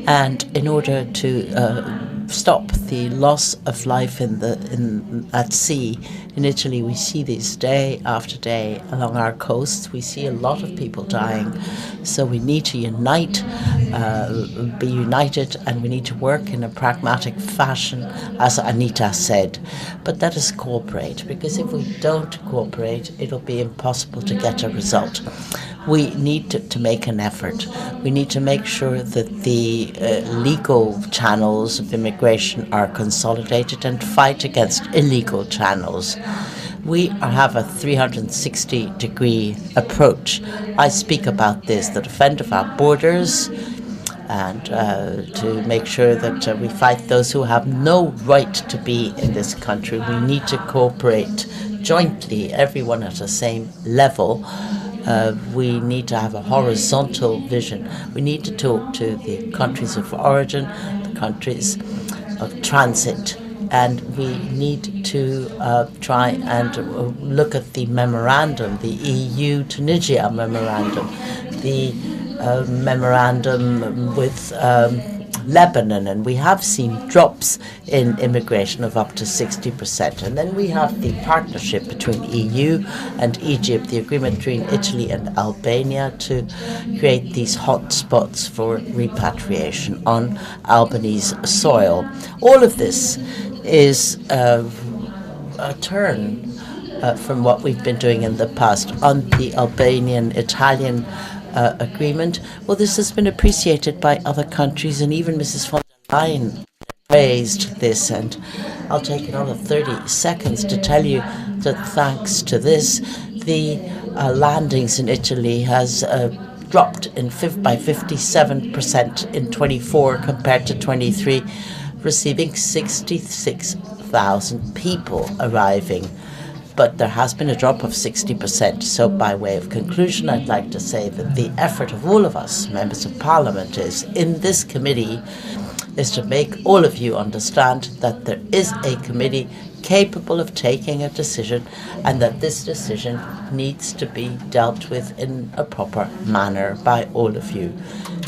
And in order to stop the loss of life at sea, in Italy, we see this day after day along our coasts. We see a lot of people dying. So we need to unite, be united, and we need to work in a pragmatic fashion, as Anita said. But let us cooperate, because if we don't cooperate, it'll be impossible to get a result. We need to make an effort. We need to make sure that the legal channels of immigration are consolidated and fight against illegal channels. We have a 360-degree approach. I speak about this, the defense of our borders, and to make sure that we fight those who have no right to be in this country. We need to cooperate jointly, everyone at the same level. We need to have a horizontal vision. We need to talk to the countries of origin, the countries of transit, and we need to try and look at the memorandum, the EU-Tunisia memorandum, the memorandum with Lebanon, and we have seen drops in immigration of up to 60%. And then we have the partnership between EU and Egypt, the agreement between Italy and Albania to create these hot spots for repatriation on Albanese soil. All of this is a turn from what we've been doing in the past. On the Albanian-Italian agreement, well, this has been appreciated by other countries, and even Mrs. von der Leyen praised this. And I'll take another 30 seconds to tell you that thanks to this, the landings in Italy has dropped by 57% in 24 compared to 23, receiving 66,000 people arriving. But there has been a drop of 60%. So by way of conclusion, I'd like to say that the effort of all of us, members of Parliament, in this committee is to make all of you understand that there is a committee capable of taking a decision, and that this decision needs to be dealt with in a proper manner by all of you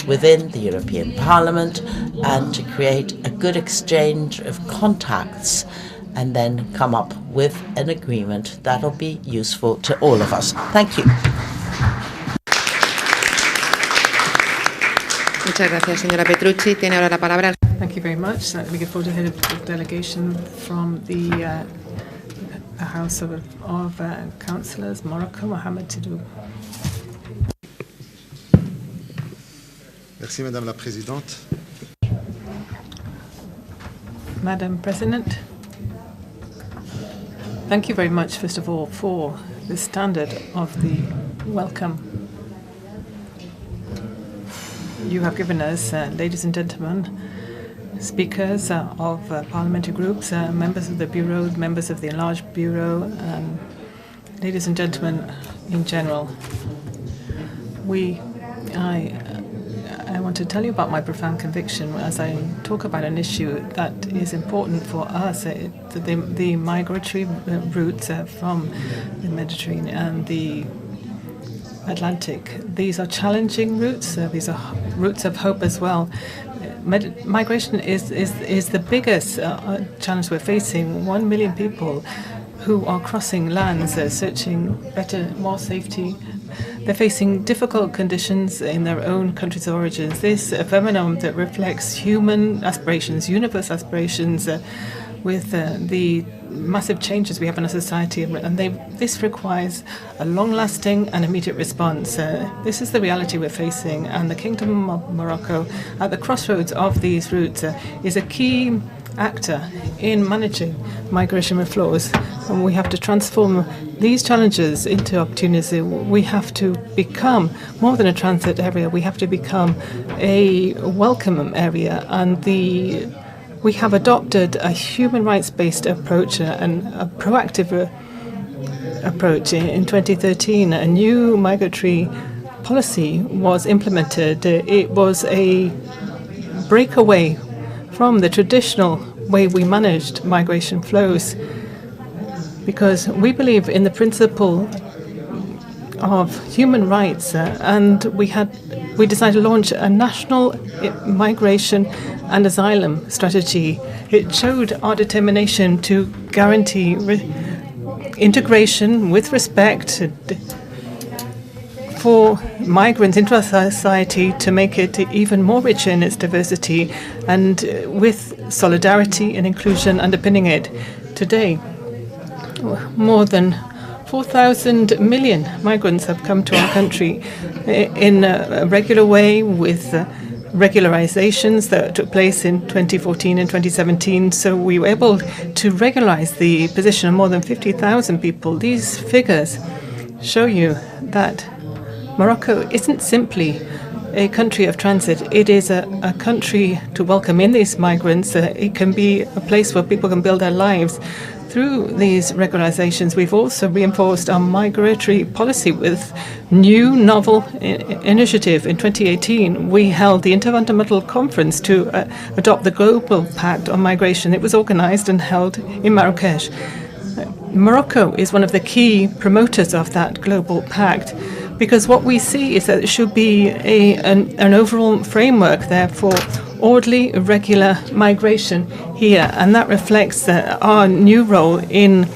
within the European Parliament, and to create a good exchange of contacts and then come up with an agreement that'll be useful to all of us. Thank you. Muchas gracias, señora Petrucci. Tiene ahora la palabra. Thank you very much. Let me give forward to the head of the delegation from the House of Councillors, Morocco, Mohamed Tidou. Merci, Madame la Présidente. Madam President, thank you very much, first of all, for the standard of the welcome you have given us, ladies and gentlemen, speakers of parliamentary groups, members of the Bureau, members of the enlarged Bureau, and ladies and gentlemen in general. I want to tell you about my profound conviction as I talk about an issue that is important for us, the migratory routes from the Mediterranean and the Atlantic. These are challenging routes. These are routes of hope as well. Migration is the biggest challenge we're facing. 1 million people who are crossing lands, searching better, more safety. They're facing difficult conditions in their own countries of origin. This phenomenon that reflects human aspirations, universal aspirations, with the massive changes we have in our society, and this requires a long-lasting and immediate response. This is the reality we're facing, and the Kingdom of Morocco, at the crossroads of these routes, is a key actor in managing migration flows, and we have to transform these challenges into opportunity. We have to become more than a transit area. We have to become a welcome area, and we have adopted a human rights-based approach and a proactive approach. In 2013, a new migratory policy was implemented, it was a breakaway from the traditional way we managed migration flows, because we believe in the principle of human rights, and we decided to launch a national migration and asylum strategy. It showed our determination to guarantee integration with respect for migrants into our society, to make it even more richer in its diversity, and with solidarity and inclusion underpinning it. Today, more than 4,000 million migrants have come to our country in a regular way, with regularizations that took place in 2014 and 2017. So we were able to regularize the position of more than 50,000 people. These figures show you that Morocco isn't simply a country of transit. It is a country to welcome in these migrants. It can be a place where people can build their lives. Through these regularizations, we've also reinforced our migratory policy with new novel initiative. In 2018, we held the Intergovernmental Conference to adopt the Global Pact on Migration. It was organized and held in Marrakesh. Morocco is one of the key promoters of that Global Pact, because what we see is that it should be an overall framework there for orderly, regular migration here, and that reflects our new role in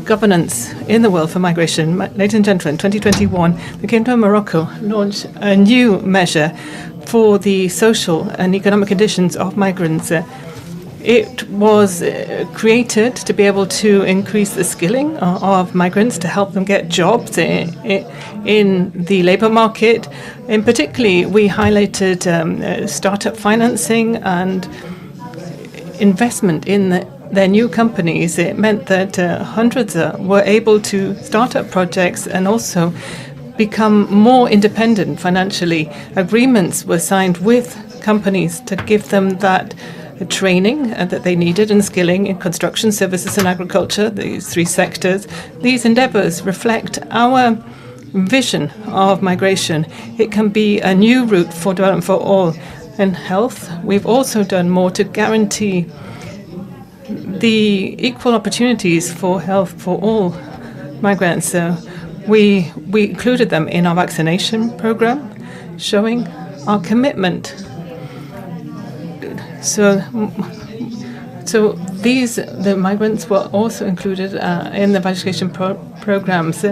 governance in the world for migration. Ladies and gentlemen, in 2021, the Kingdom of Morocco launched a new measure for the social and economic conditions of migrants. It was created to be able to increase the skilling of migrants, to help them get jobs in the labour market. In particularly, we highlighted startup financing and investment in their new companies. It meant that hundreds were able to start up projects and also become more independent financially. Agreements were signed with companies to give them that training that they needed and skilling in construction, services and agriculture, these three sectors. These endeavours reflect our vision of migration. It can be a new route for development for all. In health, we've also done more to guarantee the equal opportunities for health for all migrants. We included them in our vaccination program, showing our commitment. So the migrants were also included in the vaccination programs.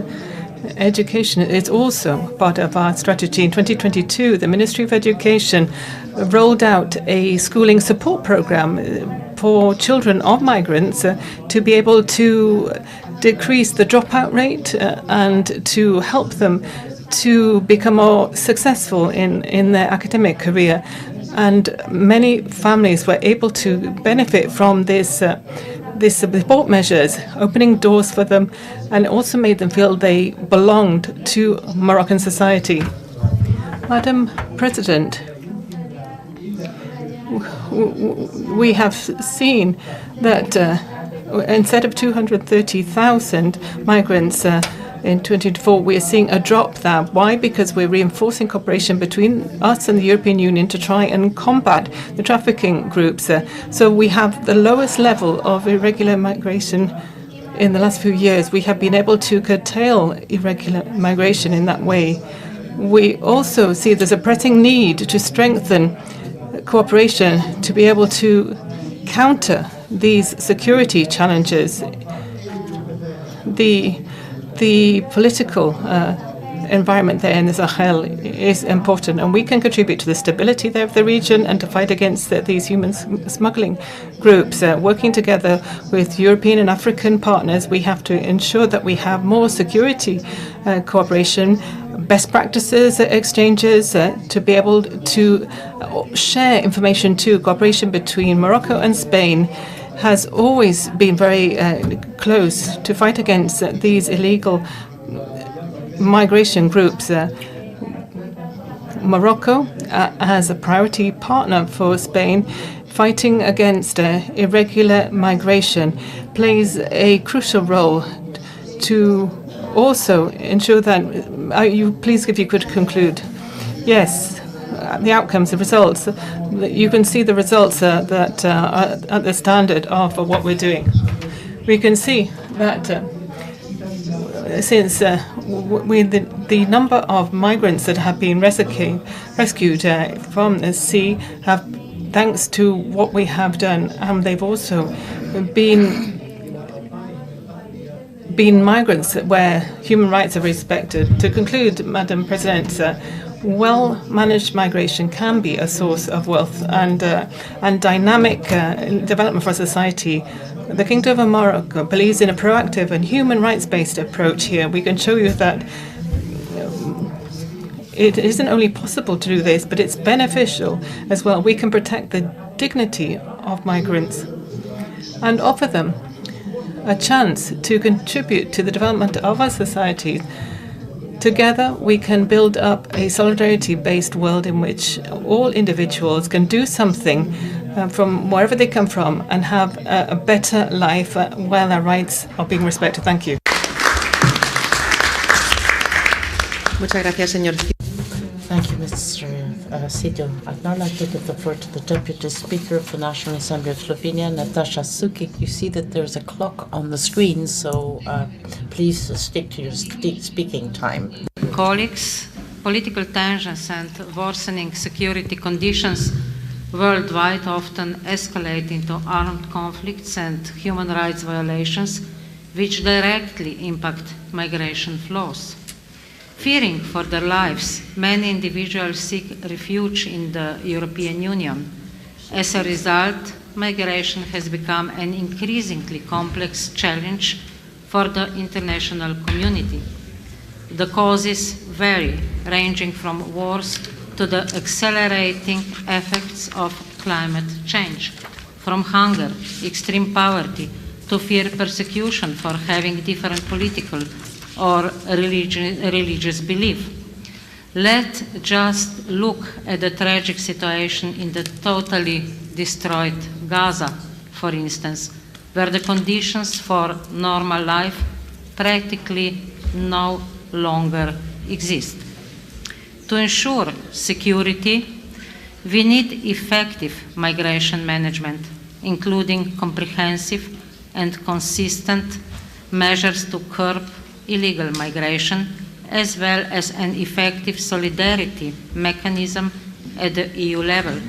Education is also part of our strategy. In 2022, the Ministry of Education rolled out a schooling support program for children of migrants to be able to decrease the dropout rate and to help them to become more successful in their academic career. And many families were able to benefit from this support measures, opening doors for them, and also made them feel they belonged to Moroccan society. Madam President, we have seen that instead of 230,000 migrants in 2024, we are seeing a drop there. Why? Because we're reinforcing cooperation between us and the European Union to try and combat the trafficking groups. So we have the lowest level of irregular migration in the last few years. We have been able to curtail irregular migration in that way. We also see there's a pressing need to strengthen cooperation to be able to counter these security challenges. The political environment there in the Sahel is important, and we can contribute to the stability there of the region and to fight against these human smuggling groups. Working together with European and African partners, we have to ensure that we have more security cooperation, best practices exchanges, to be able to share information too. Cooperation between Morocco and Spain has always been very close to fight against these illegal migration groups. Morocco, as a priority partner for Spain, fighting against irregular migration, plays a crucial role to also ensure that you please, if you could conclude. Yes, the outcomes, the results. You can see the results that are at the standard of what we're doing. We can see that since the number of migrants that have been rescued from the sea have, thanks to what we have done, they've also been migrants where human rights are respected. To conclude, Madam President, well-managed migration can be a source of wealth and dynamic development for society. The Kingdom of Morocco believes in a proactive and human rights-based approach here. We can show you that it isn't only possible to do this, but it's beneficial as well. We can protect the dignity of migrants and offer them a chance to contribute to the development of our societies. Together, we can build up a solidarity-based world in which all individuals can do something from wherever they come from and have a better life while their rights are being respected. Thank you. Muchas gracias, señor. Thank you, Mr. Sido. I'd now like to give the floor to the Deputy Speaker of the National Assembly of Slovenia, Nataša Sukič. You see that there's a clock on the screen, so please stick to your speaking time. Colleagues, political tensions and worsening security conditions worldwide often escalate into armed conflicts and human rights violations, which directly impact migration flows. Fearing for their lives, many individuals seek refuge in the European Union. As a result, migration has become an increasingly complex challenge for the international community. The causes vary, ranging from wars to the accelerating effects of climate change, from hunger, extreme poverty, to fear persecution for having different political or religious belief. Let's just look at the tragic situation in the totally destroyed Gaza, for instance, where the conditions for normal life practically no longer exist. To ensure security, we need effective migration management, including comprehensive and consistent measures to curb illegal migration, as well as an effective solidarity mechanism at the EU level.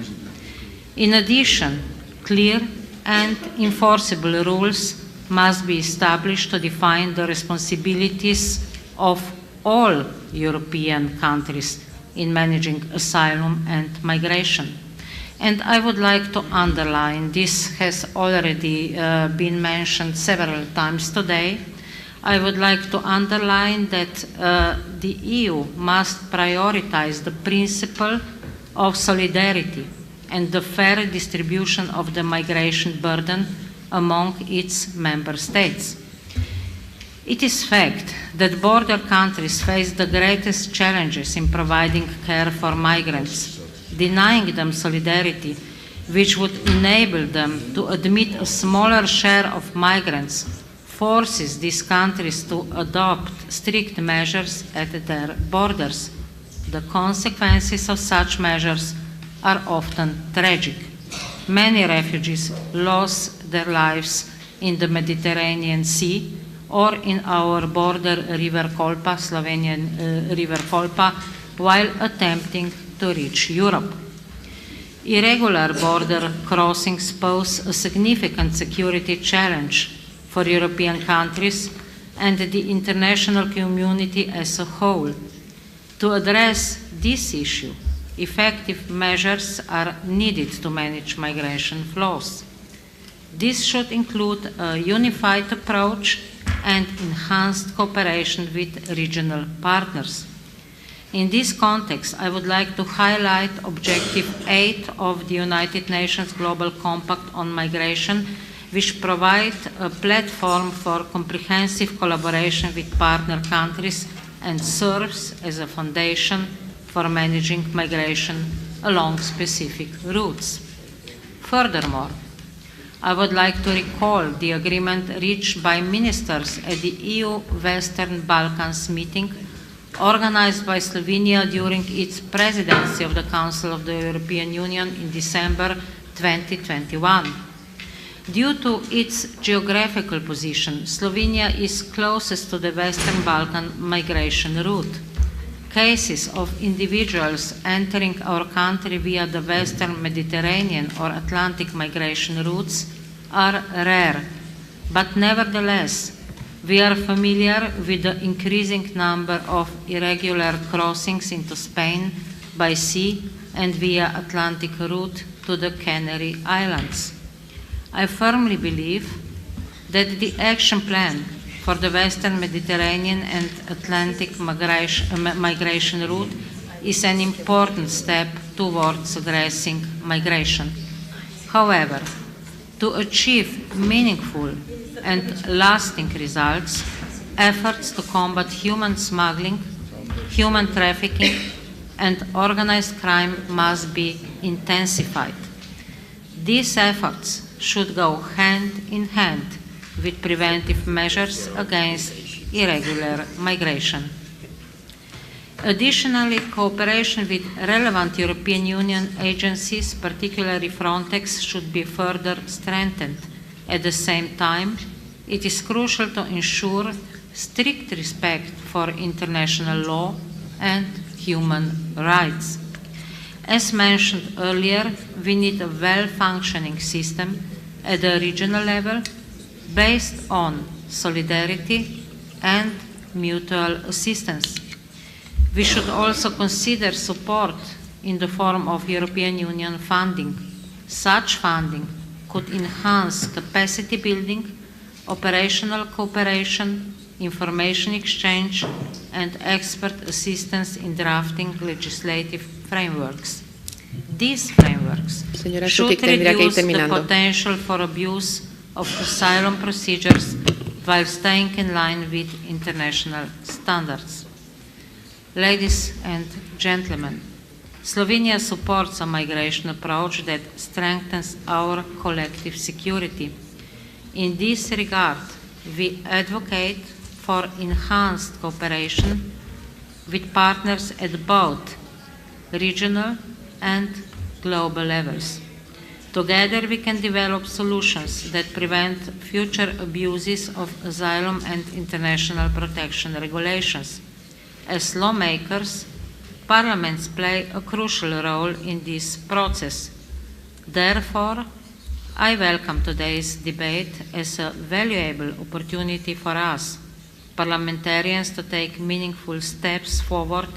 In addition, clear and enforceable rules must be established to define the responsibilities of all European countries in managing asylum and migration. And I would like to underline, this has already been mentioned several times today, I would like to underline that the EU must prioritize the principle of solidarity and the fair distribution of the migration burden among its member states. It is fact that border countries face the greatest challenges in providing care for migrants, denying them solidarity, which would enable them to admit a smaller share of migrants, forces these countries to adopt strict measures at their borders. The consequences of such measures are often tragic. Many refugees lost their lives in the Mediterranean Sea or in our border River Kolpa, Slovenian River Kolpa, while attempting to reach Europe. Irregular border crossings pose a significant security challenge for European countries and the international community as a whole. To address this issue, effective measures are needed to manage migration flows. This should include a unified approach and enhanced cooperation with regional partners. In this context, I would like to highlight Objective 8 of the United Nations Global Compact on Migration, which provides a platform for comprehensive collaboration with partner countries and serves as a foundation for managing migration along specific routes. Furthermore, I would like to recall the agreement reached by ministers at the EU Western Balkans meeting organized by Slovenia during its presidency of the Council of the European Union in December 2021. Due to its geographical position, Slovenia is closest to the Western Balkan migration route. Cases of individuals entering our country via the Western Mediterranean or Atlantic migration routes are rare, but nevertheless, we are familiar with the increasing number of irregular crossings into Spain by sea and via Atlantic route to the Canary Islands. I firmly believe that the action plan for the Western Mediterranean and Atlantic migration route is an important step towards addressing migration. However, to achieve meaningful and lasting results, efforts to combat human smuggling, human trafficking, and organized crime must be intensified. These efforts should go hand in hand with preventive measures against irregular migration. Additionally, cooperation with relevant European Union agencies, particularly Frontex, should be further strengthened. At the same time, it is crucial to ensure strict respect for international law and human rights. As mentioned earlier, we need a well-functioning system at the regional level based on solidarity and mutual assistance. We should also consider support in the form of European Union funding. Such funding could enhance capacity building, operational cooperation, information exchange, and expert assistance in drafting legislative frameworks. These frameworks should reduce the potential for abuse of asylum procedures while staying in line with international standards. Ladies and gentlemen, Slovenia supports a migration approach that strengthens our collective security. In this regard, we advocate for enhanced cooperation with partners at both regional and global levels. Together we can develop solutions that prevent future abuses of asylum and international protection regulations. As lawmakers, parliaments play a crucial role in this process. Therefore, I welcome today's debate as a valuable opportunity for us, parliamentarians, to take meaningful steps forward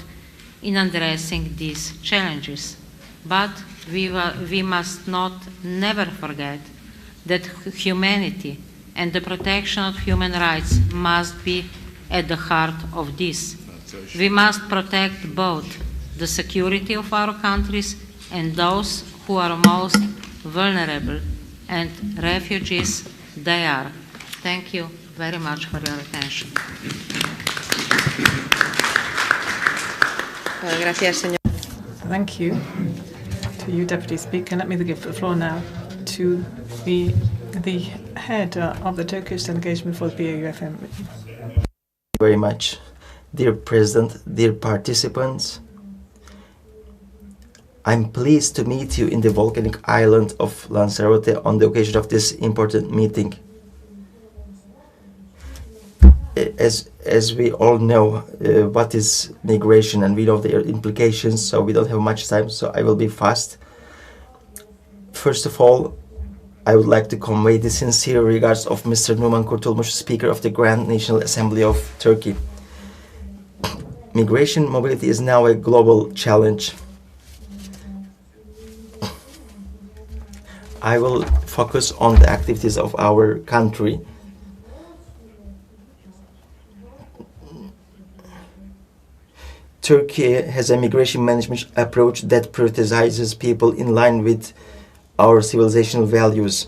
in addressing these challenges. But we must never forget that humanity and the protection of human rights must be at the heart of this. We must protect both the security of our countries and those who are most vulnerable, and refugees they are. Thank you very much for your attention. Thank you to you, Deputy Speaker. Let me give the floor now to the head of the Turkish delegation before the BAUFM. Thank you very much. Dear President, dear participants, I'm pleased to meet you in the volcanic island of Lanzarote on the occasion of this important meeting. As we all know what is migration, and we know their implications, so we don't have much time, so I will be fast. First of all, I would like to convey the sincere regards of Mr. Numan Kurtulmuş, Speaker of the Grand National Assembly of Turkey. Migration mobility is now a global challenge. I will focus on the activities of our country. Turkey has a migration management approach that prioritizes people in line with our civilizational values.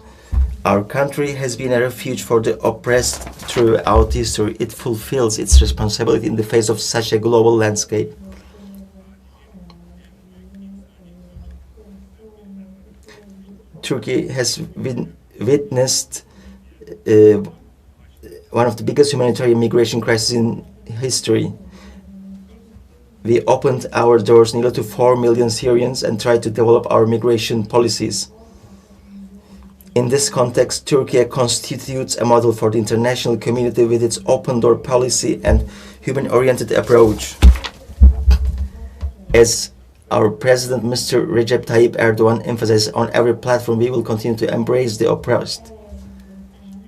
Our country has been a refuge for the oppressed throughout history. It fulfills its responsibility in the face of such a global landscape. Turkey has been witnessed one of the biggest humanitarian migration crises in history. We opened our doors nearly to 4 million Syrians and tried to develop our migration policies. In this context, Turkey constitutes a model for the international community with its open door policy and human-oriented approach. As our President, Mr. Recep Tayyip Erdogan, emphasizes on every platform, we will continue to embrace the oppressed.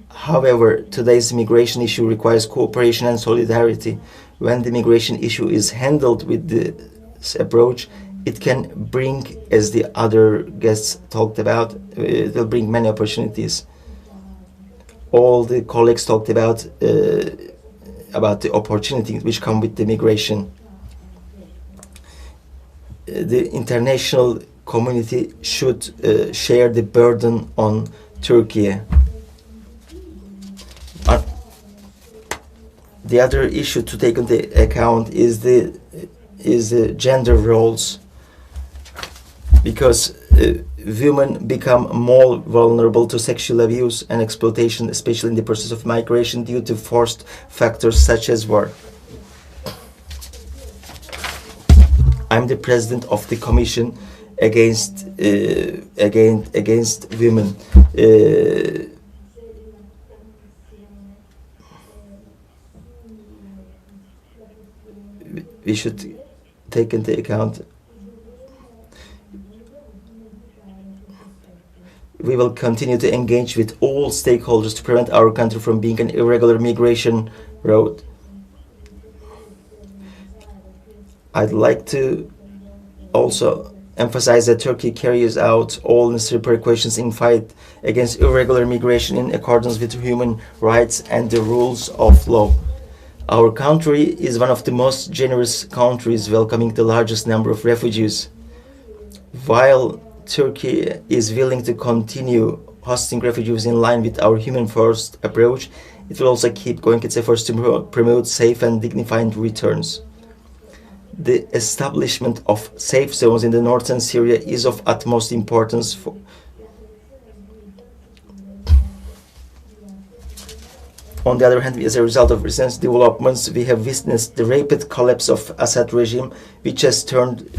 However, today's migration issue requires cooperation and solidarity. When the migration issue is handled with this approach, it can bring, as the other guests talked about, it will bring many opportunities. All the colleagues talked about the opportunities which come with the migration. The international community should share the burden on Turkey. The other issue to take into account is the gender roles, because women become more vulnerable to sexual abuse and exploitation, especially in the process of migration, due to forced factors such as war. I'm the president of the Commission against women. We should take into account. We will continue to engage with all stakeholders to prevent our country from being an irregular migration route. I'd like to also emphasize that Turkey carries out all necessary precautions in fight against irregular migration in accordance with human rights and the rules of law. Our country is one of the most generous countries, welcoming the largest number of refugees. While Turkey is willing to continue hosting refugees in line with our human-first approach, it will also keep going its efforts to promote safe and dignified returns. The establishment of safe zones in the northern Syria is of utmost importance On the other hand, as a result of recent developments, we have witnessed the rapid collapse of Assad regime, which has turned,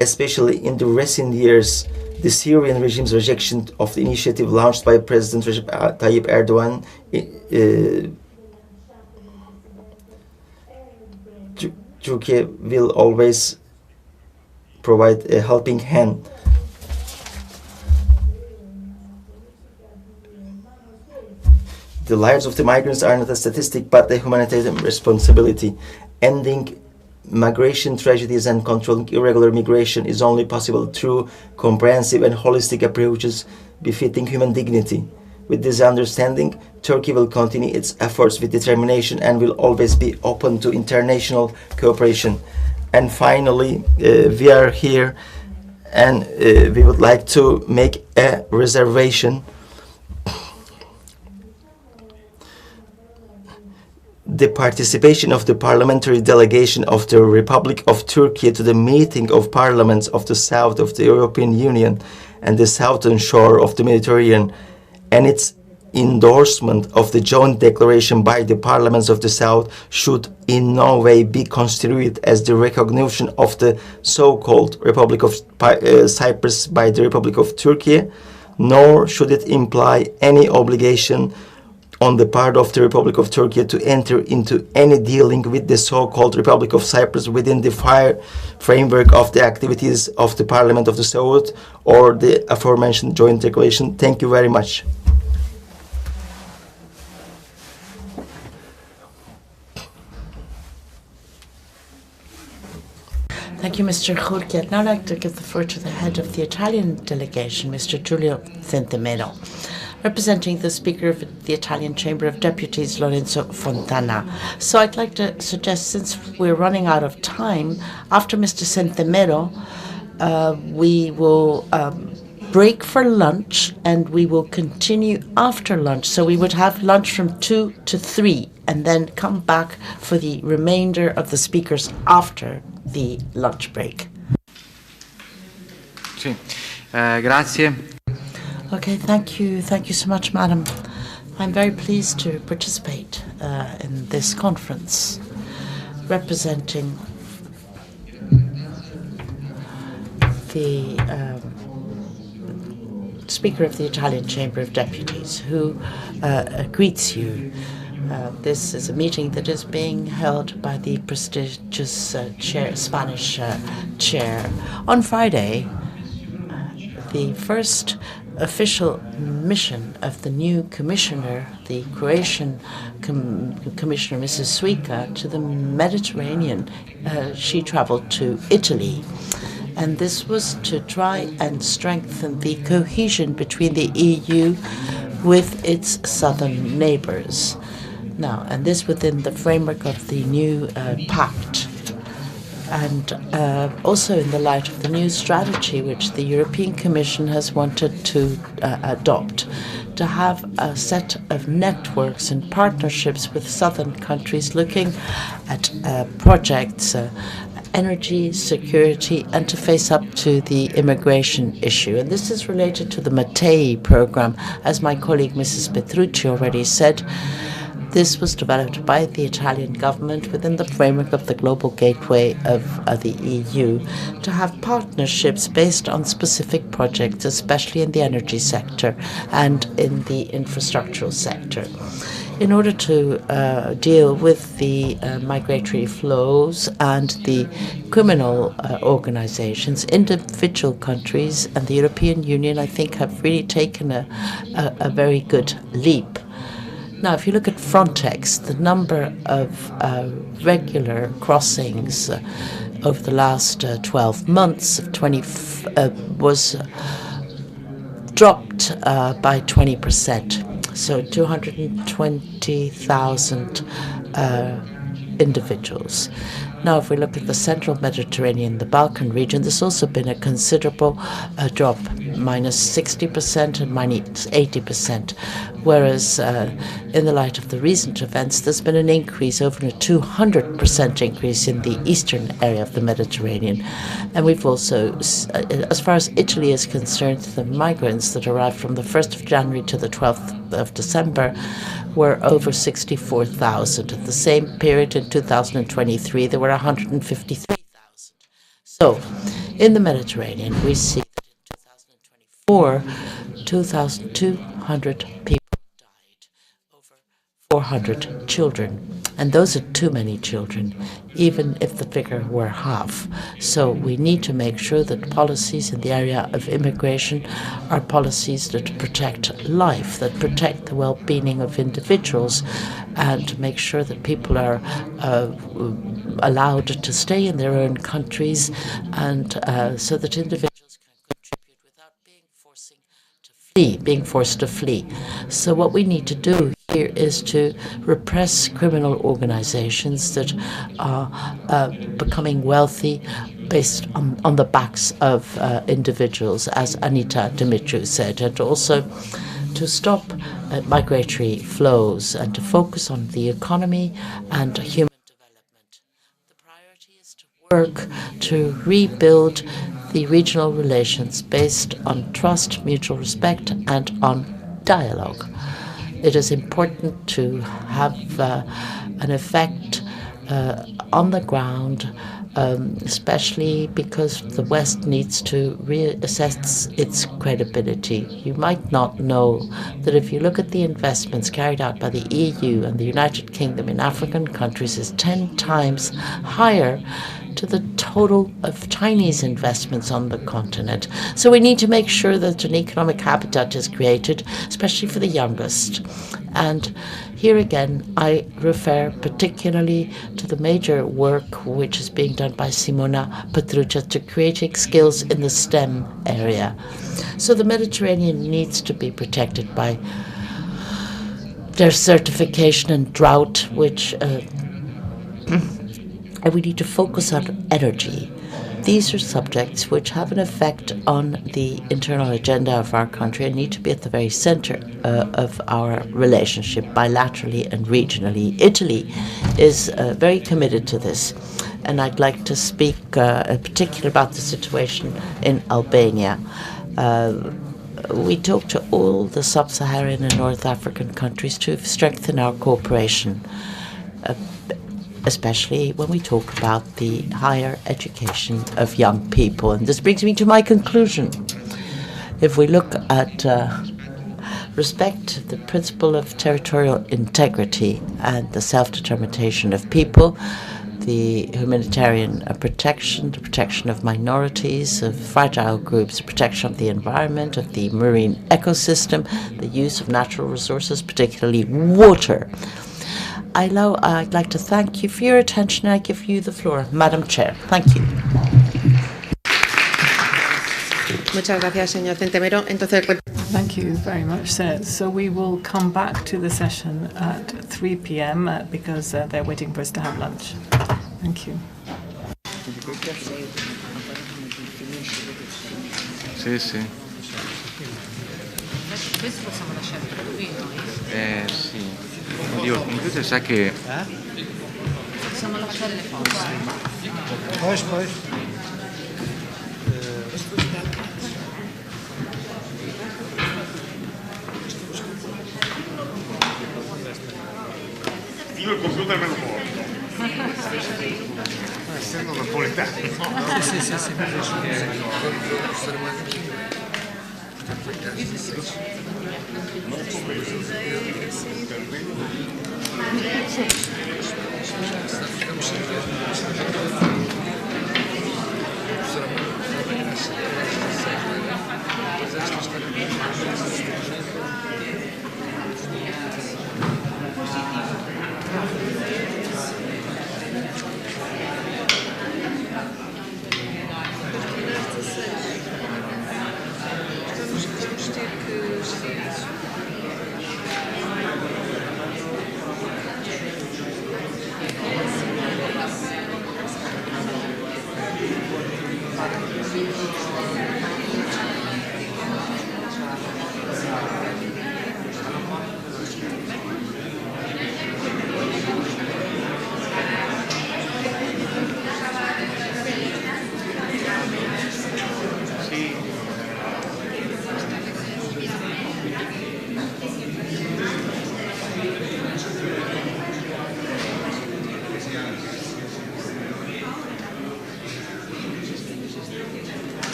especially in the recent years, the Syrian regime's rejection of the initiative launched by President Recep Tayyip Erdogan. Turkey will always provide a helping hand. The lives of the migrants are not a statistic, but a humanitarian responsibility. Ending migration tragedies and controlling irregular migration is only possible through comprehensive and holistic approaches befitting human dignity. With this understanding, Turkey will continue its efforts with determination and will always be open to international cooperation. And finally, we are here and we would like to make a reservation. The participation of the parliamentary delegation of the Republic of Turkey to the meeting of parliaments of the south of the European Union and the southern shore of the Mediterranean, and its endorsement of the joint declaration by the parliaments of the south should in no way be construed as the recognition of the so-called Republic of Cyprus by the Republic of Turkey, nor should it imply any obligation on the part of the Republic of Turkey to enter into any dealing with the so-called Republic of Cyprus within the framework of the activities of the Parliament of the South or the aforementioned joint declaration. Thank you very much. Thank you, Mr. Khurki. I'd now like to give the floor to the head of the Italian delegation, Mr. Giulio Centemero, representing the Speaker of the Italian Chamber of Deputies, Lorenzo Fontana. So I'd like to suggest, since we're running out of time, after Mr. Centemero, we will break for lunch and we will continue after lunch. So we would have lunch from 2 to 3 and then come back for the remainder of the speakers after the lunch break. Sì. Grazie. Okay, thank you so much, Madam. I'm very pleased to participate in this conference representing the Speaker of the Italian Chamber of Deputies, who greets you. This is a meeting that is being held by the prestigious Spanish chair. On Friday, the first official mission of the new commissioner, the Croatian Commissioner Mrs. Suica, to the Mediterranean. She traveled to Italy. And this was to try and strengthen the cohesion between the EU with its southern neighbors. Now, and this within the framework of the new pact. And also in the light of the new strategy which the European Commission has wanted to adopt, to have a set of networks and partnerships with southern countries looking at projects, energy, security, and to face up to the immigration issue. And this is related to the Mattei program. As my colleague Mrs. Petrucci already said, this was developed by the Italian government within the framework of the Global Gateway of the EU to have partnerships based on specific projects, especially in the energy sector and in the infrastructural sector. In order to deal with the migratory flows and the criminal organizations, individual countries and the European Union, I think, have really taken a very good leap. Now, if you look at Frontex, the number of regular crossings over the last 12 months was dropped by 20%. So 220,000 individuals. Now, if we look at the central Mediterranean, the Balkan region, there's also been a considerable drop, minus 60% and minus 80%, whereas in the light of the recent events, there's been an increase, over a 200% increase in the eastern area of the Mediterranean. And we've also, as far as Italy is concerned, the migrants that arrived from the 1st of January to the 12th of December were over 64,000. At the same period in 2023, there were 153,000. So, in the Mediterranean, we see that in 2024, 2,200 people died, over 400 children. And those are too many children, even if the figure were half. So we need to make sure that policies in the area of immigration are policies that protect life, that protect the well-being of individuals, and make sure that people are allowed to stay in their own countries, and so that individuals can contribute without being forced to flee. So what we need to do here is to repress criminal organizations that are becoming wealthy based on the backs of individuals, as Anita Dumitru said, and also to stop migratory flows and to focus on the economy and human development. The priority is to work to rebuild the regional relations based on trust, mutual respect, and on dialogue. It is important to have an effect on the ground, especially because the West needs to reassess its credibility. You might not know that if you look at the investments carried out by the EU and the United Kingdom in African countries is 10 times higher to the total of Chinese investments on the continent. So we need to make sure that an economic habitat is created, especially for the youngest. And here again, I refer particularly to the major work which is being done by Simona Petrucci to creating skills in the STEM area. So the Mediterranean needs to be protected by desertification and drought, which and we need to focus on energy. these are subjects which have an effect on the internal agenda of our country and need to be at the very center of our relationship bilaterally and regionally. Italy is very committed to this, and I'd like to speak in particular about the situation in Albania. We talk to all the sub-Saharan and North African countries to strengthen our cooperation, especially when we talk about the higher education of young people. And this brings me to my conclusion. If we look at respect, the principle of territorial integrity and the self-determination of people, the humanitarian protection, the protection of minorities, of fragile groups, the protection of the environment, of the marine ecosystem, the use of natural resources, particularly water. I'd like to thank you for your attention. I give you the floor, Madam Chair. Thank you. Muchas gracias, señor Centemero. Entonces, thank you very much, Senator. So we will come back to the session at 3 p.m. Because they're waiting for us to have lunch. Thank you. Sì, sì. Questo possiamo lasciare per qui noi? Sì. Oddio, il computer sa che... Possiamo lasciare le foto. Pois. Io il computer me lo porto. Essendo napoletano. Sì.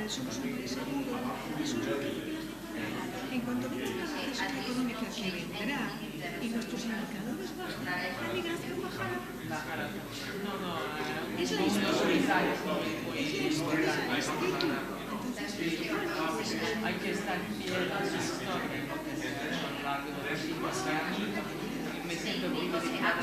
Somos un país seguro, es una realidad. En cuanto venga la recesión económica que vendrá y nuestros indicadores bajan, la migración bajará. Es la historia. Es la historia de este ciclo. Entonces, bueno, pues, hay que estar fiel a su historia, porque a lo largo de los siglos me siento muy identificada.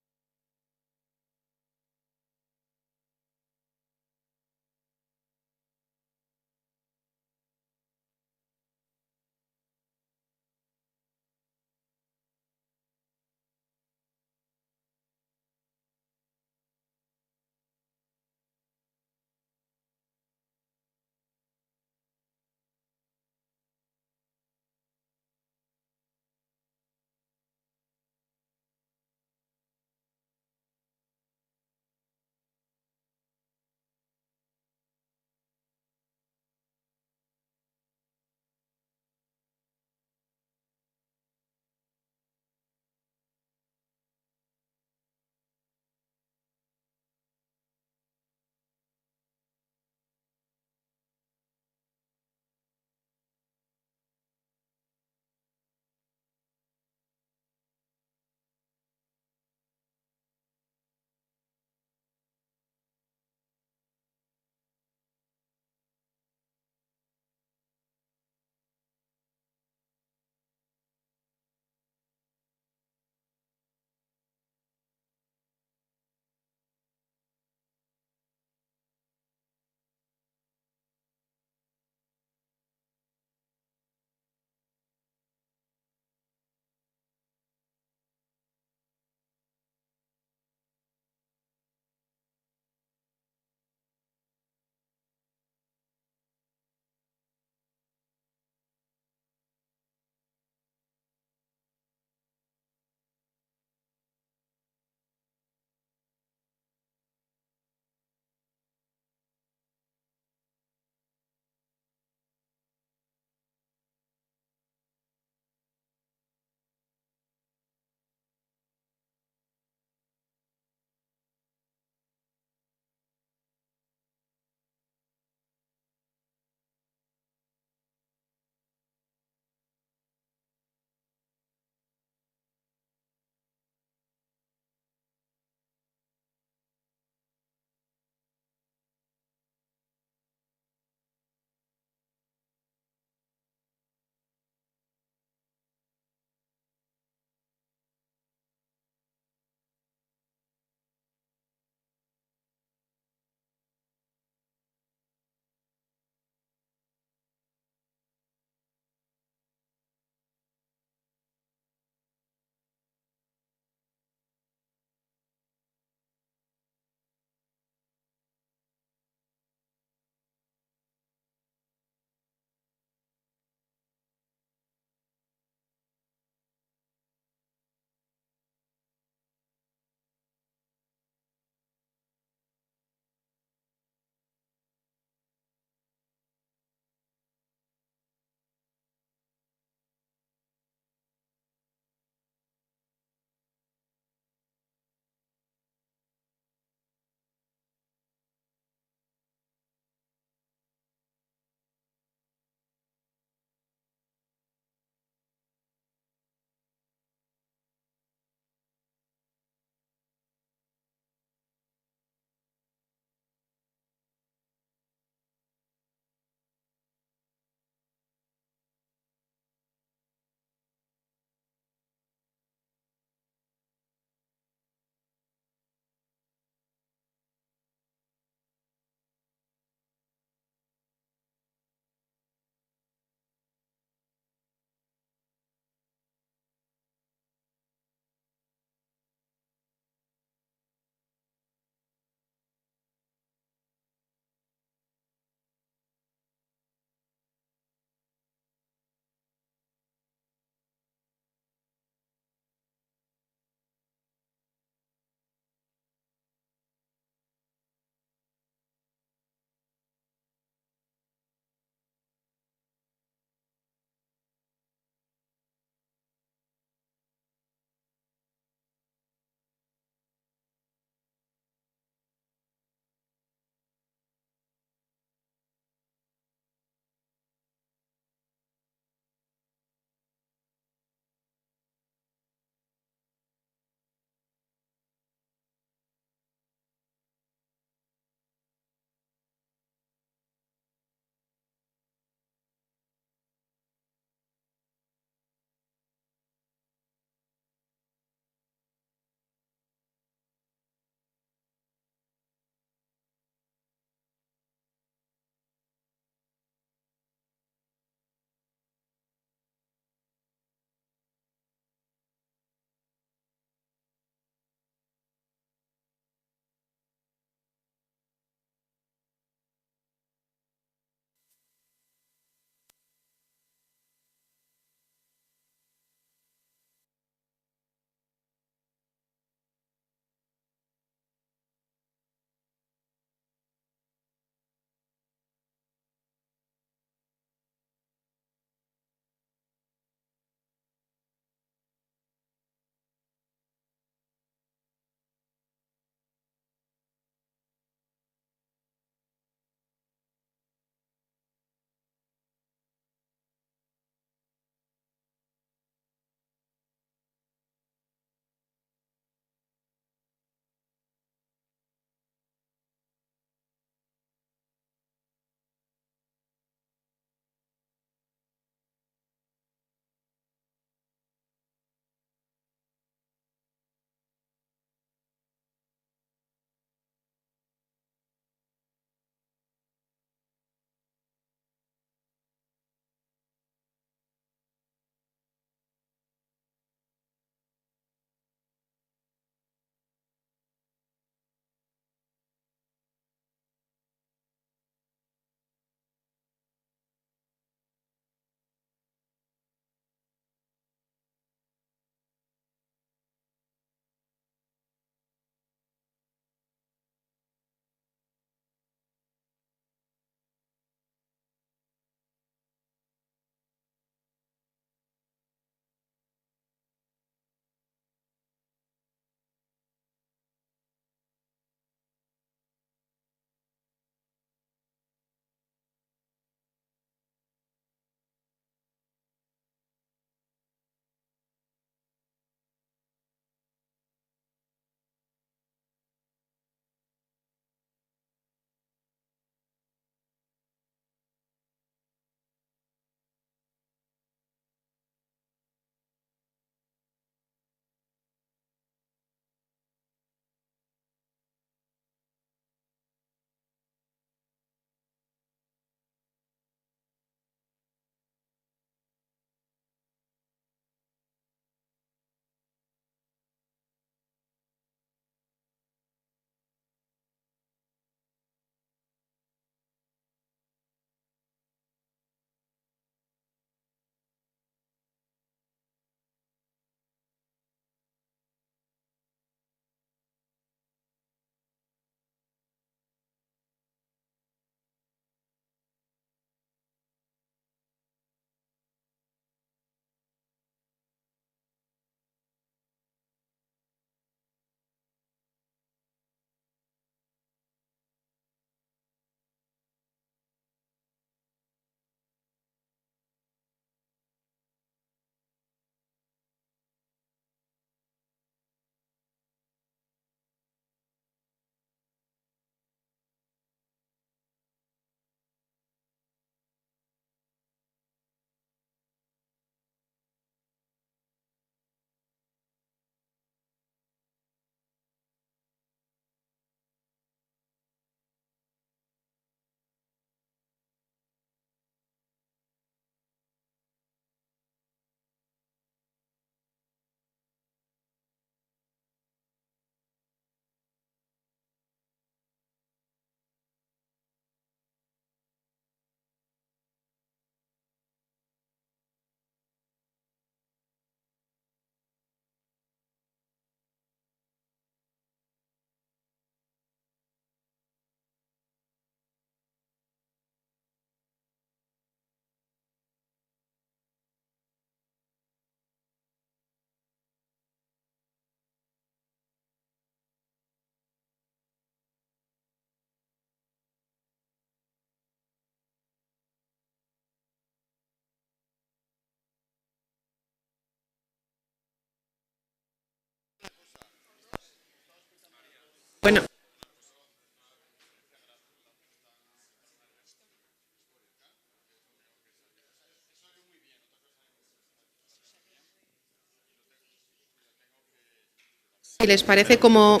Si les parece, como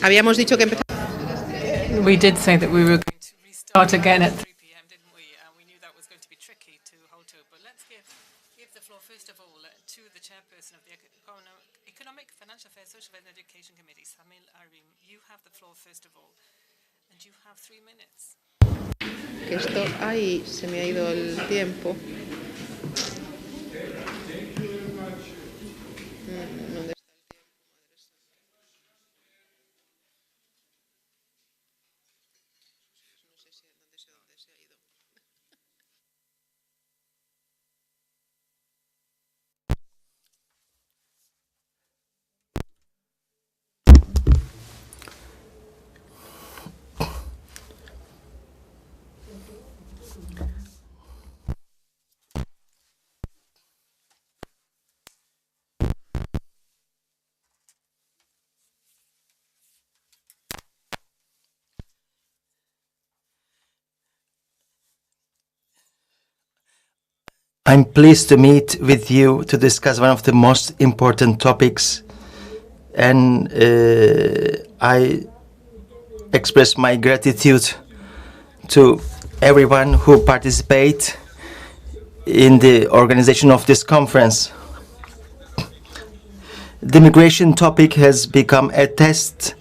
habíamos dicho que empezamos. We did say that we were going to restart again at 3 p.m., didn't we? We knew that was going to be tricky to hold to. But let's give the floor, first of all, to the chairperson of the Economic, Financial Affairs, Social Affairs and Education Committee, Samil Arim. You have the floor, first of all, and you have 3 minutes. Esto, ay, se me ha ido el tiempo. ¿Dónde está? I'm pleased to meet with you to discuss one of the most important topics, and I express my gratitude to everyone who participated in the organization of this conference. The migration topic has become a test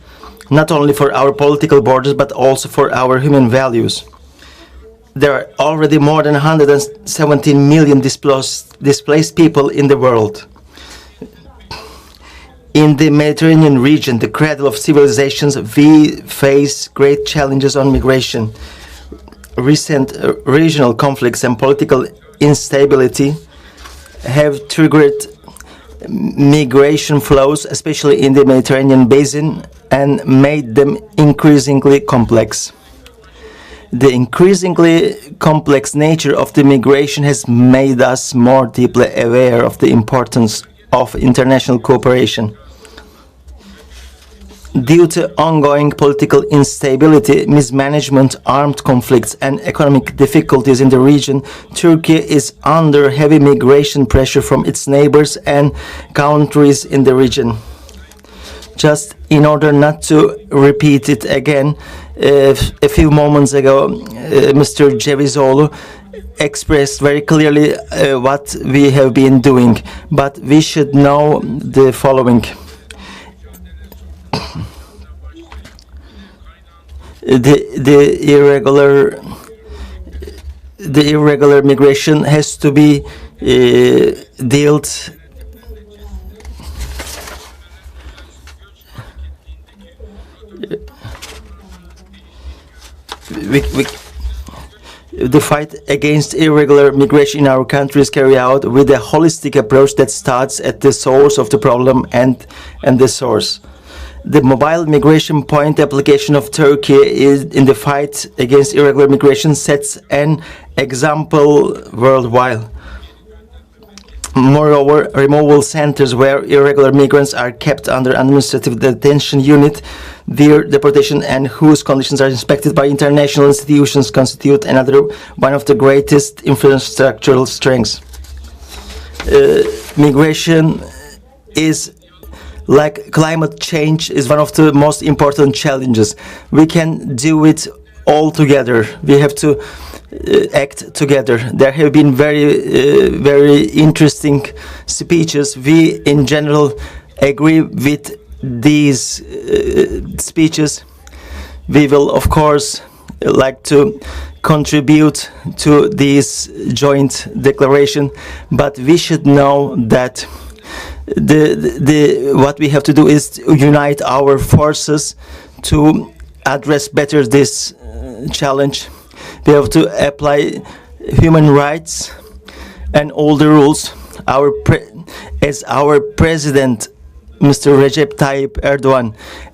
not only for our political borders but also for our human values. There are already more than 117 million displaced people in the world. In the Mediterranean region, the cradle of civilizations, we face great challenges on migration. Recent regional conflicts and political instability have triggered migration flows, especially in the Mediterranean basin, and made them increasingly complex. The increasingly complex nature of the migration has made us more deeply aware of the importance of international cooperation. Due to ongoing political instability, mismanagement, armed conflicts, and economic difficulties in the region, Turkey is under heavy migration pressure from its neighbors and countries in the region. Just in order not to repeat it again, a few moments ago, Mr. Cevizoğlu expressed very clearly what we have been doing, but we should know the following. The irregular migration has to be dealt the fight against irregular migration in our country is carried out with a holistic approach that starts at the source of the problem and the source. The mobile migration point application of Turkey is in the fight against irregular migration sets an example worldwide. Moreover, removal centers where irregular migrants are kept under administrative detention unit, their deportation and whose conditions are inspected by international institutions constitute another one of the greatest infrastructural strengths. Migration is like climate change is one of the most important challenges. We can do it all together. We have to act together. There have been very interesting speeches. We in general agree with these speeches. We will of course like to contribute to this joint declaration, but we should know that what we have to do is to unite our forces to address better this challenge. We have to apply human rights and all the rules. As our president, Mr. Recep Tayyip Erdogan,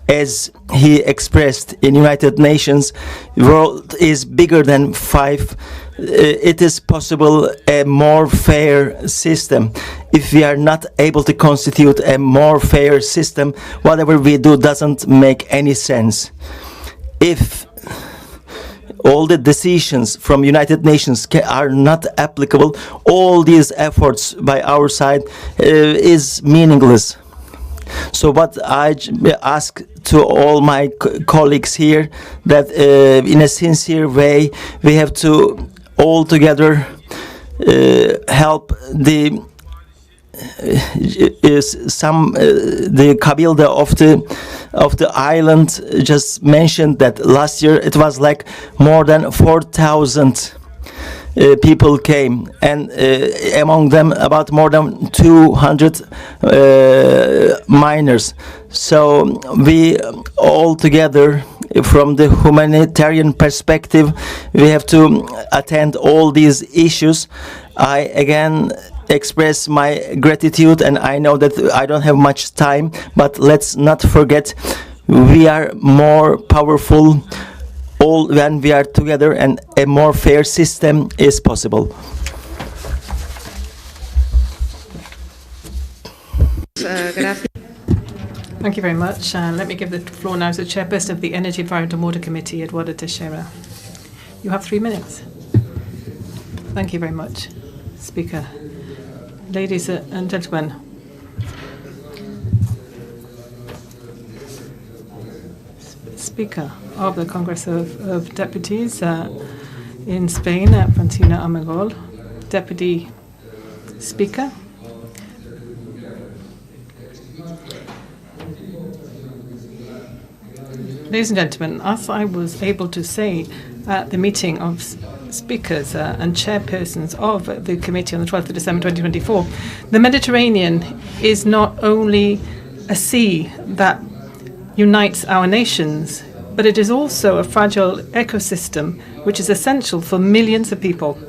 as he expressed in United Nations, the world is bigger than 5. It is possible a more fair system. If we are not able to constitute a more fair system, whatever we do doesn't make any sense. If all the decisions from United Nations are not applicable, all these efforts by our side is meaningless. So what I ask to all my colleagues here, that in a sincere way, we have to all together help the the Cabildo of the island just mentioned that last year it was like more than 4,000 people came, and among them about more than 200 minors. So we all together, from the humanitarian perspective, we have to attend all these issues. I again express my gratitude, and I know that I don't have much time, but let's not forget we are more powerful all when we are together, and a more fair system is possible. Thank you very much. Let me give the floor now to the Chairperson of the Energy, Environment and Water Committee, Eduardo Teixeira. You have 3 minutes. Thank you very much, Speaker. Ladies and gentlemen, Speaker of the Congress of Deputies in Spain, Francina Armengol, Deputy Speaker. Ladies and gentlemen, as I was able to say at the meeting of speakers and chairpersons of the committee on the 12th of December 2024, the Mediterranean is not only a sea that unites our nations, but it is also a fragile ecosystem which is essential for millions of people.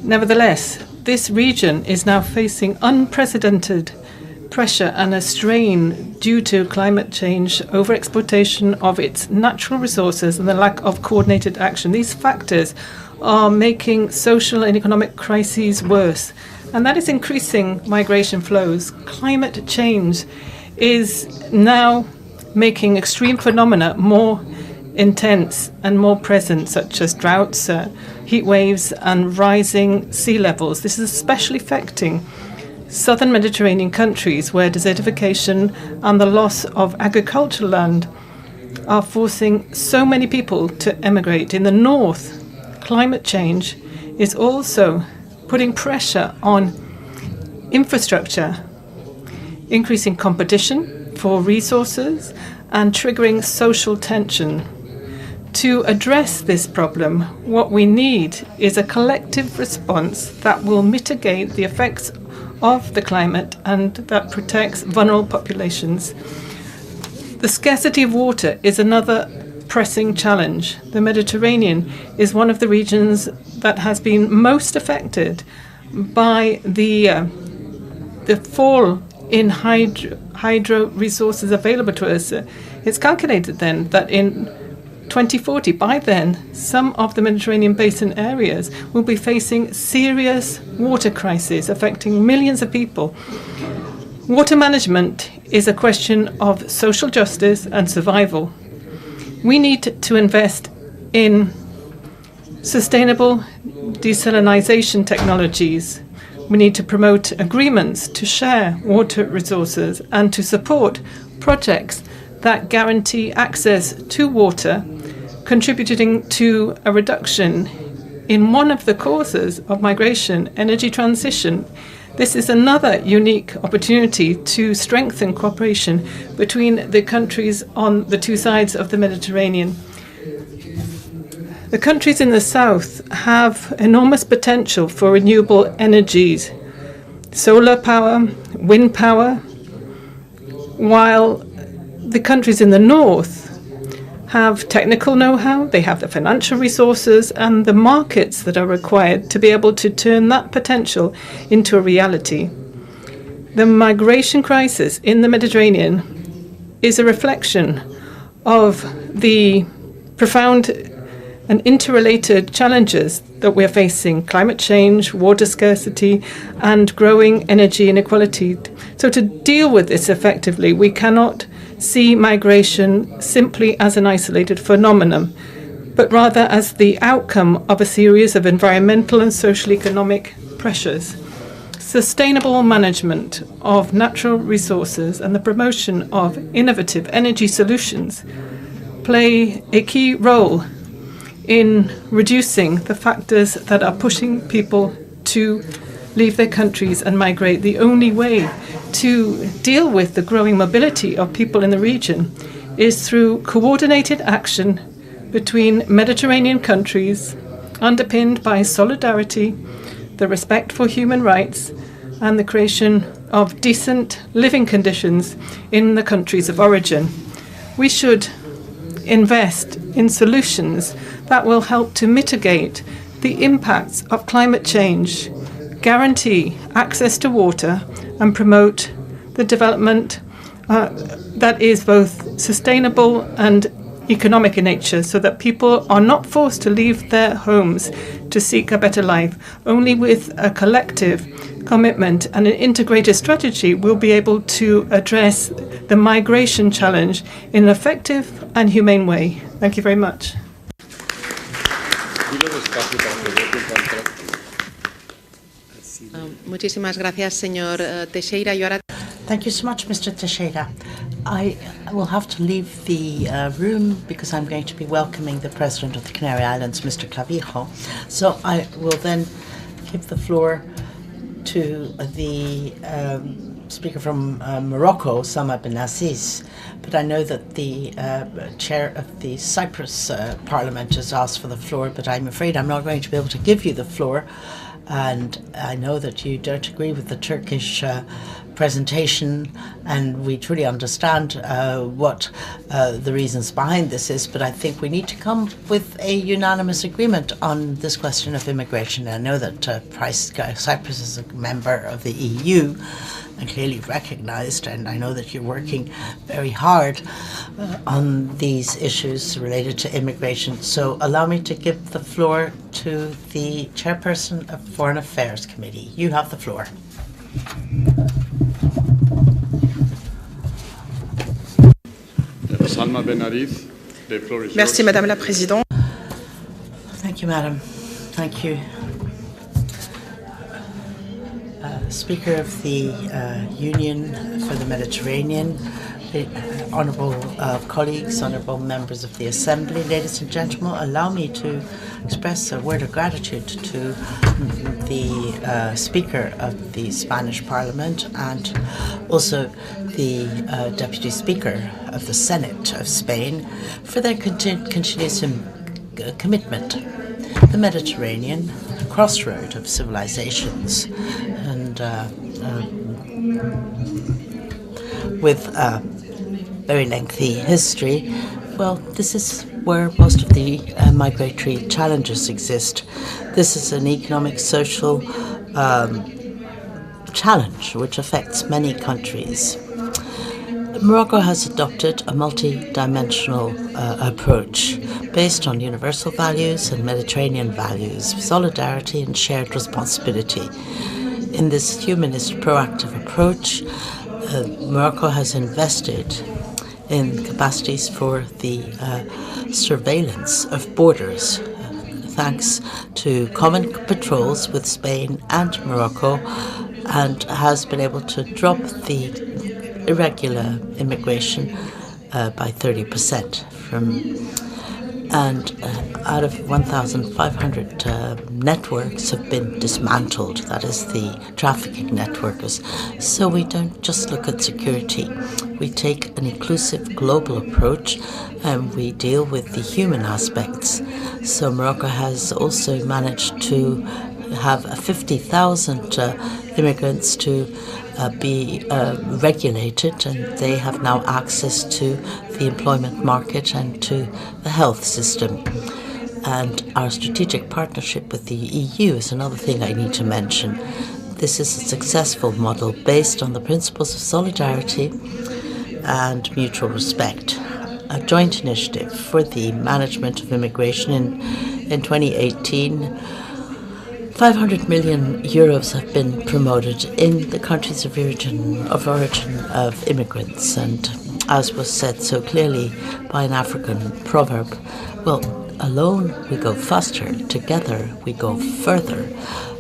Nevertheless, this region is now facing unprecedented pressure and a strain due to climate change, overexploitation of its natural resources, and the lack of coordinated action. These factors are making social and economic crises worse, and that is increasing migration flows. Climate change is now making extreme phenomena more intense and more present, such as droughts, heat waves, and rising sea levels. This is especially affecting southern Mediterranean countries, where desertification and the loss of agricultural land are forcing so many people to emigrate. In the north, climate change is also putting pressure on infrastructure, increasing competition for resources and triggering social tension. To address this problem, what we need is a collective response that will mitigate the effects of the climate and that protects vulnerable populations. The scarcity of water is another pressing challenge. The Mediterranean is one of the regions that has been most affected by the fall in hydro resources available to us. It's calculated then that in 2040, by then, some of the Mediterranean basin areas will be facing serious water crises affecting millions of people. Water management is a question of social justice and survival. We need to invest in sustainable desalination technologies. We need to promote agreements to share water resources and to support projects that guarantee access to water, contributing to a reduction in one of the causes of migration, energy transition. This is another unique opportunity to strengthen cooperation between the countries on the two sides of the Mediterranean. The countries in the south have enormous potential for renewable energies, solar power, wind power, while the countries in the north have technical know-how, they have the financial resources and the markets that are required to be able to turn that potential into a reality. The migration crisis in the Mediterranean is a reflection of the profound and interrelated challenges that we're facing: climate change, water scarcity, and growing energy inequality. So to deal with this effectively, we cannot see migration simply as an isolated phenomenon, but rather as the outcome of a series of environmental and social economic pressures. sustainable management of natural resources and the promotion of innovative energy solutions play a key role in reducing the factors that are pushing people to leave their countries and migrate. The only way to deal with the growing mobility of people in the region is through coordinated action between Mediterranean countries, underpinned by solidarity, the respect for human rights, and the creation of decent living conditions in the countries of origin. We should invest in solutions that will help to mitigate the impacts of climate change, guarantee access to water, and promote the development that is both sustainable and economic in nature, so that people are not forced to leave their homes to seek a better life. Only with a collective commitment and an integrated strategy will be able to address the migration challenge in an effective and humane way. Thank you very much. Muchísimas gracias, señor Teixeira. Y ahora... Thank you so much, Mr. Teixeira. I will have to leave the room because I'm going to be welcoming the President of the Canary Islands, Mr. Clavijo. So I will then give the floor to the speaker from Morocco, Sama Ben Aziz. But I know that the chair of the Cyprus Parliament has asked for the floor, but I'm afraid I'm not going to be able to give you the floor. And I know that you don't agree with the Turkish presentation, and we truly understand what the reasons behind this is, but I think we need to come with a unanimous agreement on this question of immigration. I know that Cyprus is a member of the EU and clearly recognized, and I know that you're working very hard on these issues related to immigration. So allow me to give the floor to the chairperson of Foreign Affairs Committee. You have the floor. Salma Ben Arif, the floor is Merci, yours. Madame la Présidente. Thank you, Madam. Thank you. Speaker of the Union for the Mediterranean, honourable colleagues, honourable members of the Assembly, ladies and gentlemen, allow me to express a word of gratitude to the Speaker of the Spanish Parliament and also the Deputy Speaker of the Senate of Spain for their continuous commitment. The Mediterranean, a crossroad of civilizations, and with a very lengthy history, well, this is where most of the migratory challenges exist. This is an economic, social challenge which affects many countries. Morocco has adopted a multi-dimensional approach based on universal values and Mediterranean values, solidarity and shared responsibility. In this humanist, proactive approach, Morocco has invested in capacities for the surveillance of borders, thanks to common patrols with Spain and Morocco, and has been able to drop the irregular immigration by 30% and out of 1,500 networks have been dismantled. That is the trafficking networks. So we don't just look at security. We take an inclusive global approach and we deal with the human aspects. So Morocco has also managed to have 50,000 immigrants to be regulated, and they have now access to the employment market and to the health system. And our strategic partnership with the EU is another thing I need to mention. This is a successful model based on the principles of solidarity and mutual respect. A joint initiative for the management of immigration in 2018. 500 million euros have been promoted in the countries of origin of immigrants, and as was said so clearly by an African proverb, well, alone we go faster, together we go further.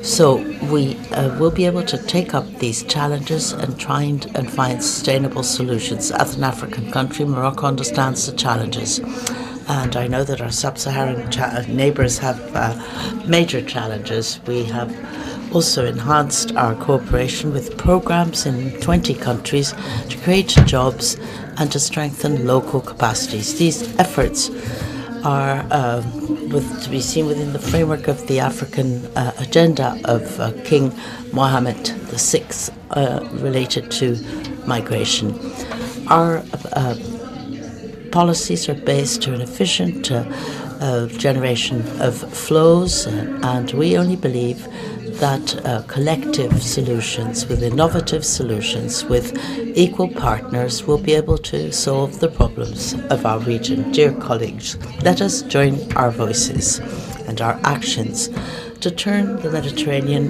So we will be able to take up these challenges and try and find sustainable solutions. As an African country, Morocco understands the challenges. And I know that our sub-Saharan neighbours have major challenges. We have also enhanced our cooperation with programs in 20 countries to create jobs and to strengthen local capacities. These efforts are to be seen within the framework of the African agenda of King Mohammed VI related to migration. Our policies are based on an efficient generation of flows, and we only believe that collective solutions, with innovative solutions, with equal partners, will be able to solve the problems of our region. Dear colleagues, let us join our voices and our actions to turn the Mediterranean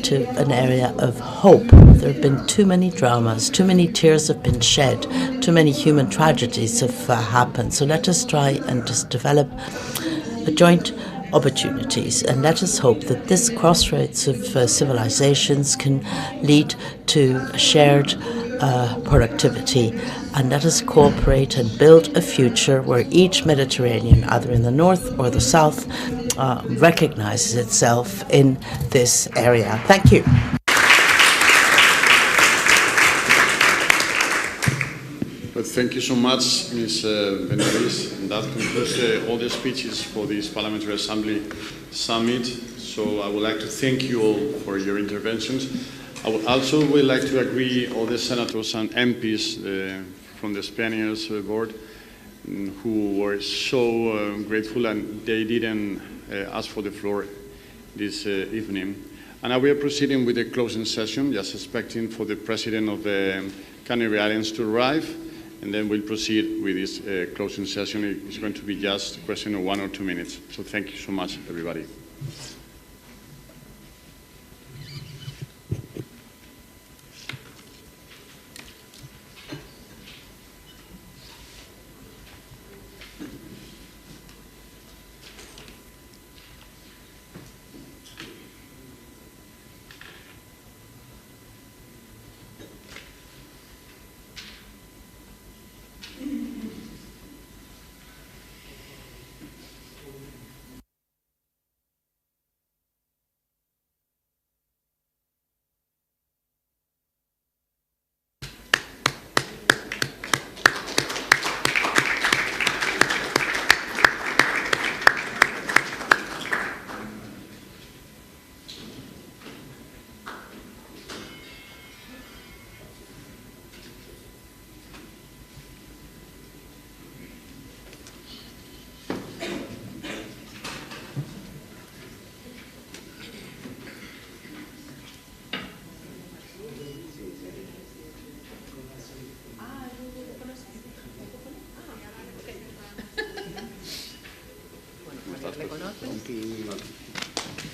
to an area of hope. There have been too many dramas, too many tears have been shed, too many human tragedies have happened. So let us try and just develop a joint opportunities, and let us hope that this crossroads of civilizations can lead to shared productivity, and let us cooperate and build a future where each Mediterranean, either in the north or the south, recognizes itself in this area. Thank you. Well, thank you so much, Ms. Benavides. And that concludes all the speeches for this Parliamentary Assembly Summit. So I would like to thank you all for your interventions. I would also like to agree all the senators and MPs from the Spaniards board who were so grateful, and they didn't ask for the floor this evening. And now we are proceeding with the closing session, just expecting for the President of the Canary Islands to arrive. And then we'll proceed with this closing session. It's going to be just a question of 1 or 2 minutes. So thank you so much, everybody.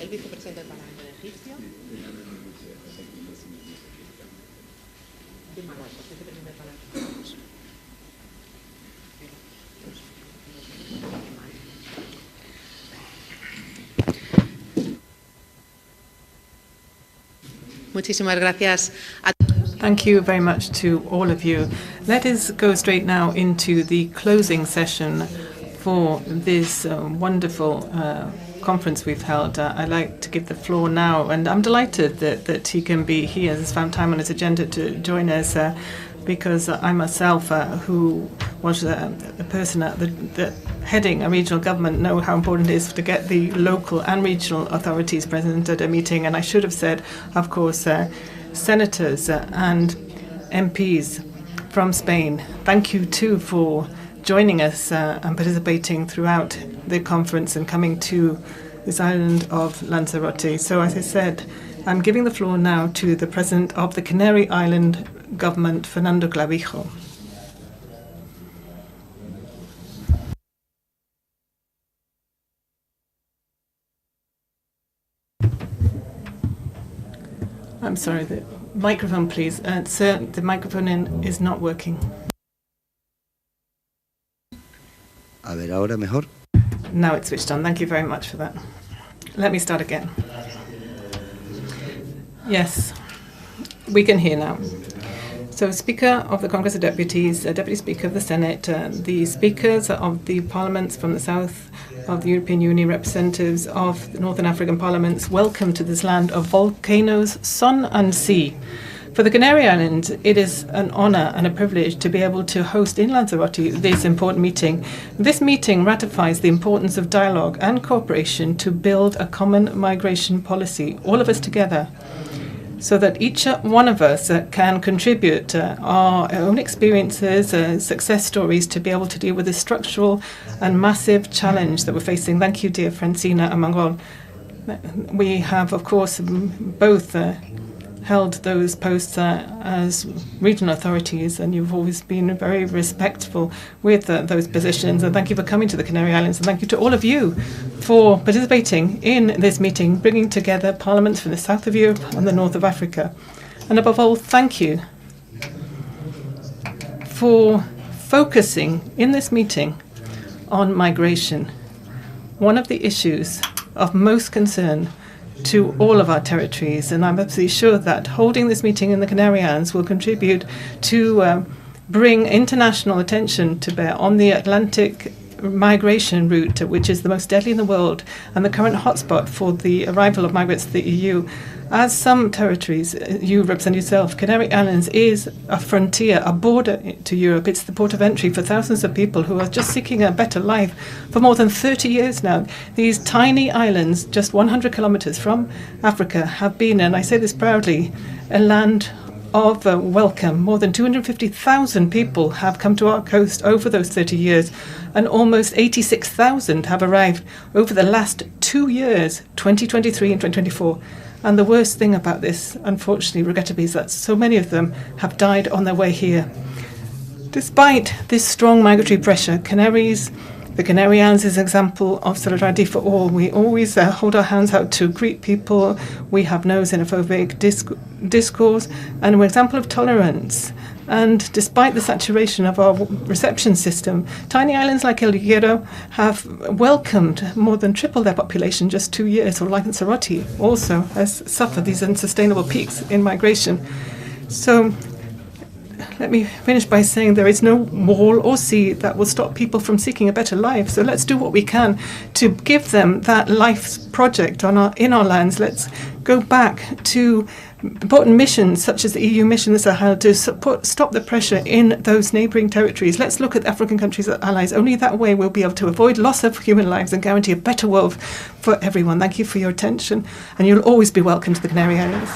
El vicepresidente del Parlamento egipcio. De Marruecos, vicepresidente del Parlamento. Muchísimas gracias. Thank you very much to all of you. Let us go straight now into the closing session for this wonderful conference we've held. I'd like to give the floor now, and I'm delighted that he can be here. He's found time on his agenda to join us because I myself, who was a person at the heading a regional government, know how important it is to get the local and regional authorities present at a meeting. And I should have said, of course, senators and MPs from Spain, thank you too for joining us and participating throughout the conference and coming to this island of Lanzarote. So as I said, I'm giving the floor now to the President of the Canary Island Government, Fernando Clavijo. I'm sorry, the microphone, please. Sir, the microphone is not working. A ver, ahora mejor. Now it's switched on. Thank you very much for that. Let me start again. Yes, we can hear now. So, Speaker of the Congress of Deputies, Deputy Speaker of the Senate, the speakers of the parliaments from the south of the European Union, representatives of the Northern African parliaments, welcome to this land of volcanoes, sun and sea. For the Canary Islands, it is an honor and a privilege to be able to host in Lanzarote this important meeting. This meeting ratifies the importance of dialogue and cooperation to build a common migration policy, all of us together, so that each one of us can contribute our own experiences, success stories to be able to deal with this structural and massive challenge that we're facing. Thank you, dear Francina and Mangol. We have, of course, both held those posts as regional authorities, and you've always been very respectful with those positions. And thank you for coming to the Canary Islands, and thank you to all of you for participating in this meeting, bringing together parliaments from the south of Europe and the north of Africa. And above all, thank you for focusing in this meeting on migration, one of the issues of most concern to all of our territories. And I'm absolutely sure that holding this meeting in the Canary Islands will contribute to bring international attention to bear on the Atlantic migration route, which is the most deadly in the world and the current hotspot for the arrival of migrants to the EU. As some territories, you represent yourself, Canary Islands is a frontier, a border to Europe. It's the port of entry for thousands of people who are just seeking a better life for more than 30 years now. These tiny islands, just 100 kilometers from Africa, have been, and I say this proudly, a land of welcome. More than 250,000 people have come to our coast over those 30 years, and almost 86,000 have arrived over the last 2 years, 2023 and 2024. And the worst thing about this, unfortunately, regrettably, is that so many of them have died on their way here. Despite this strong migratory pressure, the Canary Islands is an example of solidarity for all. We always hold our hands out to greet people. We have no xenophobic discourse, and we're an example of tolerance. And despite the saturation of our reception system, tiny islands like El Hierro have welcomed more than triple their population just 2 years, or like Lanzarote also has suffered these unsustainable peaks in migration. So let me finish by saying there is no wall or sea that will stop people from seeking a better life. So let's do what we can to give them that life's project in our lands. Let's go back to important missions such as the EU mission, the Sahel, to stop the pressure in those neighbouring territories. Let's look at African countries as allies. Only that way we'll be able to avoid loss of human lives and guarantee a better world for everyone. Thank you for your attention, and you'll always be welcome to the Canary Islands.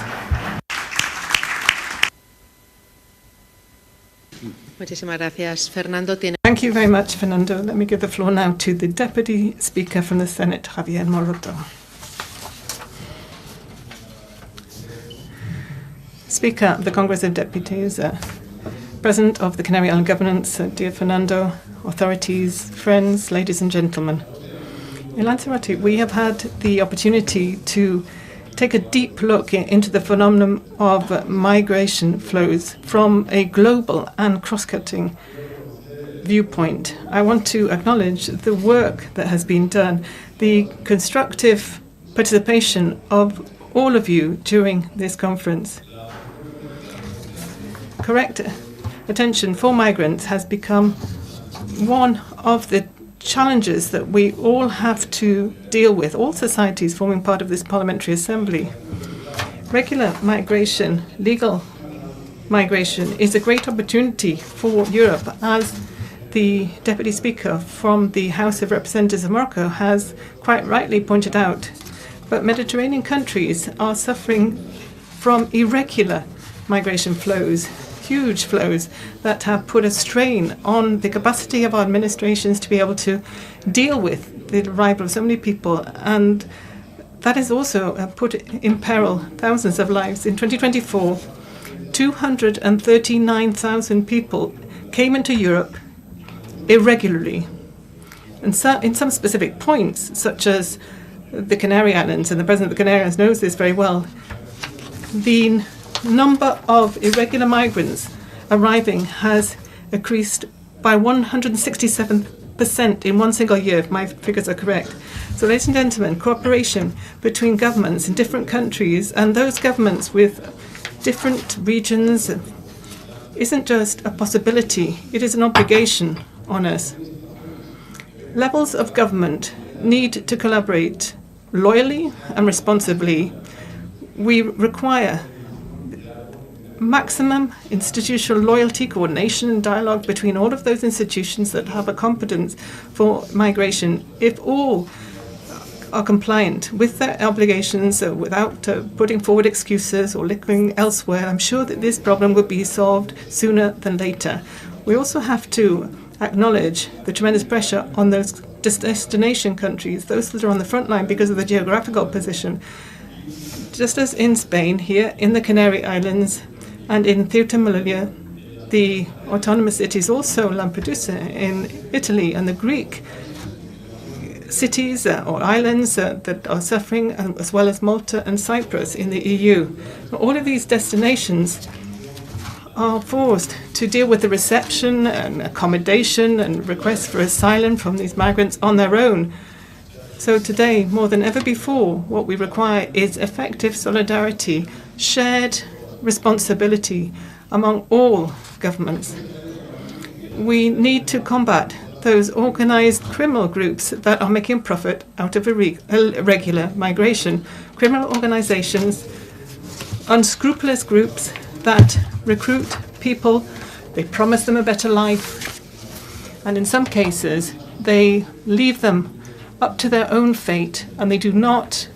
Muchísimas gracias, Fernando. Thank you very much, Fernando. Let me give the floor now to the Deputy Speaker from the Senate, Javier Moroto. Speaker of the Congress of Deputies, President of the Canary Island Governance, dear Fernando, authorities, friends, ladies and gentlemen. In Lanzarote, we have had the opportunity to take a deep look into the phenomenon of migration flows from a global and cross-cutting viewpoint. I want to acknowledge the work that has been done, the constructive participation of all of you during this conference. Correct attention for migrants has become one of the challenges that we all have to deal with, all societies forming part of this Parliamentary Assembly. Regular migration, legal migration, is a great opportunity for Europe, as the Deputy Speaker from the House of Representatives of Morocco has quite rightly pointed out. But Mediterranean countries are suffering from irregular migration flows, huge flows that have put a strain on the capacity of our administrations to be able to deal with the arrival of so many people, and that has also put in peril thousands of lives. In 2024, 239,000 people came into Europe irregularly. And so, in some specific points, such as the Canary Islands, and the President of the Canary Islands knows this very well, the number of irregular migrants arriving has increased by 167% 1% in one single year, if my figures are correct. So, ladies and gentlemen, cooperation between governments in different countries and those governments with different regions isn't just a possibility, it is an obligation on us. Levels of government need to collaborate loyally and responsibly. We require maximum institutional loyalty, coordination and dialogue between all of those institutions that have a competence for migration. If all are compliant with their obligations without putting forward excuses or looking elsewhere, I'm sure that this problem will be solved sooner than later. We also have to acknowledge the tremendous pressure on those destination countries, those that are on the front line because of the geographical position. Just as in Spain, here in the Canary Islands and in Ceuta and Melilla, the autonomous cities, also Lampedusa in Italy, and the Greek cities or islands that are suffering, as well as Malta and Cyprus in the EU. All of these destinations are forced to deal with the reception and accommodation and requests for asylum from these migrants on their own. So today, more than ever before, what we require is effective solidarity, shared responsibility among all governments. We need to combat those organized criminal groups that are making profit out of irregular migration. Criminal organizations, unscrupulous groups that recruit people, they promise them a better life, and in some cases they leave them up to their own fate and they do not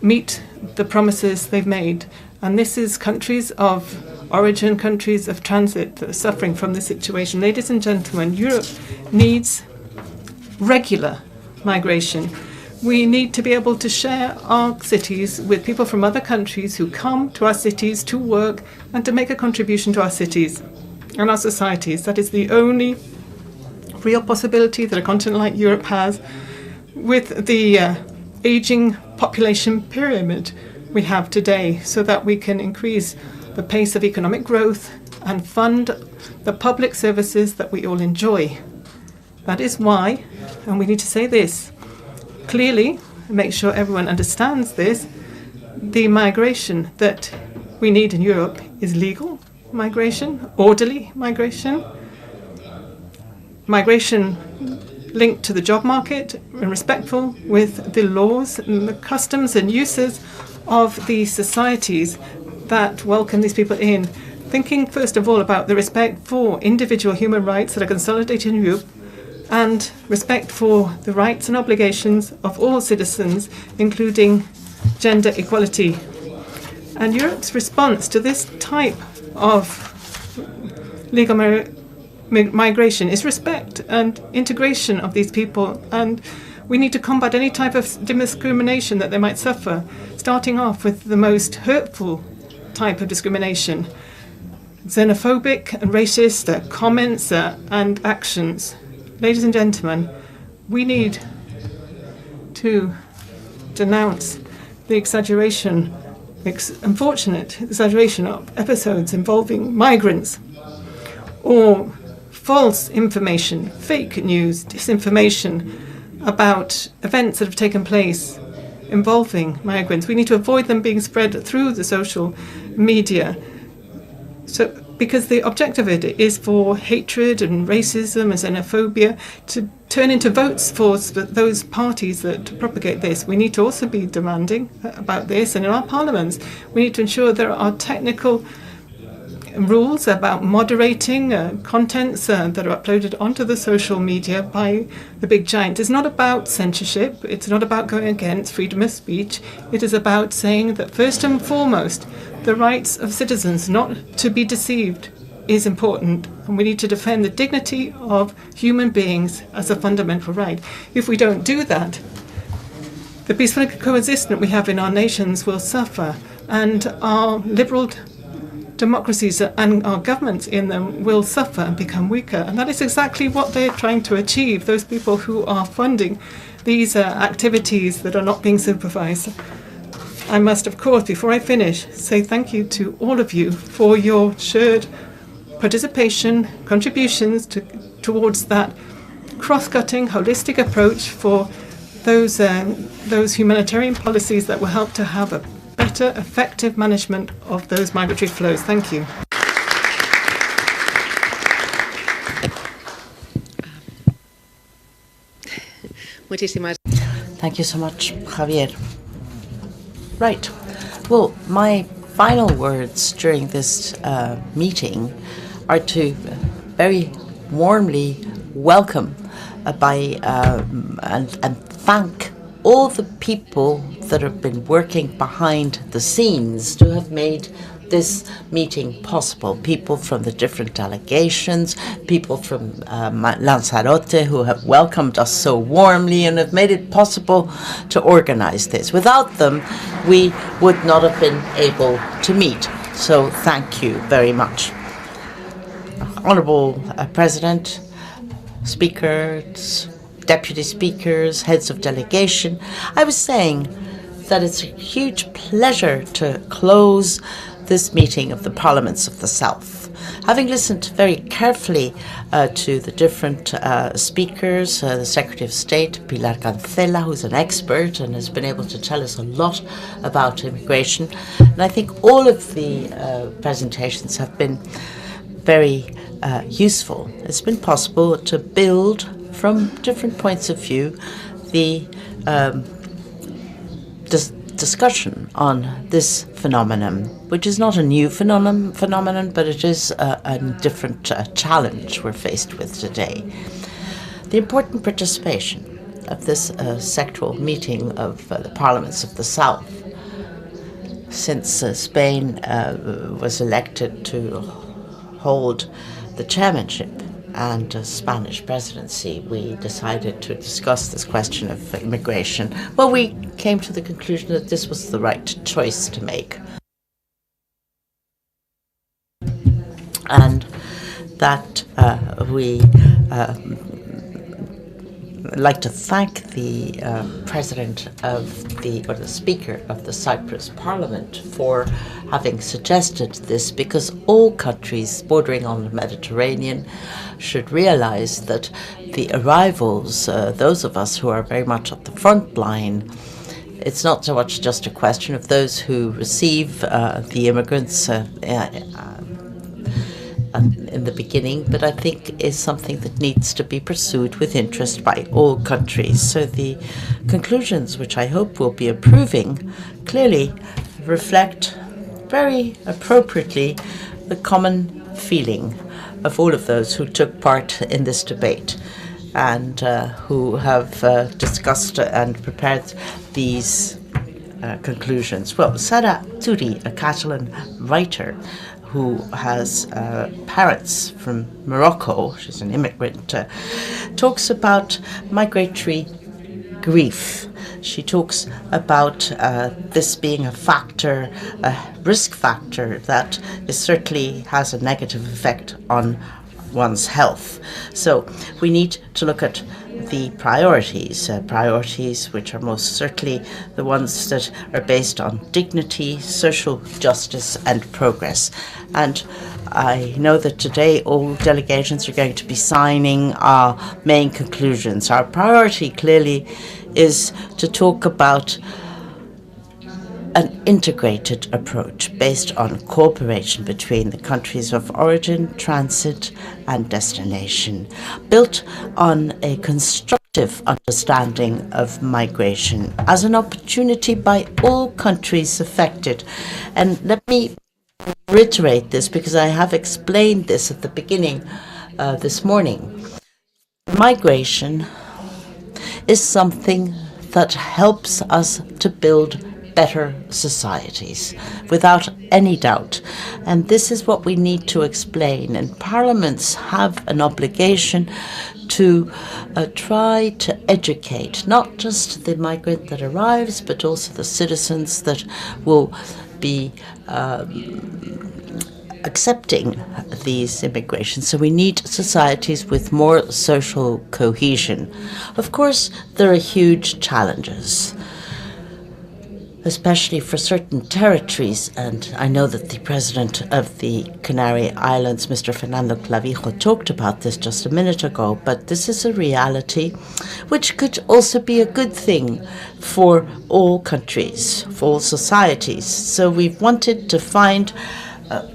meet the promises they've made. And this is countries of origin, countries of transit that are suffering from this situation. Ladies and gentlemen, Europe needs regular migration. We need to be able to share our cities with people from other countries who come to our cities to work and to make a contribution to our cities and our societies. That is the only real possibility that a continent like Europe has with the aging population pyramid we have today, so that we can increase the pace of economic growth and fund the public services that we all enjoy. That is why, and we need to say this clearly, make sure everyone understands this, the migration that we need in Europe is legal migration, orderly migration, migration linked to the job market and respectful with the laws and the customs and uses of the societies that welcome these people in. Thinking first of all about the respect for individual human rights that are consolidated in Europe and respect for the rights and obligations of all citizens, including gender equality. And Europe's response to this type of legal migration is respect and integration of these people, and we need to combat any type of discrimination that they might suffer, starting off with the most hurtful type of discrimination, xenophobic and racist comments and actions. Ladies and gentlemen, we need to denounce the exaggeration, unfortunate exaggeration of episodes involving migrants or false information, fake news, disinformation about events that have taken place involving migrants. We need to avoid them being spread through the social media. So, because the objective of it is for hatred and racism and xenophobia to turn into votes for those parties that propagate this. We need to also be demanding about this, and in our parliaments we need to ensure there are technical rules about moderating contents that are uploaded onto the social media by the big giants. It's not about censorship, it's not about going against freedom of speech, it is about saying that first and foremost the rights of citizens not to be deceived is important, and we need to defend the dignity of human beings as a fundamental right. If we don't do that, the peaceful coexistence we have in our nations will suffer, and our liberal democracies and our governments in them will suffer and become weaker. And that is exactly what they're trying to achieve, those people who are funding these activities that are not being supervised. I must, of course, before I finish, say thank you to all of you for your shared participation, contributions towards that cross-cutting, holistic approach for those humanitarian policies that will help to have a better, effective management of those migratory flows. Thank you. Thank you so much, Javier. Right. Well, my final words during this meeting are to very warmly welcome and thank all the people that have been working behind the scenes to have made this meeting possible. People from the different delegations, people from Lanzarote who have welcomed us so warmly and have made it possible to organize this. Without them, we would not have been able to meet. So thank you very much. Honorable President, speakers, deputy speakers, heads of delegation, I was saying that it's a huge pleasure to close this meeting of the Parliaments of the South. Having listened very carefully to the different speakers, the Secretary of State, Pilar Cancela, who's an expert and has been able to tell us a lot about immigration, and I think all of the presentations have been very useful. It's been possible to build from different points of view the discussion on this phenomenon, which is not a new phenomenon, but it is a different challenge we're faced with today. The important participation of this sectoral meeting of the Parliaments of the South since Spain was elected to hold the chairmanship and Spanish presidency, we decided to discuss this question of immigration. Well, we came to the conclusion that this was the right choice to make. And that we like to thank the president of the Speaker of the Cyprus Parliament for having suggested this, because all countries bordering on the Mediterranean should realize that the arrivals, those of us who are very much at the front line, it's not so much just a question of those who receive the immigrants in the beginning, but I think is something that needs to be pursued with interest by all countries. So the conclusions, which I hope will be approving, clearly reflect very appropriately the common feeling of all of those who took part in this debate and who have discussed and prepared these conclusions. Well, Sara Turi, a Catalan writer who has parents from Morocco, she's an immigrant, talks about migratory grief. She talks about this being a factor, a risk factor that certainly has a negative effect on one's health. So we need to look at the priorities which are most certainly the ones that are based on dignity, social justice and progress. And I know that today all delegations are going to be signing our main conclusions. Our priority clearly is to talk about an integrated approach based on cooperation between the countries of origin, transit and destination, built on a constructive understanding of migration as an opportunity by all countries affected. And let me reiterate this, because I have explained this at the beginning this morning. Migration is something that helps us to build better societies, without any doubt. And this is what we need to explain. And parliaments have an obligation to try to educate not just the migrant that arrives, but also the citizens that will be accepting these immigrations. So we need societies with more social cohesion. Of course, there are huge challenges. especially for certain territories. And I know that the president of the Canary Islands, Mr. Fernando Clavijo, talked about this just a minute ago, but this is a reality which could also be a good thing for all countries, for all societies. So we've wanted to find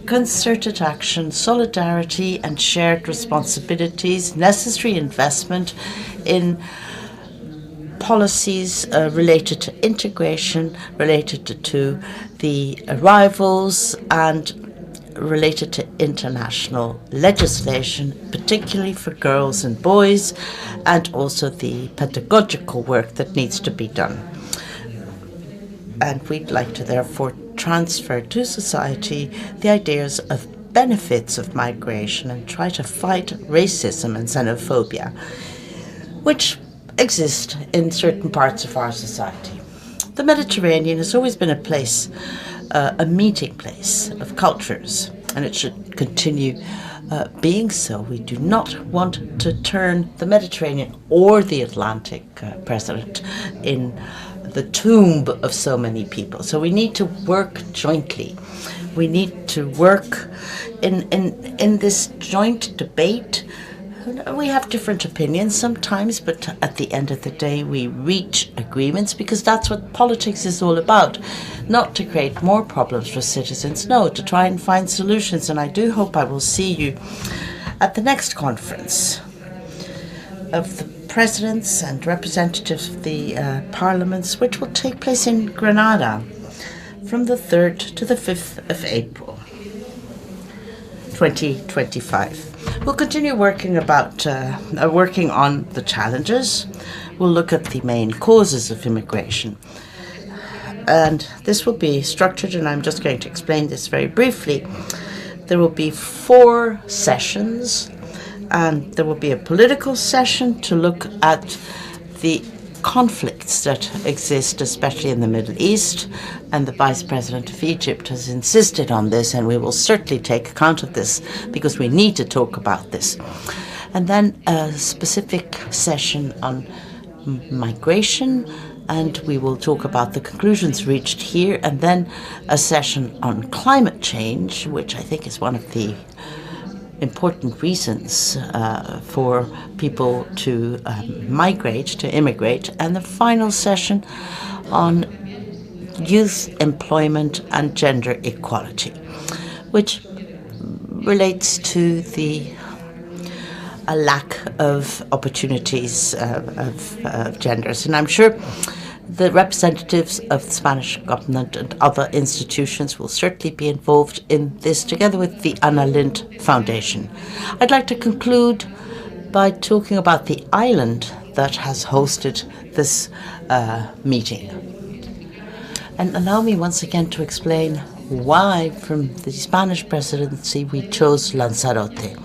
concerted action, solidarity and shared responsibilities, necessary investment in policies related to integration, related to the arrivals, and related to international legislation, particularly for girls and boys, and also the pedagogical work that needs to be done. And we'd like to therefore transfer to society the ideas of benefits of migration and try to fight racism and xenophobia, which exist in certain parts of our society. The Mediterranean has always been a place, a meeting place of cultures, and it should continue being so. We do not want to turn the Mediterranean or the Atlantic, President, in the tomb of so many people. So we need to work jointly. We need to work in this joint debate. We have different opinions sometimes, but at the end of the day, we reach agreements because that's what politics is all about. Not to create more problems for citizens, no, to try and find solutions. And I do hope I will see you at the next conference of the presidents and representatives of the parliaments, which will take place in Granada from the 3rd to the 5th of April, 2025. We'll continue working on the challenges. We'll look at the main causes of immigration. And this will be structured, and I'm just going to explain this very briefly. There will be 4 sessions, and there will be a political session to look at the conflicts that exist, especially in the Middle East, and the Vice President of Egypt has insisted on this, and we will certainly take account of this because we need to talk about this. And then a specific session on migration, and we will talk about the conclusions reached here, and then a session on climate change, which I think is one of the important reasons for people to migrate, to immigrate, and the final session on youth employment and gender equality, which relates to a lack of opportunities of genders. And I'm sure the representatives of the Spanish government and other institutions will certainly be involved in this, together with the Anna Lindh Foundation. I'd like to conclude by talking about the island that has hosted this meeting. And allow me once again to explain why, from the Spanish presidency, we chose Lanzarote.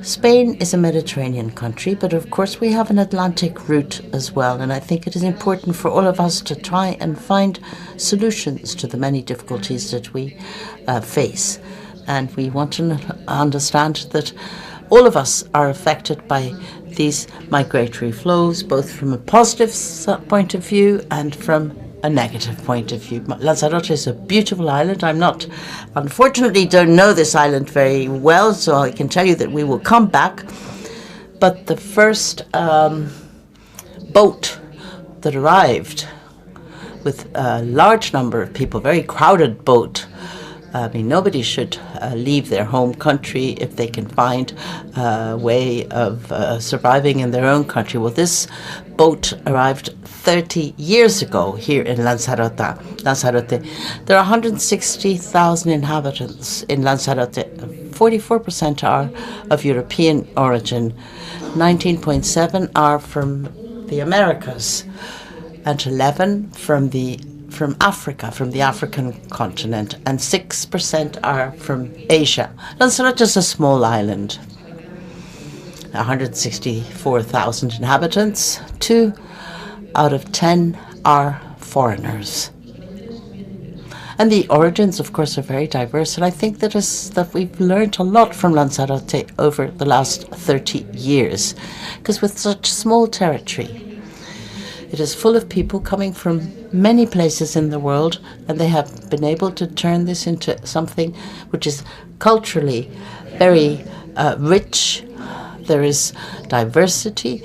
Spain is a Mediterranean country, but of course we have an Atlantic route as well, and I think it is important for all of us to try and find solutions to the many difficulties that we face. And we want to understand that all of us are affected by these migratory flows, both from a positive point of view and from a negative point of view. Lanzarote is a beautiful island. Unfortunately, don't know this island very well, so I can tell you that we will come back. But the first boat that arrived with a large number of people, very crowded boat. I mean, nobody should leave their home country if they can find a way of surviving in their own country. Well, this boat arrived 30 years ago here in Lanzarote. There are 160,000 inhabitants in Lanzarote. 44% are of European origin. 19.7 are from the Americas, and 11 from Africa, from the African continent, and 6% are from Asia. Lanzarote is a small island, 164,000 inhabitants. 2 out of 10 are foreigners. And the origins, of course, are very diverse, and I think that we've learned a lot from Lanzarote over the last 30 years, because with such small territory, it is full of people coming from many places in the world, and they have been able to turn this into something which is culturally very rich. There is diversity,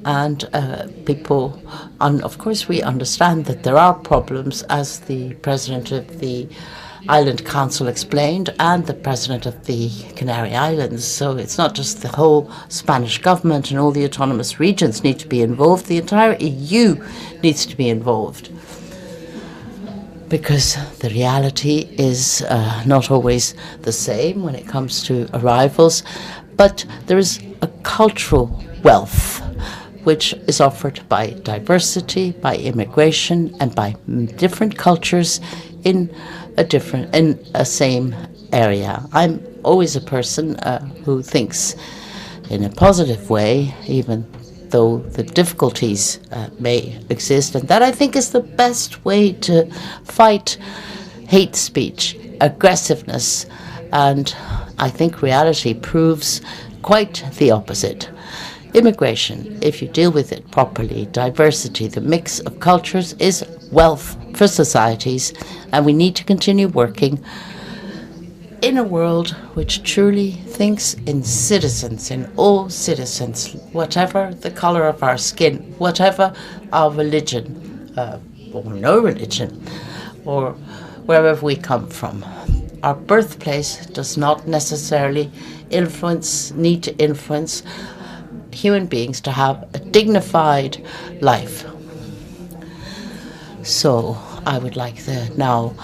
and people, and of course we understand that there are problems, as the president of the Island Council explained, and the president of the Canary Islands. So it's not just the whole Spanish government and all the autonomous regions need to be involved. The entire EU needs to be involved, because the reality is not always the same when it comes to arrivals, but there is a cultural wealth which is offered by diversity, by immigration, and by different cultures in a same area. I'm always a person who thinks in a positive way, even though the difficulties may exist, and that I think is the best way to fight hate speech, aggressiveness, and I think reality proves quite the opposite. Immigration, if you deal with it properly, diversity, the mix of cultures is wealth for societies, and we need to continue working in a world which truly thinks in citizens, in all citizens, whatever the color of our skin, whatever our religion, or no religion, or wherever we come from. Our birthplace does not necessarily need to influence human beings to have a dignified life. So I would like to now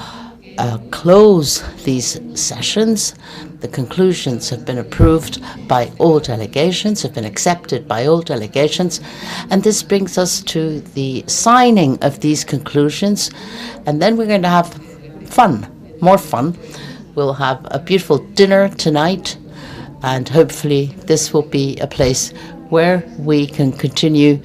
close these sessions. The conclusions have been approved by all delegations, have been accepted by all delegations, and this brings us to the signing of these conclusions, and then we're going to have fun, more fun. We'll have a beautiful dinner tonight, and hopefully this will be a place where we can continue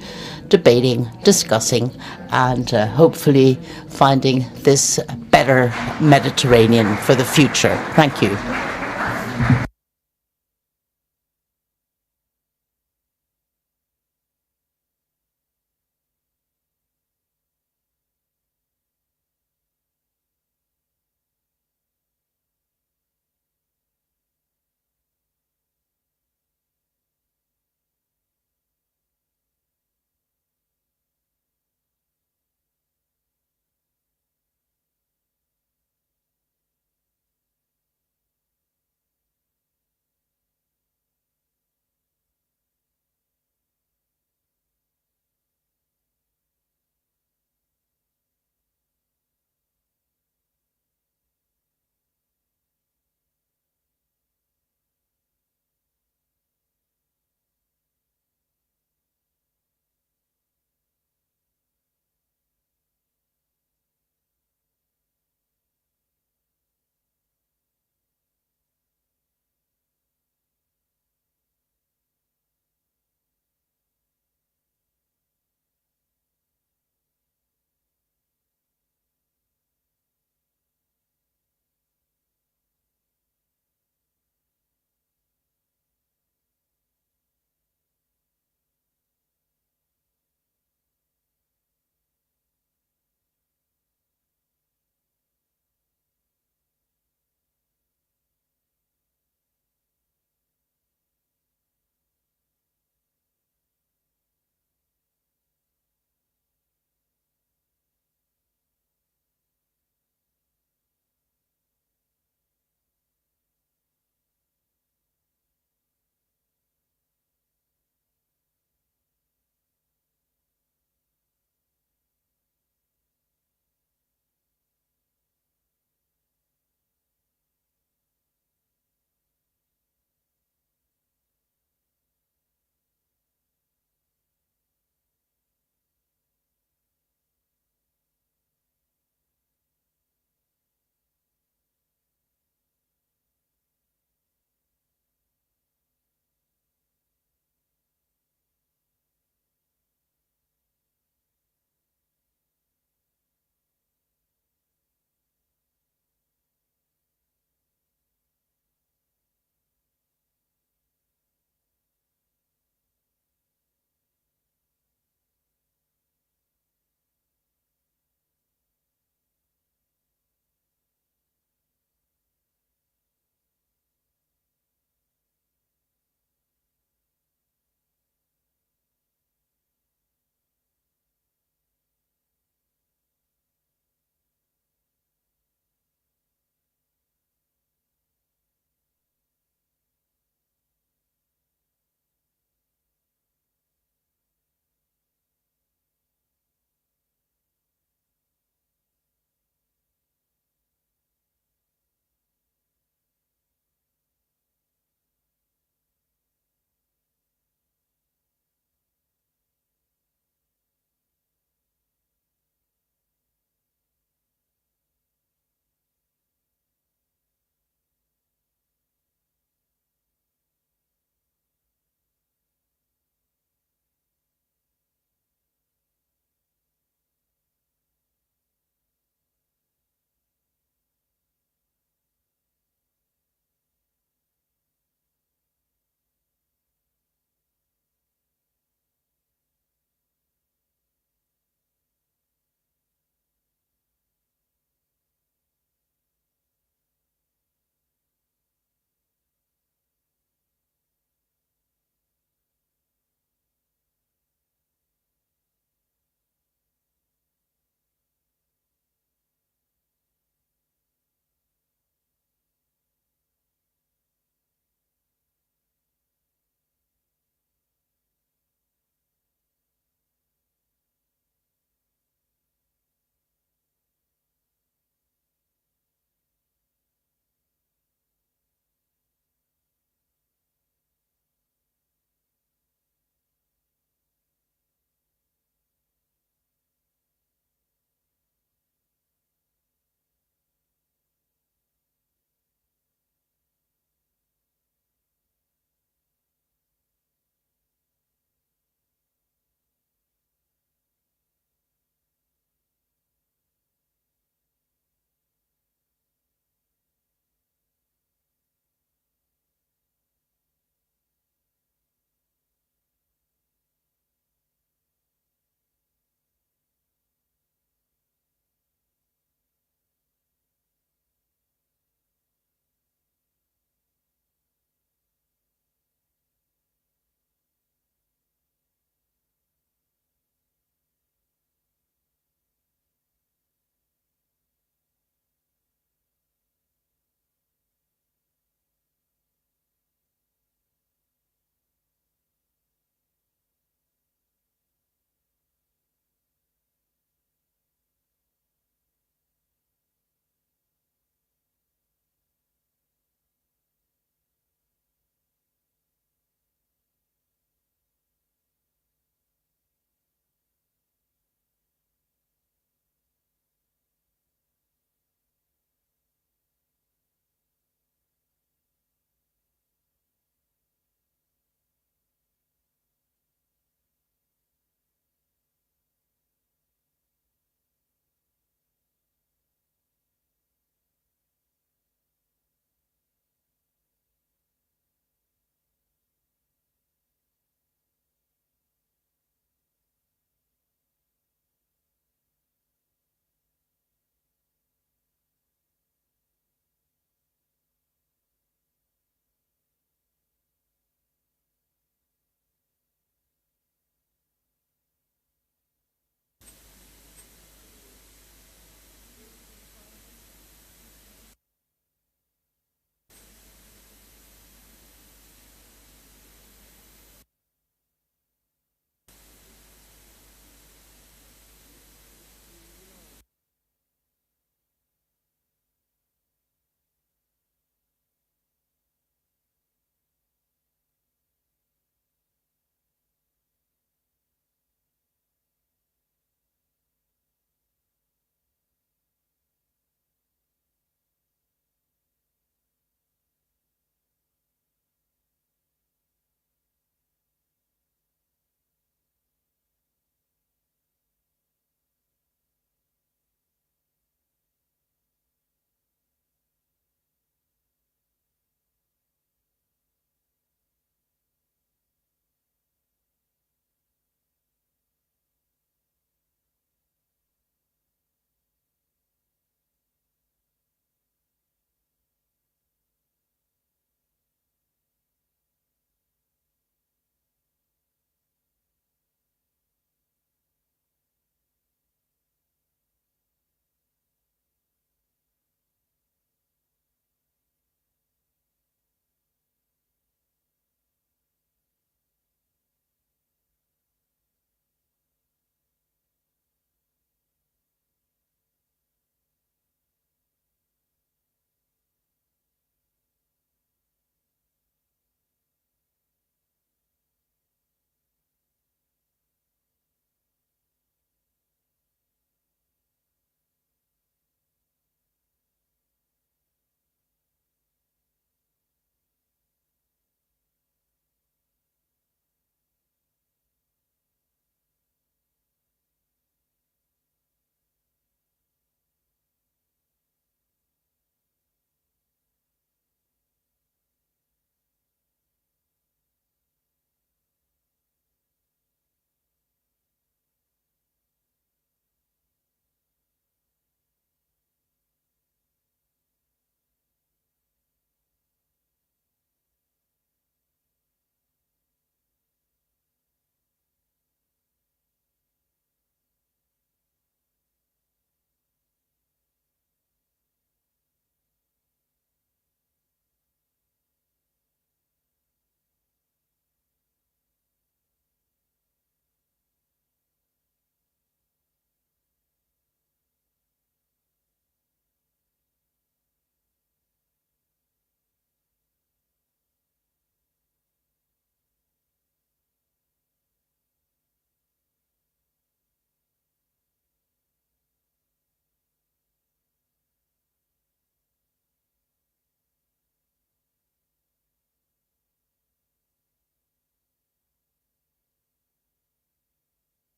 debating, discussing, and hopefully finding this better Mediterranean for the future. Thank you.